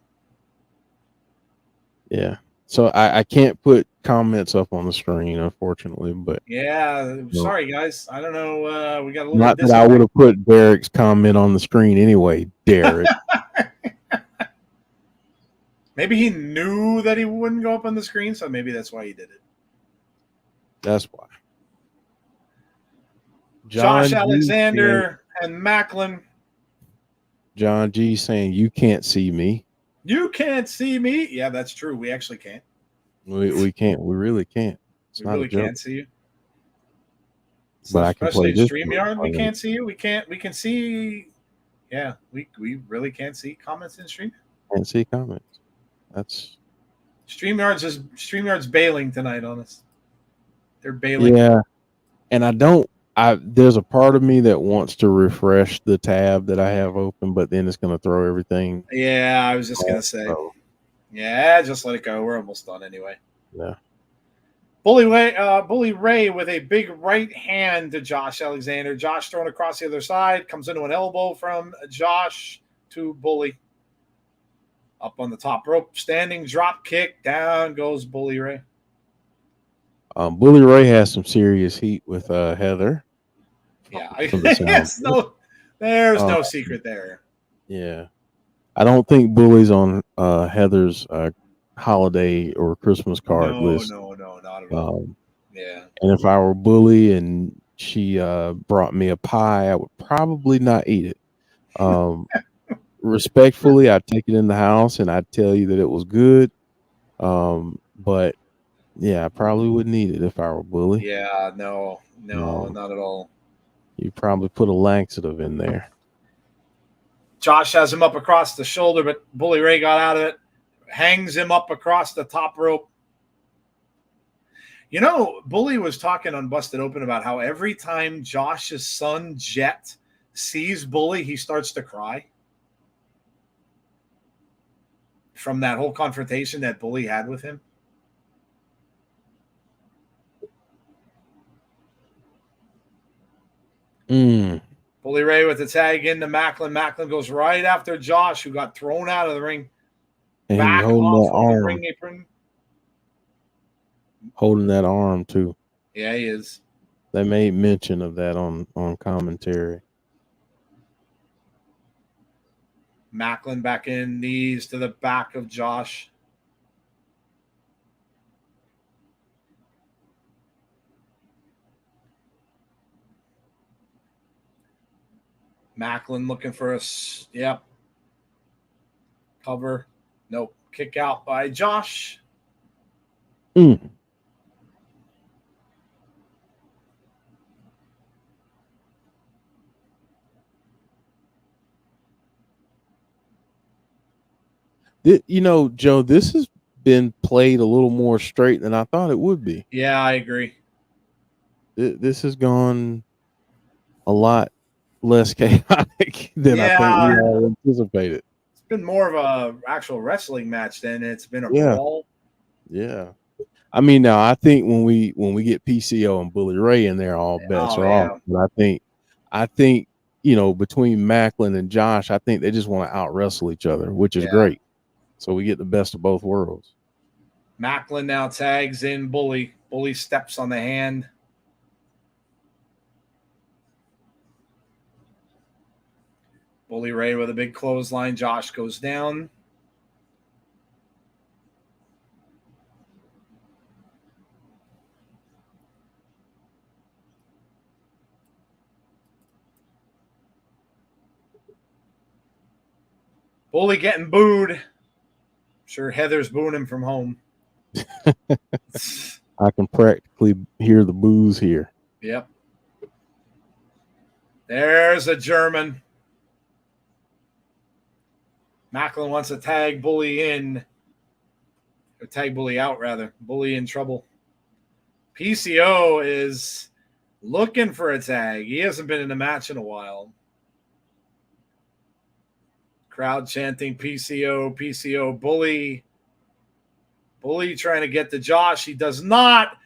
Yeah. So I can't put comments up on the screen, unfortunately. But yeah, sorry guys. I don't know. We got a little. Not that I would have put Derek's comment on the screen anyway, Derek. Maybe he knew that he wouldn't go up on the screen, so maybe that's why he did it. That's why. Josh Alexander and Maclin. John G saying, "You can't see me. You can't see me." Yeah, that's true. We actually can't. We can't. We really can't. We really can't see you. But I can play this. StreamYard, we can't see you. We can see. Yeah, we really can't see comments in Stream. Can't see comments. That's StreamYard's bailing tonight on us. They're bailing. Yeah, and there's a part of me that wants to refresh the tab that I have open, but then it's going to throw everything. Yeah, I was just going to say. Yeah, just let it go. We're almost done anyway. Yeah. Bully Ray with a big right hand to Josh Alexander. Josh thrown across the other side. Comes into an elbow from Josh to Bully. Up on the top rope. Standing drop kick. Down goes Bully Ray. Bully Ray has some serious heat with Heather. Yeah. There's no secret there. Yeah. I don't think Bully's on Heather's holiday or Christmas card list. No, not at all. Yeah. And if I were Bully and she brought me a pie, I would probably not eat it. Respectfully, I'd take it in the house and I'd tell you that it was good. But yeah, I probably wouldn't eat it if I were Bully. Yeah, no, not at all. You probably put a laxative in there. Josh has him up across the shoulder, but Bully Ray got out of it. Hangs him up across the top rope. You know, Bully was talking on Busted Open about how every time Josh's son, Jet, sees Bully, he starts to cry. From that whole confrontation that Bully had with him. Bully Ray with the tag into Maclin. Maclin goes right after Josh, who got thrown out of the ring. And back off of the ring apron. Holding that arm too. Yeah, he is. They made mention of that on commentary. Maclin back in, knees to the back of Josh. Maclin looking for us. Yep. Cover. Nope. Kick out by Josh. You know, Joe, this has been played a little more straight than I thought it would be. Yeah, I agree. This has gone a lot less chaotic than I think we all anticipated. It's been more of a actual wrestling match than it's been a brawl. Yeah. I mean, now I think when we get PCO and Bully Ray in there, all bets are off. But I think you know, between Maclin and Josh, I think they just want to out wrestle each other, which is great. So we get the best of both worlds. Maclin now tags in Bully. Bully steps on the hand. Bully Ray with a big clothesline. Josh goes down. Bully getting booed. I'm sure Heather's booing him from home. I can practically hear the boos here. Yep. There's a German. Maclin wants to tag Bully in. Or tag Bully out, rather. Bully in trouble. PCO is looking for a tag. He hasn't been in a match in a while. Crowd chanting PCO, PCO, Bully. Bully trying to get to Josh. He does not.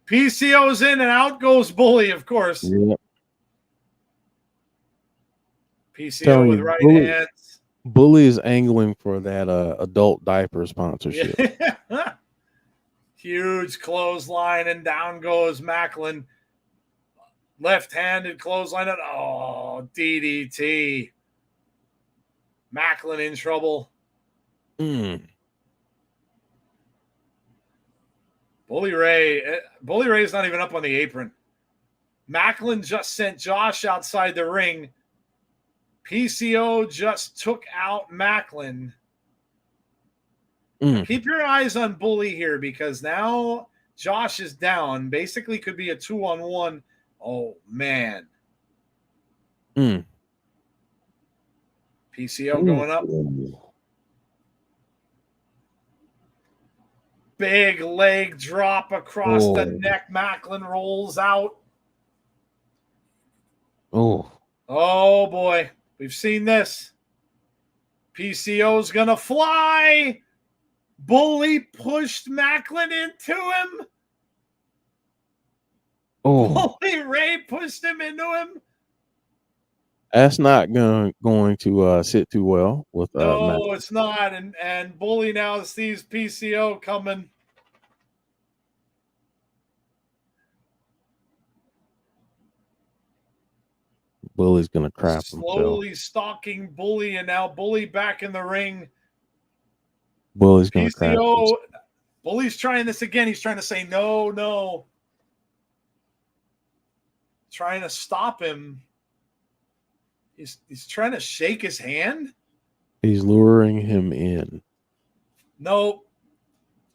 PCO's in and out goes Bully, of course. Yep. PCO with right hands. Bully is angling for that adult diaper sponsorship. Yeah. Huge clothesline, and down goes Maclin. Left-handed clothesline. Oh, DDT. Maclin in trouble. Bully Ray's not even up on the apron. Maclin just sent Josh outside the ring. PCO just took out Maclin. Keep your eyes on Bully here, because now Josh is down. Basically could be a 2-on-1. Oh, man. PCO going up. Big leg drop across the neck. Maclin rolls out. Oh, boy. We've seen this. PCO's going to fly. Bully pushed Maclin into him. Bully Ray pushed him into him. That's not going to sit too well with no, Maclin. It's not. And Bully now sees PCO coming. Bully's going to crap himself. Slowly stalking Bully, and now Bully back in the ring. Bully's going to crap himself. Bully's trying this again. He's trying to say no. Trying to stop him. He's trying to shake his hand. He's luring him in. No.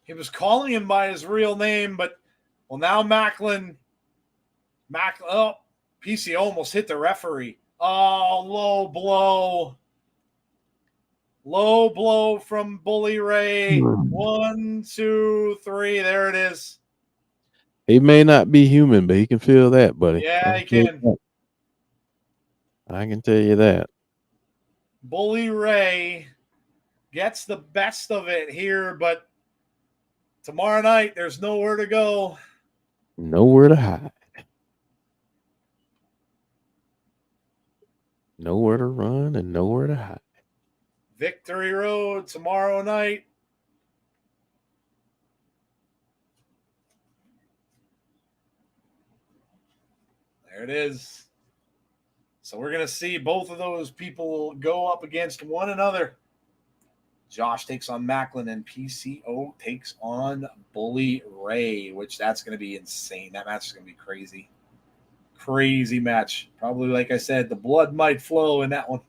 He was calling him by his real name, but now Maclin. Oh, PC almost hit the referee. Oh, low blow. Low blow from Bully Ray. 1, 2, 3. There it is. He may not be human, but he can feel that, buddy. Yeah, he can. I can tell you that. Bully Ray gets the best of it here, but tomorrow night there's nowhere to go. Nowhere to hide. Nowhere to run and nowhere to hide. Victory Road tomorrow night. There it is. So we're going to see both of those people go up against one another. Josh takes on Maclin, and PCO takes on Bully Ray, which that's going to be insane. That match is going to be crazy. Crazy match. Probably, like I said, the blood might flow in that one.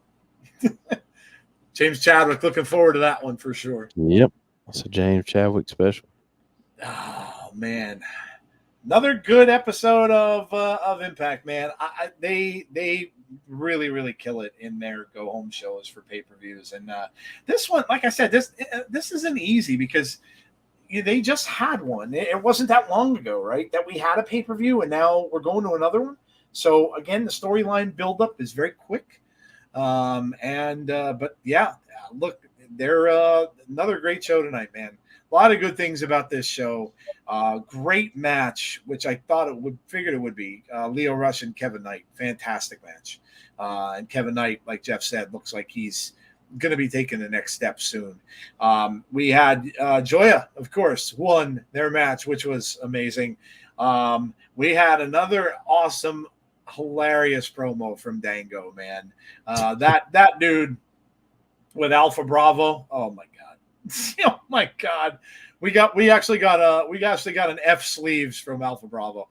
James Chadwick looking forward to that one for sure. Yep. That's a James Chadwick special. Oh, man. Another good episode of Impact, man. They really, really kill it in their go-home shows for pay-per-views. And this one, like I said, this isn't easy because they just had one. It wasn't that long ago, right, that we had a pay-per-view, and now we're going to another one. So, again, the storyline buildup is very quick. But, yeah, look, they're another great show tonight, man. A lot of good things about this show. Great match, which I thought figured it would be. Lio Rush and Kevin Knight. Fantastic match. And Kevin Knight, like Jeff said, looks like he's going to be taking the next step soon. We had Joya, of course, won their match, which was amazing. We had another awesome, hilarious promo from Dango, man. That dude with Alpha Bravo. Oh, my God. Oh my God, we actually got an F sleeves from Alpha Bravo,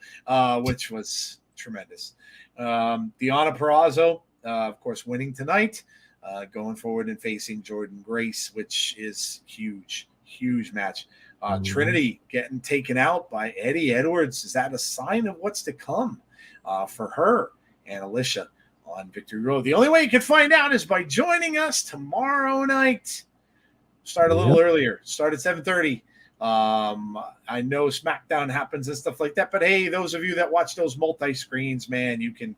which was tremendous. Deonna Purrazzo, of course, winning tonight. going forward and facing Jordan Grace, which is huge, huge match. Trinity getting taken out by Eddie Edwards. Is that a sign of what's to come for her and Alicia on Victory Road? The only way you can find out is by joining us tomorrow night. Start a little earlier. Start at 7:30. I know SmackDown happens and stuff like that, but hey, those of you that watch those multi-screens, man, you can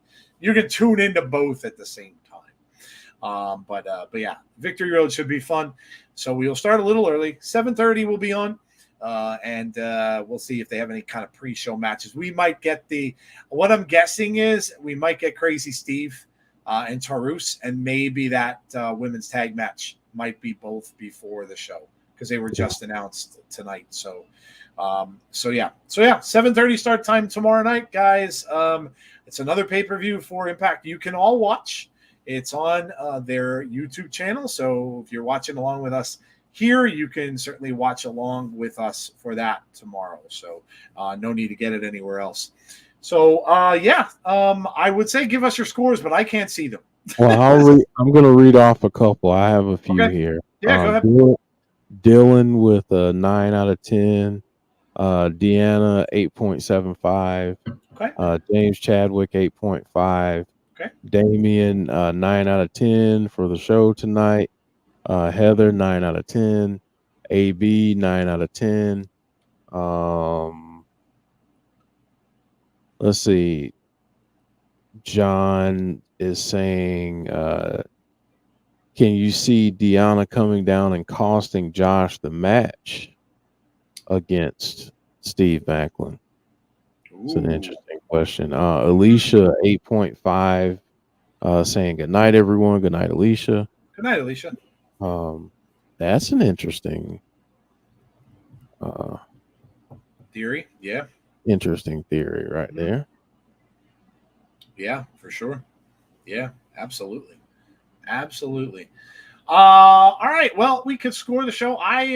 tune into both at the same time. But yeah, Victory Road should be fun. So we'll start a little early. 7:30 will be on. And we'll see if they have any kind of pre-show matches. We might get what I'm guessing is we might get Crazy Steve and Taurus, and maybe that women's tag match might be both before the show because they were just announced tonight. So yeah, 7:30 start time tomorrow night, guys. It's another pay-per-view for Impact. You can all watch. It's on their YouTube channel. So if you're watching along with us here, you can certainly watch along with us for that tomorrow. So no need to get it anywhere else. So I would say give us your scores, but I can't see them. Well, I'm going to read off a couple. I have a few here. Yeah, go ahead. Dylan with a 9 out of 10. Deonna 8.75. Okay. James Chadwick 8.5. Okay. Damien 9 out of 10 for the show tonight. Heather 9 out of 10. AB 9 out of 10. Let's see. John is saying, can you see Deonna coming down and costing Josh the match against Steve Maclin? It's an interesting question. Alicia 8.5 saying good night, everyone. Good night, Alicia. Good night, Alicia. That's an interesting theory. Yeah. Interesting theory right there. Yeah, for sure. Yeah, absolutely. Absolutely. All right. Well, we could score the show. I'm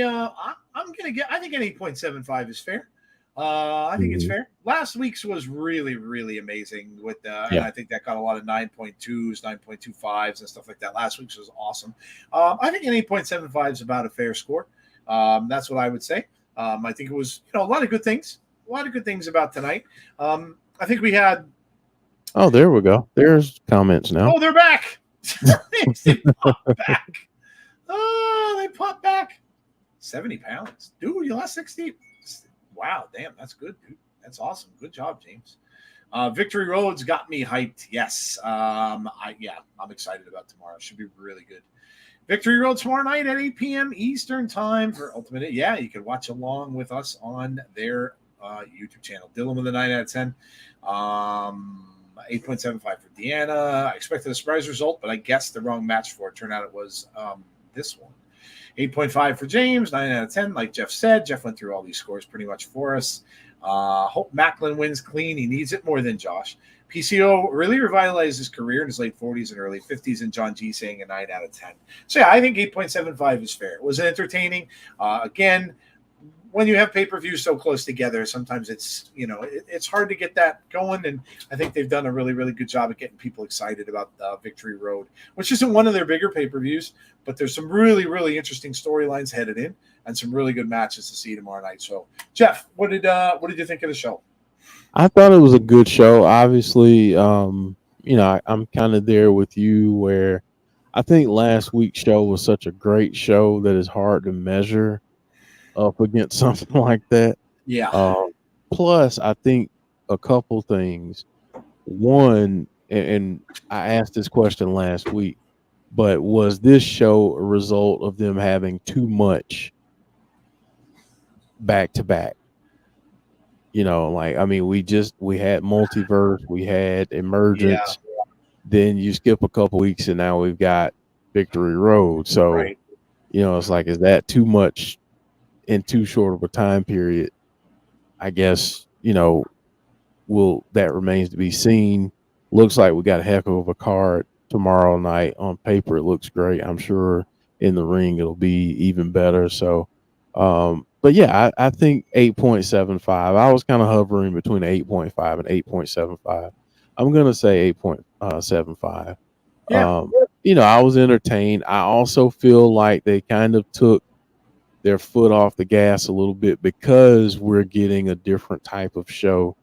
gonna I think an 8.75 is fair. I think it's fair. Last week's was really, really amazing with and I think that got a lot of 9.2s, 9.25s and stuff like that. Last week's was awesome. I think an 8.75 is about a fair score. That's what I would say. I think it was, a lot of good things. A lot of good things about tonight. I think we had. Oh, there we go. There's comments now. Oh, they're back. They popped back. Oh, they popped back. 70 pounds. Dude, you lost 60. Wow, damn, that's good, dude. That's awesome. Good job, James. Victory Road's got me hyped. Yes. I'm excited about tomorrow. It should be really good. Victory Road tomorrow night at 8 p.m. Eastern time for Ultimate. Yeah, you can watch along with us on their YouTube channel. Dylan with a 9 out of 10. 8.75 for Deonna. I expected a surprise result, but I guessed the wrong match for it. Turned out it was this one. 8.5 for James, 9 out of 10. Like Jeff said, Jeff went through all these scores pretty much for us. Hope Maclin wins clean. He needs it more than Josh. PCO really revitalized his career in his late 40s and early 50s, and John G saying a 9 out of 10. So, yeah, I think 8.75 is fair. It was entertaining. Again, when you have pay-per-views so close together, sometimes it's, it's hard to get that going. And I think they've done a really, really good job of getting people excited about Victory Road, which isn't one of their bigger pay-per-views, but there's some really, really interesting storylines headed in and some really good matches to see tomorrow night. So, Jeff, what did you think of the show? I thought it was a good show. Obviously, I'm kind of there with you where I think last week's show was such a great show that it's hard to measure up against something like that. Yeah. Plus, I think a couple things. One, and I asked this question last week, but was this show a result of them having too much back to back? We had Multiverse, we had Emergence, then you skip a couple weeks and now we've got Victory Road. So, it's like, is that too much in too short of a time period? I guess, that remains to be seen. Looks like we got a heck of a card tomorrow night. On paper, it looks great. I'm sure in the ring it'll be even better. So, but yeah, I think 8.75. I was kind of hovering between 8.5 and 8.75. I'm going to say 8.75. Yeah. I was entertained. I also feel like they kind of took their foot off the gas a little bit because we're getting a different type of show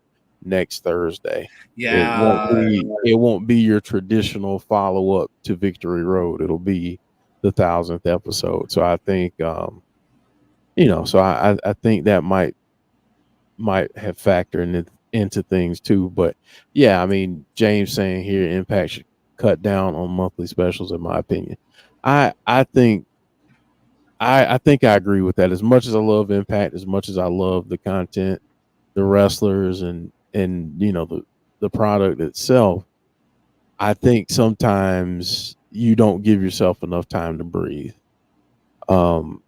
next Thursday. Yeah. It won't be your traditional follow up to Victory Road. It'll be the 1,000th episode. So I think so I think that might have factored into things too. But yeah, I mean, James saying here Impact should cut down on monthly specials, in my opinion. I think I think I agree with that. As much as I love Impact, as much as I love the content, the wrestlers, and the product itself, I think sometimes you don't give yourself enough time to breathe. Um,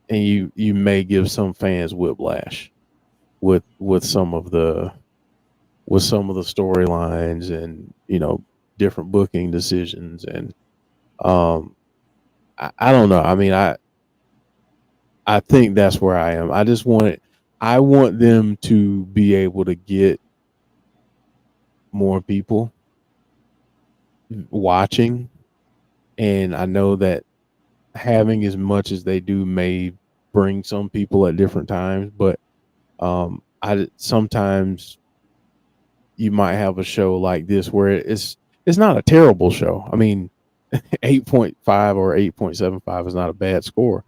and you may give some fans whiplash with some of the storylines and different booking decisions. And I don't know. I mean, I think that's where I am. I want them to be able to get more people watching, and I know that having as much as they do may bring some people at different times, but I sometimes you might have a show like this where it's not a terrible show. I mean, 8.5 or 8.75 is not a bad score,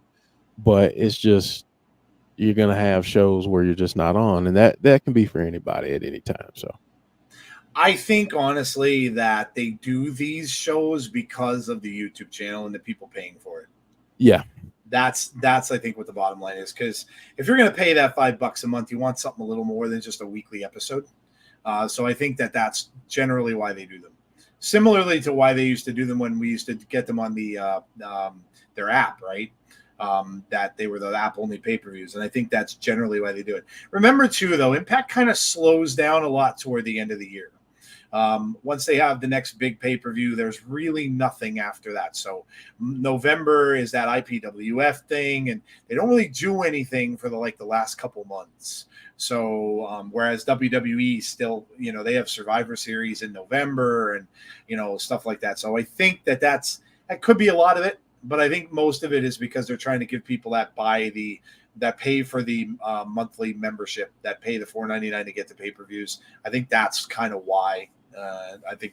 but it's just you're going to have shows where you're just not on, and that can be for anybody at any time. So I think honestly that they do these shows because of the YouTube channel and the people paying for it. yeah, That's I think what the bottom line is, because if you're going to pay that $5 a month, you want something a little more than just a weekly episode. So I think that that's generally why they do them. Similarly to why they used to do them when we used to get them on the their app, right? That they were the app only pay-per-views, and I think that's generally why they do it. Remember too, though, Impact kind of slows down a lot toward the end of the year. Once they have the next big pay-per-view, there's really nothing after that. So November is that IPWF thing, and they don't really do anything for the last couple months. So whereas WWE still, they have Survivor Series in November and stuff like that. So I think that could be a lot of it, but I think most of it is because they're trying to give people that pay for the monthly membership, that pay the $4.99 to get the pay-per-views. I think that's kind of why. They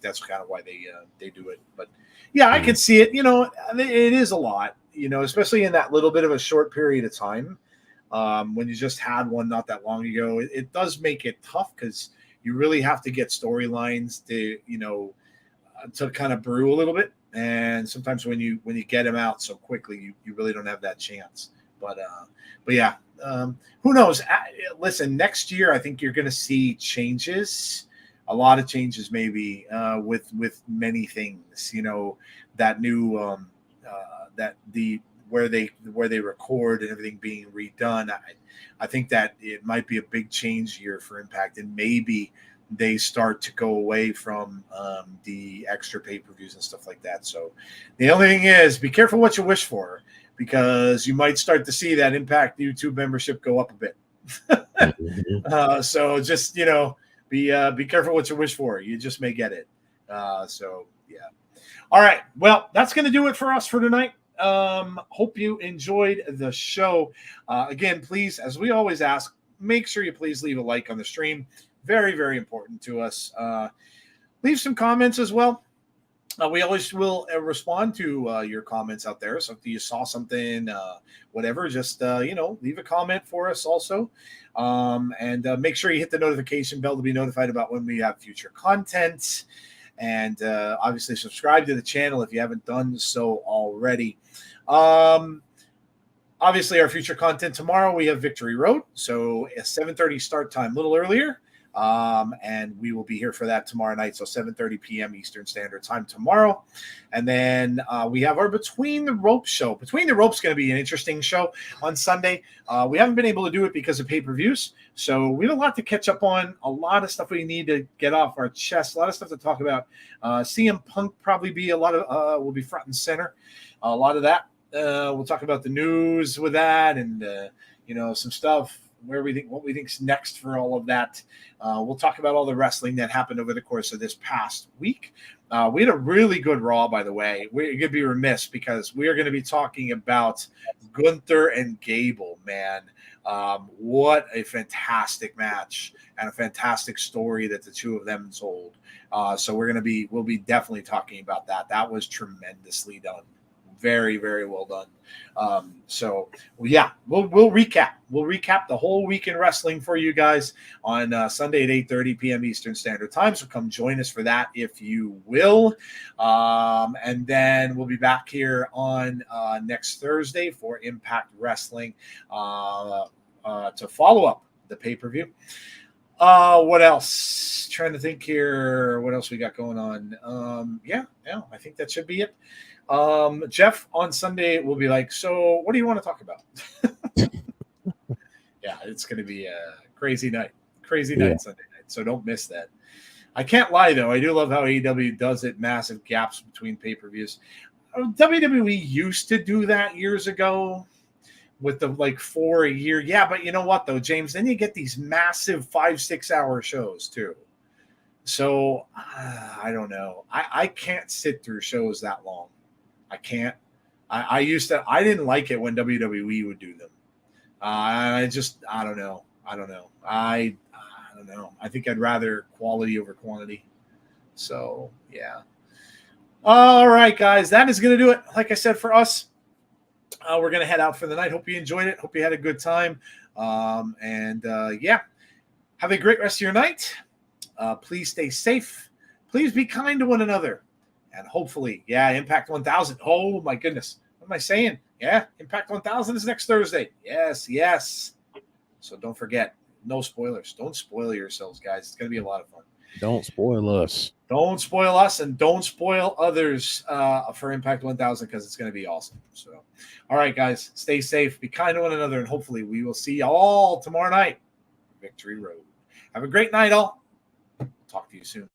do it. But yeah, I can see it. It is a lot. Especially in that little bit of a short period of time. When you just had one not that long ago, it does make it tough because you really have to get storylines to kind of brew a little bit. And sometimes when you get them out so quickly, you really don't have that chance. But yeah, who knows? Listen, next year I think you're going to see changes, a lot of changes, maybe with many things. That new where they record and everything being redone. I think that it might be a big change year for Impact, and maybe they start to go away from the extra pay-per-views and stuff like that. So the only thing is, be careful what you wish for, because you might start to see that Impact YouTube membership go up a bit. So just, be careful what you wish for. You just may get it. So yeah. All right. Well, that's going to do it for us for tonight. Hope you enjoyed the show. Again, please, as we always ask, make sure you please leave a like on the stream. Very, very important to us. Leave some comments as well. We always will respond to your comments out there. So if you saw something, whatever, just, leave a comment for us also. And make sure you hit the notification bell to be notified about when we have future content. And obviously subscribe to the channel if you haven't done so already. Obviously, our future content tomorrow, we have Victory Road. So a 7:30 start time, a little earlier. And we will be here for that tomorrow night. So 7:30 p.m. Eastern Standard Time tomorrow. And then we have our Between the Ropes show. Between the Ropes is going to be an interesting show on Sunday. We haven't been able to do it because of pay-per-views. So we have a lot to catch up on, a lot of stuff we need to get off our chest, a lot of stuff to talk about. CM Punk probably be will be front and center. A lot of that. We'll talk about the news with that, and some stuff, what we think's next for all of that. We'll talk about all the wrestling that happened over the course of this past week. We had a really good Raw, by the way. We're going to be remiss because we are going to be talking about Gunther and Gable, man. What a fantastic match and a fantastic story that the two of them told. So we'll be definitely talking about that. That was tremendously done. Very, very well done. We'll recap. We'll recap the whole week in wrestling for you guys on Sunday at 8:30 p.m. Eastern Standard Time. So come join us for that if you will. And then we'll be back here on next Thursday for Impact Wrestling to follow up the pay-per-view. What else? Trying to think here. What else we got going on? I think that should be it. Jeff on Sunday will be like, so what do you want to talk about? Yeah, it's going to be a crazy night Sunday night. So don't miss that. I can't lie though. I do love how AEW does it. Massive gaps between pay-per-views. WWE used to do that years ago with the 4 a year. Yeah. But you know what though, James, then you get these massive 5-6 hour shows too. So I don't know. I can't sit through shows that long. I can't. I didn't like it when WWE would do them. I don't know. I don't know. I don't know. I think I'd rather quality over quantity. So, yeah. All right, guys. That is going to do it. Like I said, for us, we're going to head out for the night. Hope you enjoyed it. Hope you had a good time. Have a great rest of your night. Please stay safe. Please be kind to one another. And hopefully, Impact 1000. Oh, my goodness. What am I saying? Yeah, Impact 1000 is next Thursday. Yes. So don't forget, no spoilers. Don't spoil yourselves, guys. It's going to be a lot of fun. Don't spoil us. Don't spoil us and don't spoil others for Impact 1000 because it's going to be awesome. So, all right, guys, stay safe. Be kind to one another. And hopefully we will see you all tomorrow night. Victory Road. Have a great night, all. Talk to you soon.